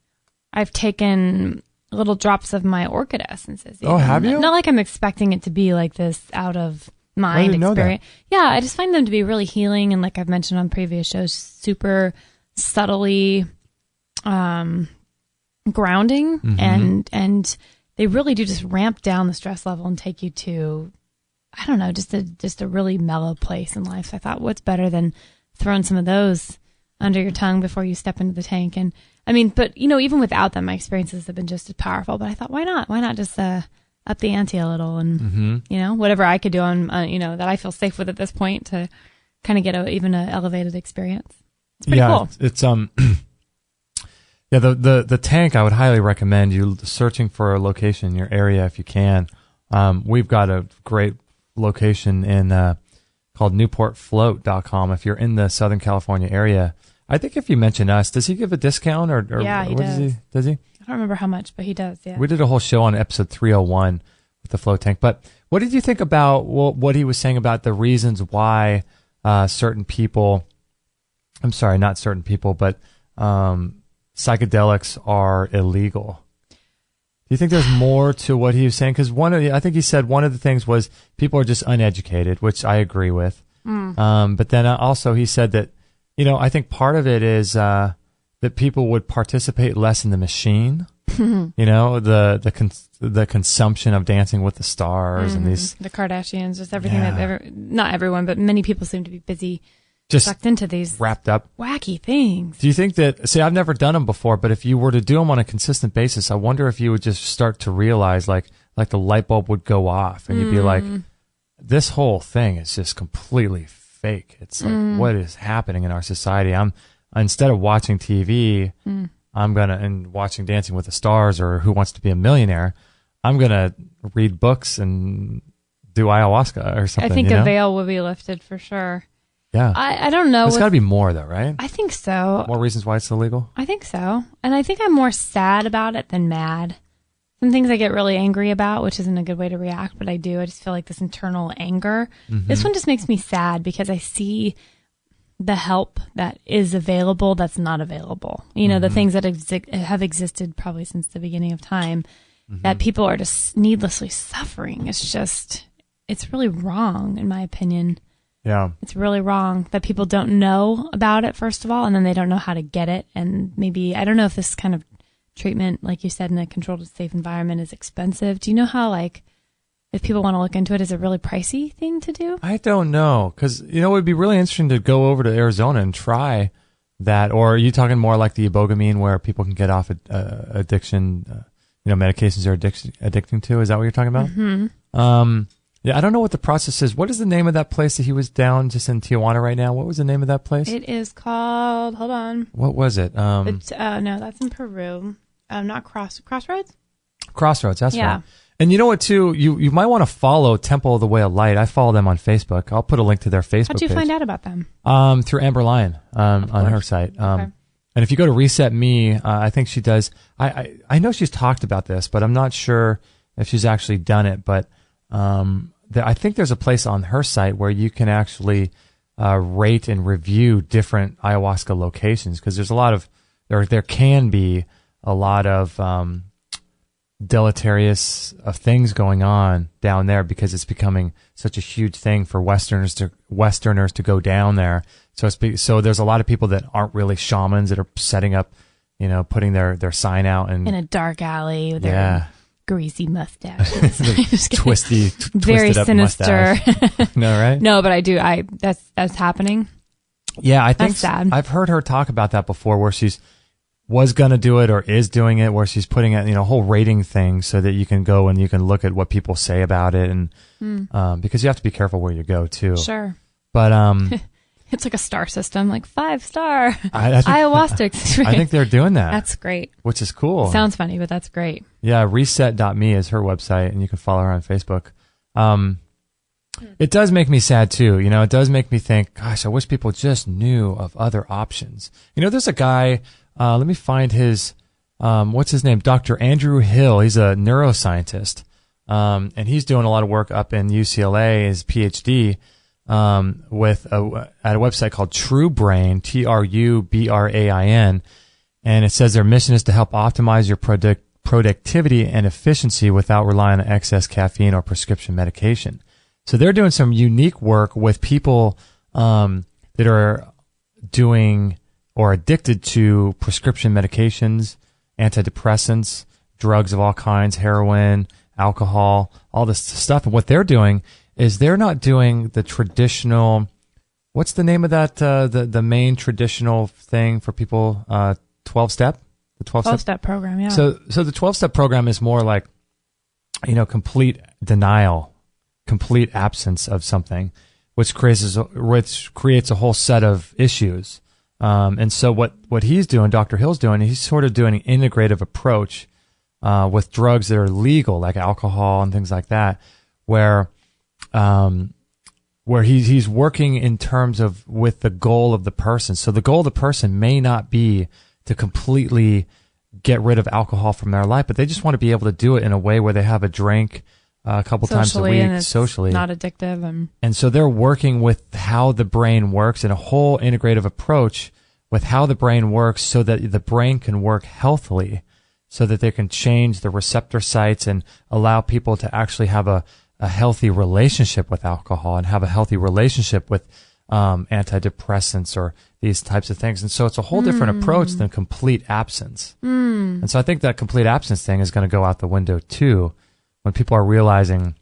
I've taken little drops of my orchid essences. Oh, have you? Not like I'm expecting it to be like this out of mind experience. Yeah, I just find them to be really healing, and like I've mentioned on previous shows, super subtly grounding, and they really do just ramp down the stress level and take you to, I don't know, just a really mellow place in life. So I thought, what's better than throwing some of those under your tongue before you step into the tank? And I mean, but even without them, my experiences have been just as powerful. But I thought, why not just up the ante a little, and whatever I could do on that I feel safe with at this point to kind of get even an elevated experience. It's pretty cool. It's the tank, I would highly recommend you searching for a location in your area if you can. We've got a great location in called newportfloat.com. If you're in the Southern California area, I think if you mention us, does he give a discount or yeah, he what does. Does he? I don't remember how much, but he does. Yeah. We did a whole show on episode 301 with the float tank. But what did you think about what he was saying about the reasons why certain people? I'm sorry, not certain people, but psychedelics are illegal. Do you think there's more to what he was saying? Because I think he said one of the things was people are just uneducated, which I agree with. But then also he said that, I think part of it is that people would participate less in the machine. The consumption of Dancing with the Stars and these the Kardashians, just everything not everyone, but many people seem to be busy. Just sucked into these wrapped up wacky things. Do you think that, I've never done them before, but if you were to do them on a consistent basis, I wonder if you would just start to realize like the light bulb would go off and you'd be like, this whole thing is just completely fake. It's like, what is happening in our society? Instead of watching TV, and watching Dancing with the Stars or Who Wants to Be a Millionaire, I'm going to read books and do ayahuasca or something. I think a veil will be lifted for sure. Yeah. I don't know. There's got to be more though, right? I think so. More reasons why it's illegal? I think so. And I think I'm more sad about it than mad. Some things I get really angry about, which isn't a good way to react, but I do. I just feel like this internal anger. This one just makes me sad because I see the help that is available that's not available. You know, the things that have existed probably since the beginning of time, that people are just needlessly suffering. It's really wrong, in my opinion. Yeah. It's really wrong that people don't know about it, first of all, and then they don't know how to get it. And maybe, I don't know if this kind of treatment, like you said, in a controlled and safe environment is expensive. Do you know how, like, if people want to look into it, is it a really pricey thing to do? I don't know. Because, it would be really interesting to go over to Arizona and try that. Or are you talking more like the Ibogaine where people can get off addiction, medications they're addicting to? Is that what you're talking about? Yeah, I don't know what the process is. What is the name of that place that he was down just in Tijuana right now? What was the name of that place? It is called, hold on. What was it? No, that's in Peru. Not Crossroads? Crossroads, that's right. And you know what, too? You might want to follow Temple of the Way of Light. I follow them on Facebook. I'll put a link to their Facebook page. How'd you find out about them? Through Amber Lyon on her site. Okay. And if you go to Reset Me, I think she does. I know she's talked about this, but I'm not sure if she's actually done it. But I think there's a place on her site where you can actually rate and review different ayahuasca locations, because there's a lot of there can be a lot of deleterious things going on down there because it's becoming such a huge thing for Westerners to go down there. So there's a lot of people that aren't really shamans that are setting up, putting their sign out and in a dark alley with their greasy mustaches. Twisted very up sinister. No, right? No, but I do. That's happening. Yeah, I think that's sad. I've heard her talk about that before, where she's was going to do it or is doing it, where she's putting it, a whole rating thing so that you can go and you can look at what people say about it. And, because you have to be careful where you go too. Sure. But, it's like a star system, like 5-star ayahuasca. I think they're doing that. That's great. Which is cool. Sounds funny, but that's great. Yeah. Reset.me is her website, and you can follow her on Facebook. It does make me sad too. It does make me think, gosh, I wish people just knew of other options. There's a guy, let me find his, what's his name? Dr. Andrew Hill. He's a neuroscientist. And he's doing a lot of work up in UCLA, his PhD, at a website called True Brain, TRUBRAIN. And it says their mission is to help optimize your productivity and efficiency without relying on excess caffeine or prescription medication. So they're doing some unique work with people, that are doing or addicted to prescription medications, antidepressants, drugs of all kinds, heroin, alcohol, all this stuff. And what they're doing is they're not doing the traditional, what's the name of that, the main traditional thing for people, 12-step? The 12-step program, yeah. So the 12-step program is more like, complete denial, complete absence of something, which creates a whole set of issues. And so what he's doing, Dr. Hill's doing, he's sort of doing an integrative approach with drugs that are legal, like alcohol and things like that, where he's working in terms of with the goal of the person. So the goal of the person may not be to completely get rid of alcohol from their life, but they just want to be able to do it in a way where they have a drink a couple times a week, and it's socially, not addictive. And so they're working with how the brain works in a whole integrative approach with how the brain works so that the brain can work healthily, so that they can change the receptor sites and allow people to actually have a healthy relationship with alcohol and have a healthy relationship with antidepressants or these types of things. And so it's a whole different approach than complete absence. And so I think that complete absence thing is going to go out the window too, when people are realizing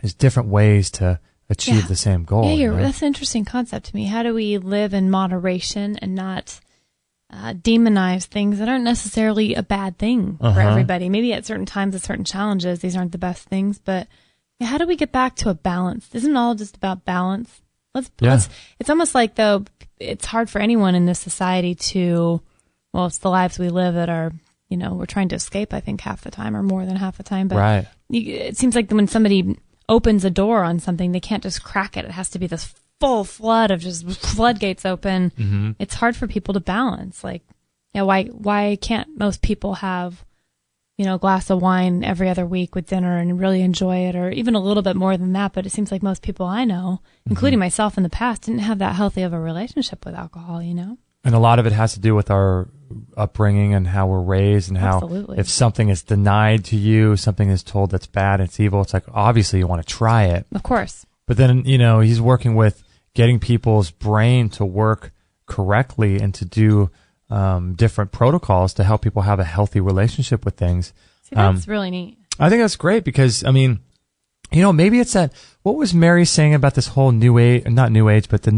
there's different ways to achieve the same goal. Yeah, that's an interesting concept to me. How do we live in moderation and not demonize things that aren't necessarily a bad thing for everybody? Maybe at certain times, at certain challenges, these aren't the best things, but how do we get back to a balance? Isn't it all just about balance? It's almost like, though, it's hard for anyone in this society to, well, it's the lives we live that are, we're trying to escape, I think, half the time or more than half the time. But it seems like when somebody opens a door on something, they can't just crack it. It has to be this full flood of just floodgates open. Mm-hmm. It's hard for people to balance. Like, why can't most people have, a glass of wine every other week with dinner and really enjoy it, or even a little bit more than that? But it seems like most people I know, including myself in the past, didn't have that healthy of a relationship with alcohol, And a lot of it has to do with our upbringing and how we're raised, and how if something is denied to you, something is told that's bad, it's evil, it's like, obviously you want to try it. Of course. But then, he's working with getting people's brain to work correctly and to do different protocols to help people have a healthy relationship with things. See, that's really neat. I think that's great because, maybe it's that, what was Mary saying about this whole new age, not new age, but this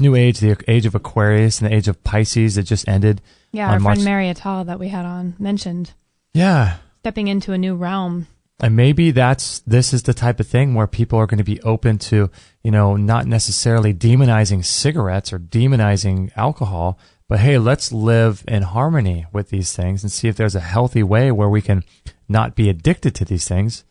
new age, the age of Aquarius and the age of Pisces that just ended. Yeah, our friend Mary Attal that we had on mentioned. Yeah. Stepping into a new realm. And maybe this is the type of thing where people are going to be open to, not necessarily demonizing cigarettes or demonizing alcohol, but hey, let's live in harmony with these things and see if there's a healthy way where we can not be addicted to these things.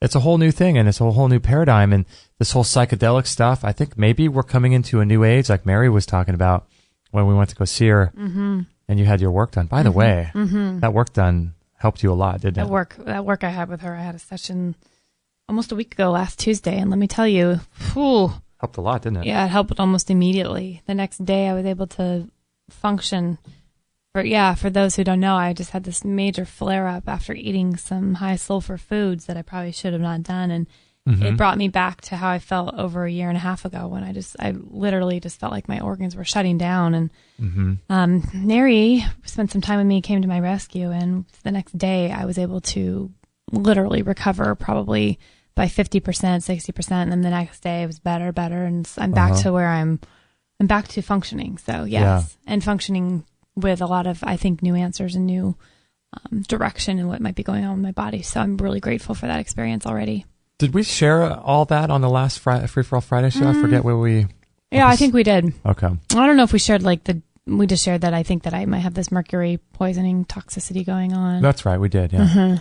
It's a whole new thing, and it's a whole new paradigm. And this whole psychedelic stuff, I think maybe we're coming into a new age, like Mary was talking about when we went to go see her, and you had your work done. By the way, that work done helped you a lot, didn't it? That work I had with her, I had a session almost a week ago last Tuesday, and let me tell you, helped a lot, didn't it? Yeah, it helped almost immediately. The next day, I was able to function. For those who don't know, I just had this major flare-up after eating some high-sulfur foods that I probably should have not done, and it brought me back to how I felt over a year and a half ago when I literally just felt like my organs were shutting down. And Mary spent some time with me, came to my rescue, and the next day I was able to literally recover probably by 50%, 60%, and then the next day it was better, and I'm back to where I'm back to functioning. So yes, and functioning with a lot of, I think, new answers and new direction and what might be going on with my body. So I'm really grateful for that experience already. Did we share all that on the last Free For All Friday show? I forget where we... Yeah, I think we did. Okay. I don't know if we shared we just shared that I think that I might have this mercury poisoning toxicity going on. That's right, we did, yeah.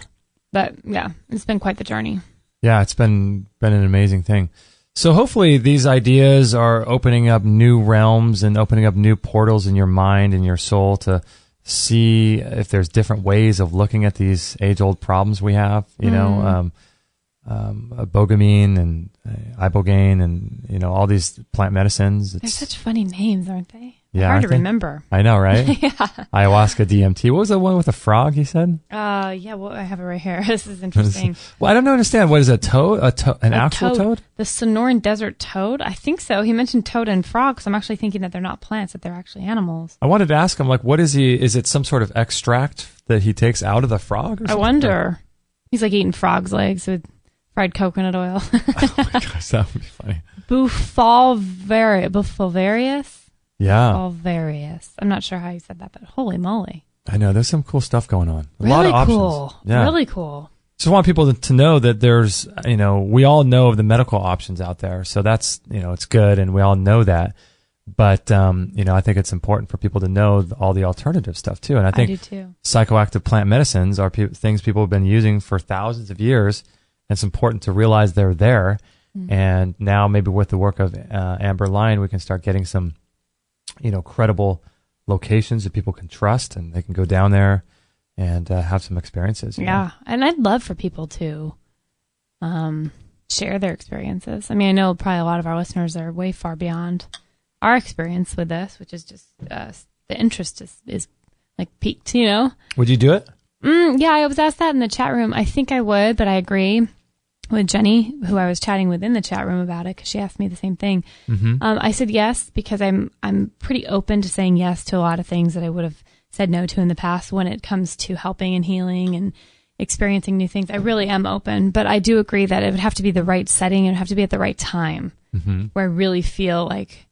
But yeah, it's been quite the journey. Yeah, it's been an amazing thing. So hopefully these ideas are opening up new realms and opening up new portals in your mind and your soul to see if there's different ways of looking at these age-old problems we have, Ibogaine and Ibogaine and, all these plant medicines. They're such funny names, aren't they? Yeah, hard to remember. I know, right? Yeah. Ayahuasca, DMT. What was the one with the frog, he said? Yeah, well, I have it right here. This is interesting. Well, I don't understand. What is a toad? An actual toad? The Sonoran desert toad? I think so. He mentioned toad and frog, because I'm actually thinking that they're not plants, that they're actually animals. I wanted to ask him, what is he? Is it some sort of extract that he takes out of the frog or something? I wonder. He's like eating frog's legs with fried coconut oil. Oh my gosh, that would be funny. Bufalvarius? Yeah. Bufalvarius. I'm not sure how you said that, but holy moly. I know, there's some cool stuff going on. A really lot of options. Cool. Yeah. Really cool. Just want people to know that there's, we all know of the medical options out there. So that's, it's good, and we all know that. But, I think it's important for people to know all the alternative stuff too. And I think do too. Psychoactive plant medicines are things people have been using for thousands of years. It's important to realize they're there. Mm-hmm. And now maybe with the work of Amber Lyon, we can start getting some, credible locations that people can trust, and they can go down there and have some experiences. Yeah. And I'd love for people to share their experiences. I mean, I know probably a lot of our listeners are way far beyond our experience with this, which is just the interest is like peaked, Would you do it? Yeah, I was asked that in the chat room. I think I would, but I agree with Jenny, who I was chatting with in the chat room about it, because she asked me the same thing. Mm-hmm. I said yes, because I'm pretty open to saying yes to a lot of things that I would have said no to in the past when it comes to helping and healing and experiencing new things. I really am open, but I do agree that it would have to be the right setting. It would have to be at the right time, where I really feel like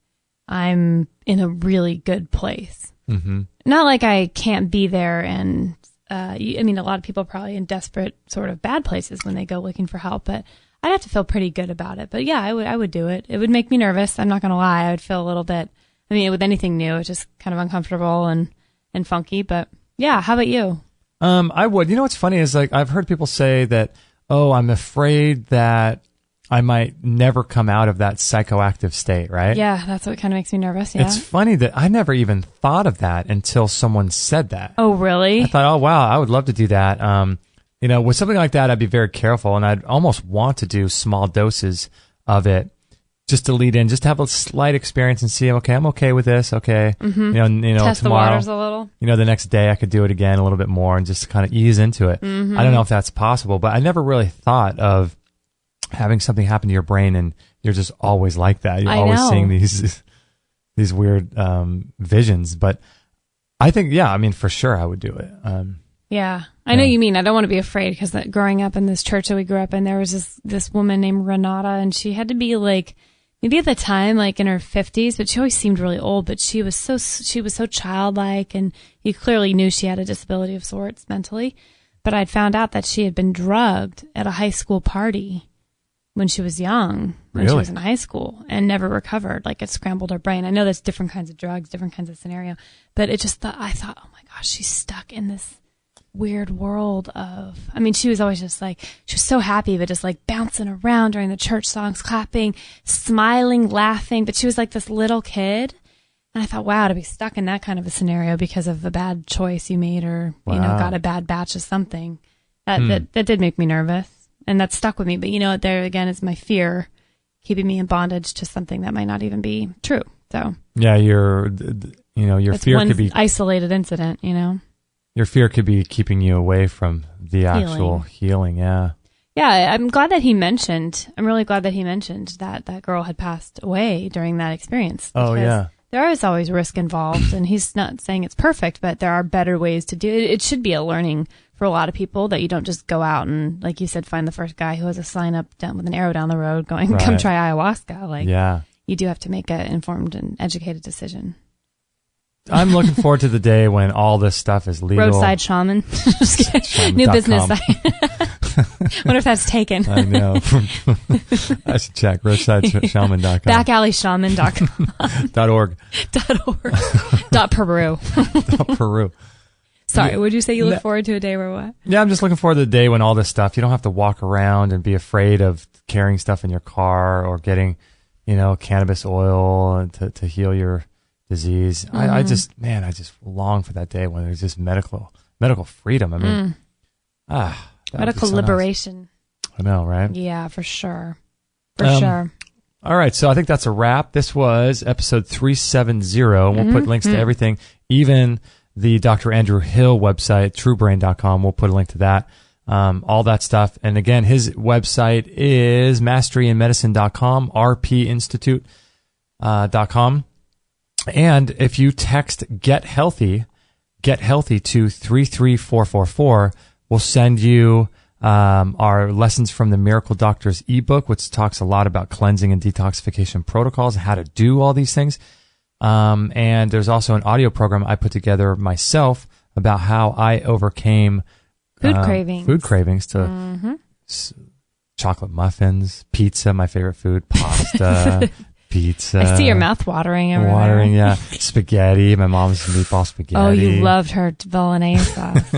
I'm in a really good place. Mm-hmm. Not like I can't be there and I mean, a lot of people are probably in desperate sort of bad places when they go looking for help, but I'd have to feel pretty good about it. But yeah, I would do it. It would make me nervous. I'm not going to lie. I would feel a little bit, I mean, with anything new, it's just kind of uncomfortable and funky. But yeah, how about you? I would. You know what's funny is like I've heard people say that, oh, I'm afraid that I might never come out of that psychoactive state, right? Yeah, that's what kind of makes me nervous. Yeah. It's funny that I never even thought of that until someone said that. Oh, really? I thought, oh, wow, I would love to do that. You know, with something like that, I'd be very careful, and I'd almost want to do small doses of it just to lead in, just to have a slight experience and see, okay, I'm okay with this. Okay. Mm-hmm. You know, test tomorrow, the waters a little. You know, the next day I could do it again a little bit more and just kind of ease into it. Mm-hmm. I don't know if that's possible, but I never really thought of having something happen to your brain and you're just always like that. You're always seeing these weird visions. But I think, yeah, I mean, for sure I would do it. Yeah. I know you mean. I don't want to be afraid because growing up in this church that we grew up in, there was this woman named Renata, and she had to be like, maybe at the time, like in her 50s, but she always seemed really old, but she was so childlike, and you clearly knew she had a disability of sorts mentally. But I'd found out that she had been drugged at a high school party when she was young, when she was in high school, and never recovered. Like, it scrambled her brain. I know there's different kinds of drugs, different kinds of scenario, but I thought, oh my gosh, she's stuck in this weird world of, I mean, she was always just like, she was so happy, but just like bouncing around during the church songs, clapping, smiling, laughing, but she was like this little kid. And I thought, wow, to be stuck in that kind of a scenario because of a bad choice you made, or, you know, got a bad batch of something, that did make me nervous. And that stuck with me. But, you know, there again is my fear keeping me in bondage to something that might not even be true. So yeah, your fear could be isolated incident, you know. Your fear could be keeping you away from the actual healing. Yeah. Yeah, I'm glad that he mentioned. I'm really glad that he mentioned that that girl had passed away during that experience. Oh yeah. There is always risk involved, and he's not saying it's perfect, but there are better ways to do it. It should be a learning for a lot of people that you don't just go out and, like you said, find the first guy who has a sign up down with an arrow down the road going, come try ayahuasca. Like, you do have to make an informed and educated decision. I'm looking forward to the day when all this stuff is legal. Roadside shaman. New business site. Wonder if that's taken. I know. I should check. RoadsideShaman.com. BackAlleyShaman.com. .org. .Peru. Peru. Sorry, would you say you look forward to a day where what? Yeah, I'm just looking forward to the day when all this stuff, you don't have to walk around and be afraid of carrying stuff in your car or getting, you know, cannabis oil to heal your disease. Mm-hmm. I just long for that day when there's just medical freedom. I mean, medical liberation. Nice. I know, right? Yeah, for sure. For sure. All right, so I think that's a wrap. This was episode 370. We'll put links to everything, even the Dr. Andrew Hill website, truebrain.com. We'll put a link to that, all that stuff. And again, his website is masteryinmedicine.com, rpinstitute.com. And if you text get healthy to 33444, we'll send you our Lessons from the Miracle Doctors ebook, which talks a lot about cleansing and detoxification protocols and how to do all these things. And there's also an audio program I put together myself about how I overcame food cravings to chocolate muffins, pizza, my favorite food, pasta, pizza. I see your mouth watering over there. Yeah. Spaghetti, my mom's meatball spaghetti. Oh, you loved her bolognese sauce.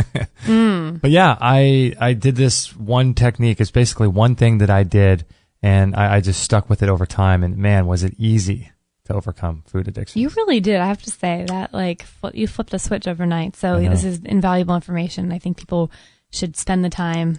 But yeah, I did this one technique. It's basically one thing that I did, and I just stuck with it over time, and man, was it easy to overcome food addiction. You really did. I have to say that, like, you flipped a switch overnight. So this is invaluable information. I think people should spend the time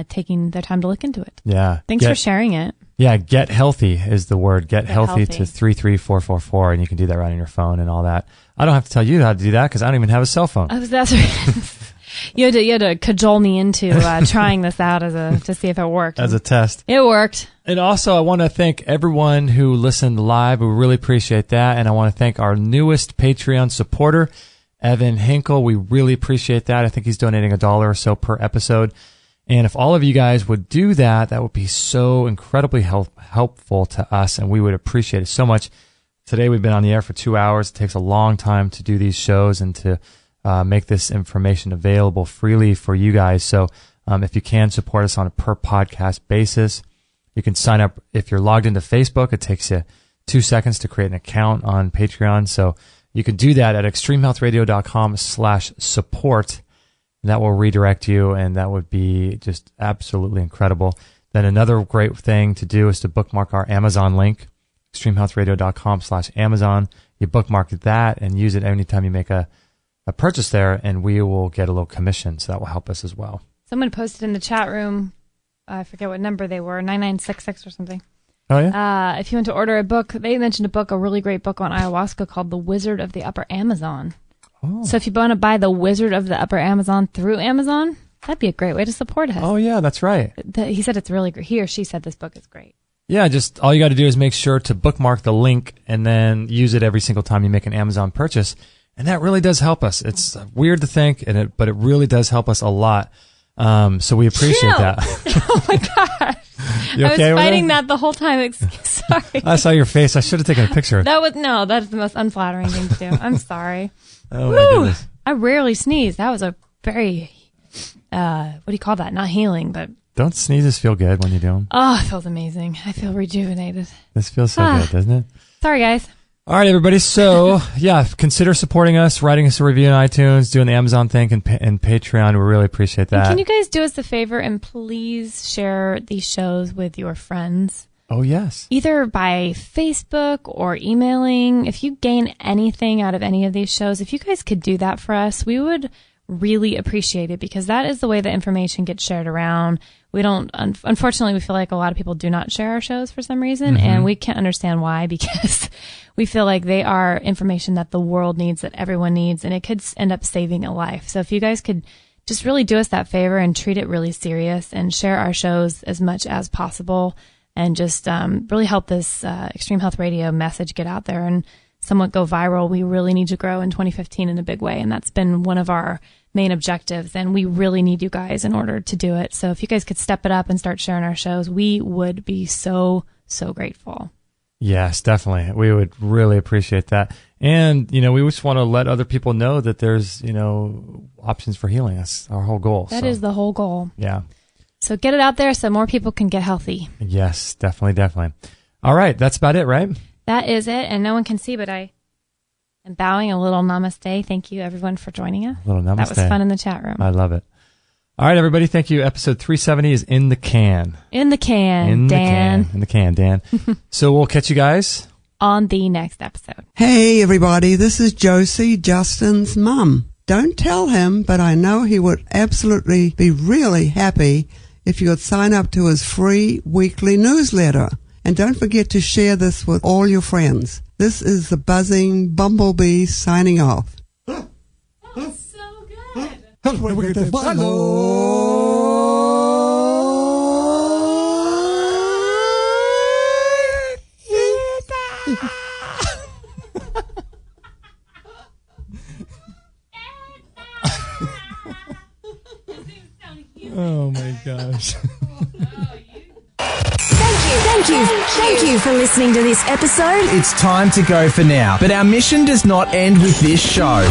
taking their time to look into it. Yeah. Thanks for sharing it. Yeah, get healthy is the word. Get healthy to 33444, and you can do that right on your phone and all that. I don't have to tell you how to do that because I don't even have a cell phone. Oh, that's right. You had to cajole me into trying this out to see if it worked. As a test. It worked. And also, I want to thank everyone who listened live. We really appreciate that. And I want to thank our newest Patreon supporter, Evan Hinkle. We really appreciate that. I think he's donating $1 or so per episode. And if all of you guys would do that, that would be so incredibly helpful to us, and we would appreciate it so much. Today we've been on the air for 2 hours. It takes a long time to do these shows and to make this information available freely for you guys. So if you can support us on a per podcast basis, you can sign up. If you're logged into Facebook, it takes you 2 seconds to create an account on Patreon. So you can do that at extremehealthradio.com/support. That will redirect you, and that would be just absolutely incredible. Then another great thing to do is to bookmark our Amazon link, extremehealthradio.com/Amazon. You bookmark that and use it anytime you make a purchase there, and we will get a little commission. So that will help us as well. Someone posted in the chat room, I forget what number they were, 9966 or something. Oh, yeah? If you want to order a book, they mentioned a book, a really great book on ayahuasca called The Wizard of the Upper Amazon. Oh. So if you want to buy The Wizard of the Upper Amazon through Amazon, that'd be a great way to support us. Oh, yeah, that's right. He said it's really great. He or she said this book is great. Yeah, just all you got to do is make sure to bookmark the link and then use it every single time you make an Amazon purchase. And that really does help us. It's weird to think, but it really does help us a lot. So we appreciate that. Oh my gosh. You okay I was fighting with that the whole time. Sorry. I saw your face. I should have taken a picture. That's the most unflattering thing to do. I'm sorry. Oh, my goodness. I rarely sneeze. That was a very, what do you call that? Not healing, but. Don't sneezes feel good when you do them? Oh, it feels amazing. I feel rejuvenated. This feels so good, doesn't it? Sorry, guys. All right, everybody. So, yeah, consider supporting us, writing us a review on iTunes, doing the Amazon thing and Patreon. We really appreciate that. And can you guys do us a favor and please share these shows with your friends? Oh, yes. Either by Facebook or emailing. If you gain anything out of any of these shows, if you guys could do that for us, we would really appreciate it, because that is the way the information gets shared around. We don't, unfortunately, we feel like a lot of people do not share our shows for some reason, and we can't understand why, because we feel like they are information that the world needs, that everyone needs, and it could end up saving a life. So if you guys could just really do us that favor and treat it really serious and share our shows as much as possible, and just really help this Extreme Health Radio message get out there and somewhat go viral. We really need to grow in 2015 in a big way, and that's been one of our main objectives, and we really need you guys in order to do it. So if you guys could step it up and start sharing our shows, we would be so grateful. Yes, definitely. We would really appreciate that. And, we just want to let other people know that there's, options for healing. That's our whole goal. That is the whole goal. Yeah. So get it out there so more people can get healthy. Yes, definitely. All right. That's about it, right? That is it. And no one can see, but I am bowing a little namaste. Thank you, everyone, for joining us. A little namaste. That was fun in the chat room. I love it. All right, everybody. Thank you. Episode 370 is in the can. In the can, Dan. In the can, Dan. So we'll catch you guys on the next episode. Hey, everybody. This is Josie, Justin's mum. Don't tell him, but I know he would absolutely be really happy if you would sign up to his free weekly newsletter. And don't forget to share this with all your friends. This is the buzzing bumblebee signing off. That's so good. Oh my gosh. Thank you for listening to this episode. It's time to go for now, but our mission does not end with this show.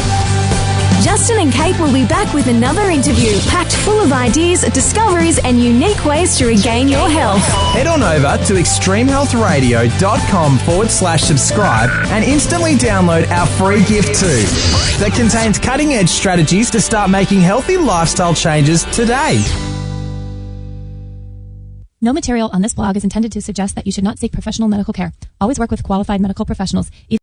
Justin and Kate will be back with another interview packed full of ideas, discoveries, and unique ways to regain your health. Head on over to extremehealthradio.com/subscribe and instantly download our free gift too that contains cutting-edge strategies to start making healthy lifestyle changes today. No material on this blog is intended to suggest that you should not seek professional medical care. Always work with qualified medical professionals.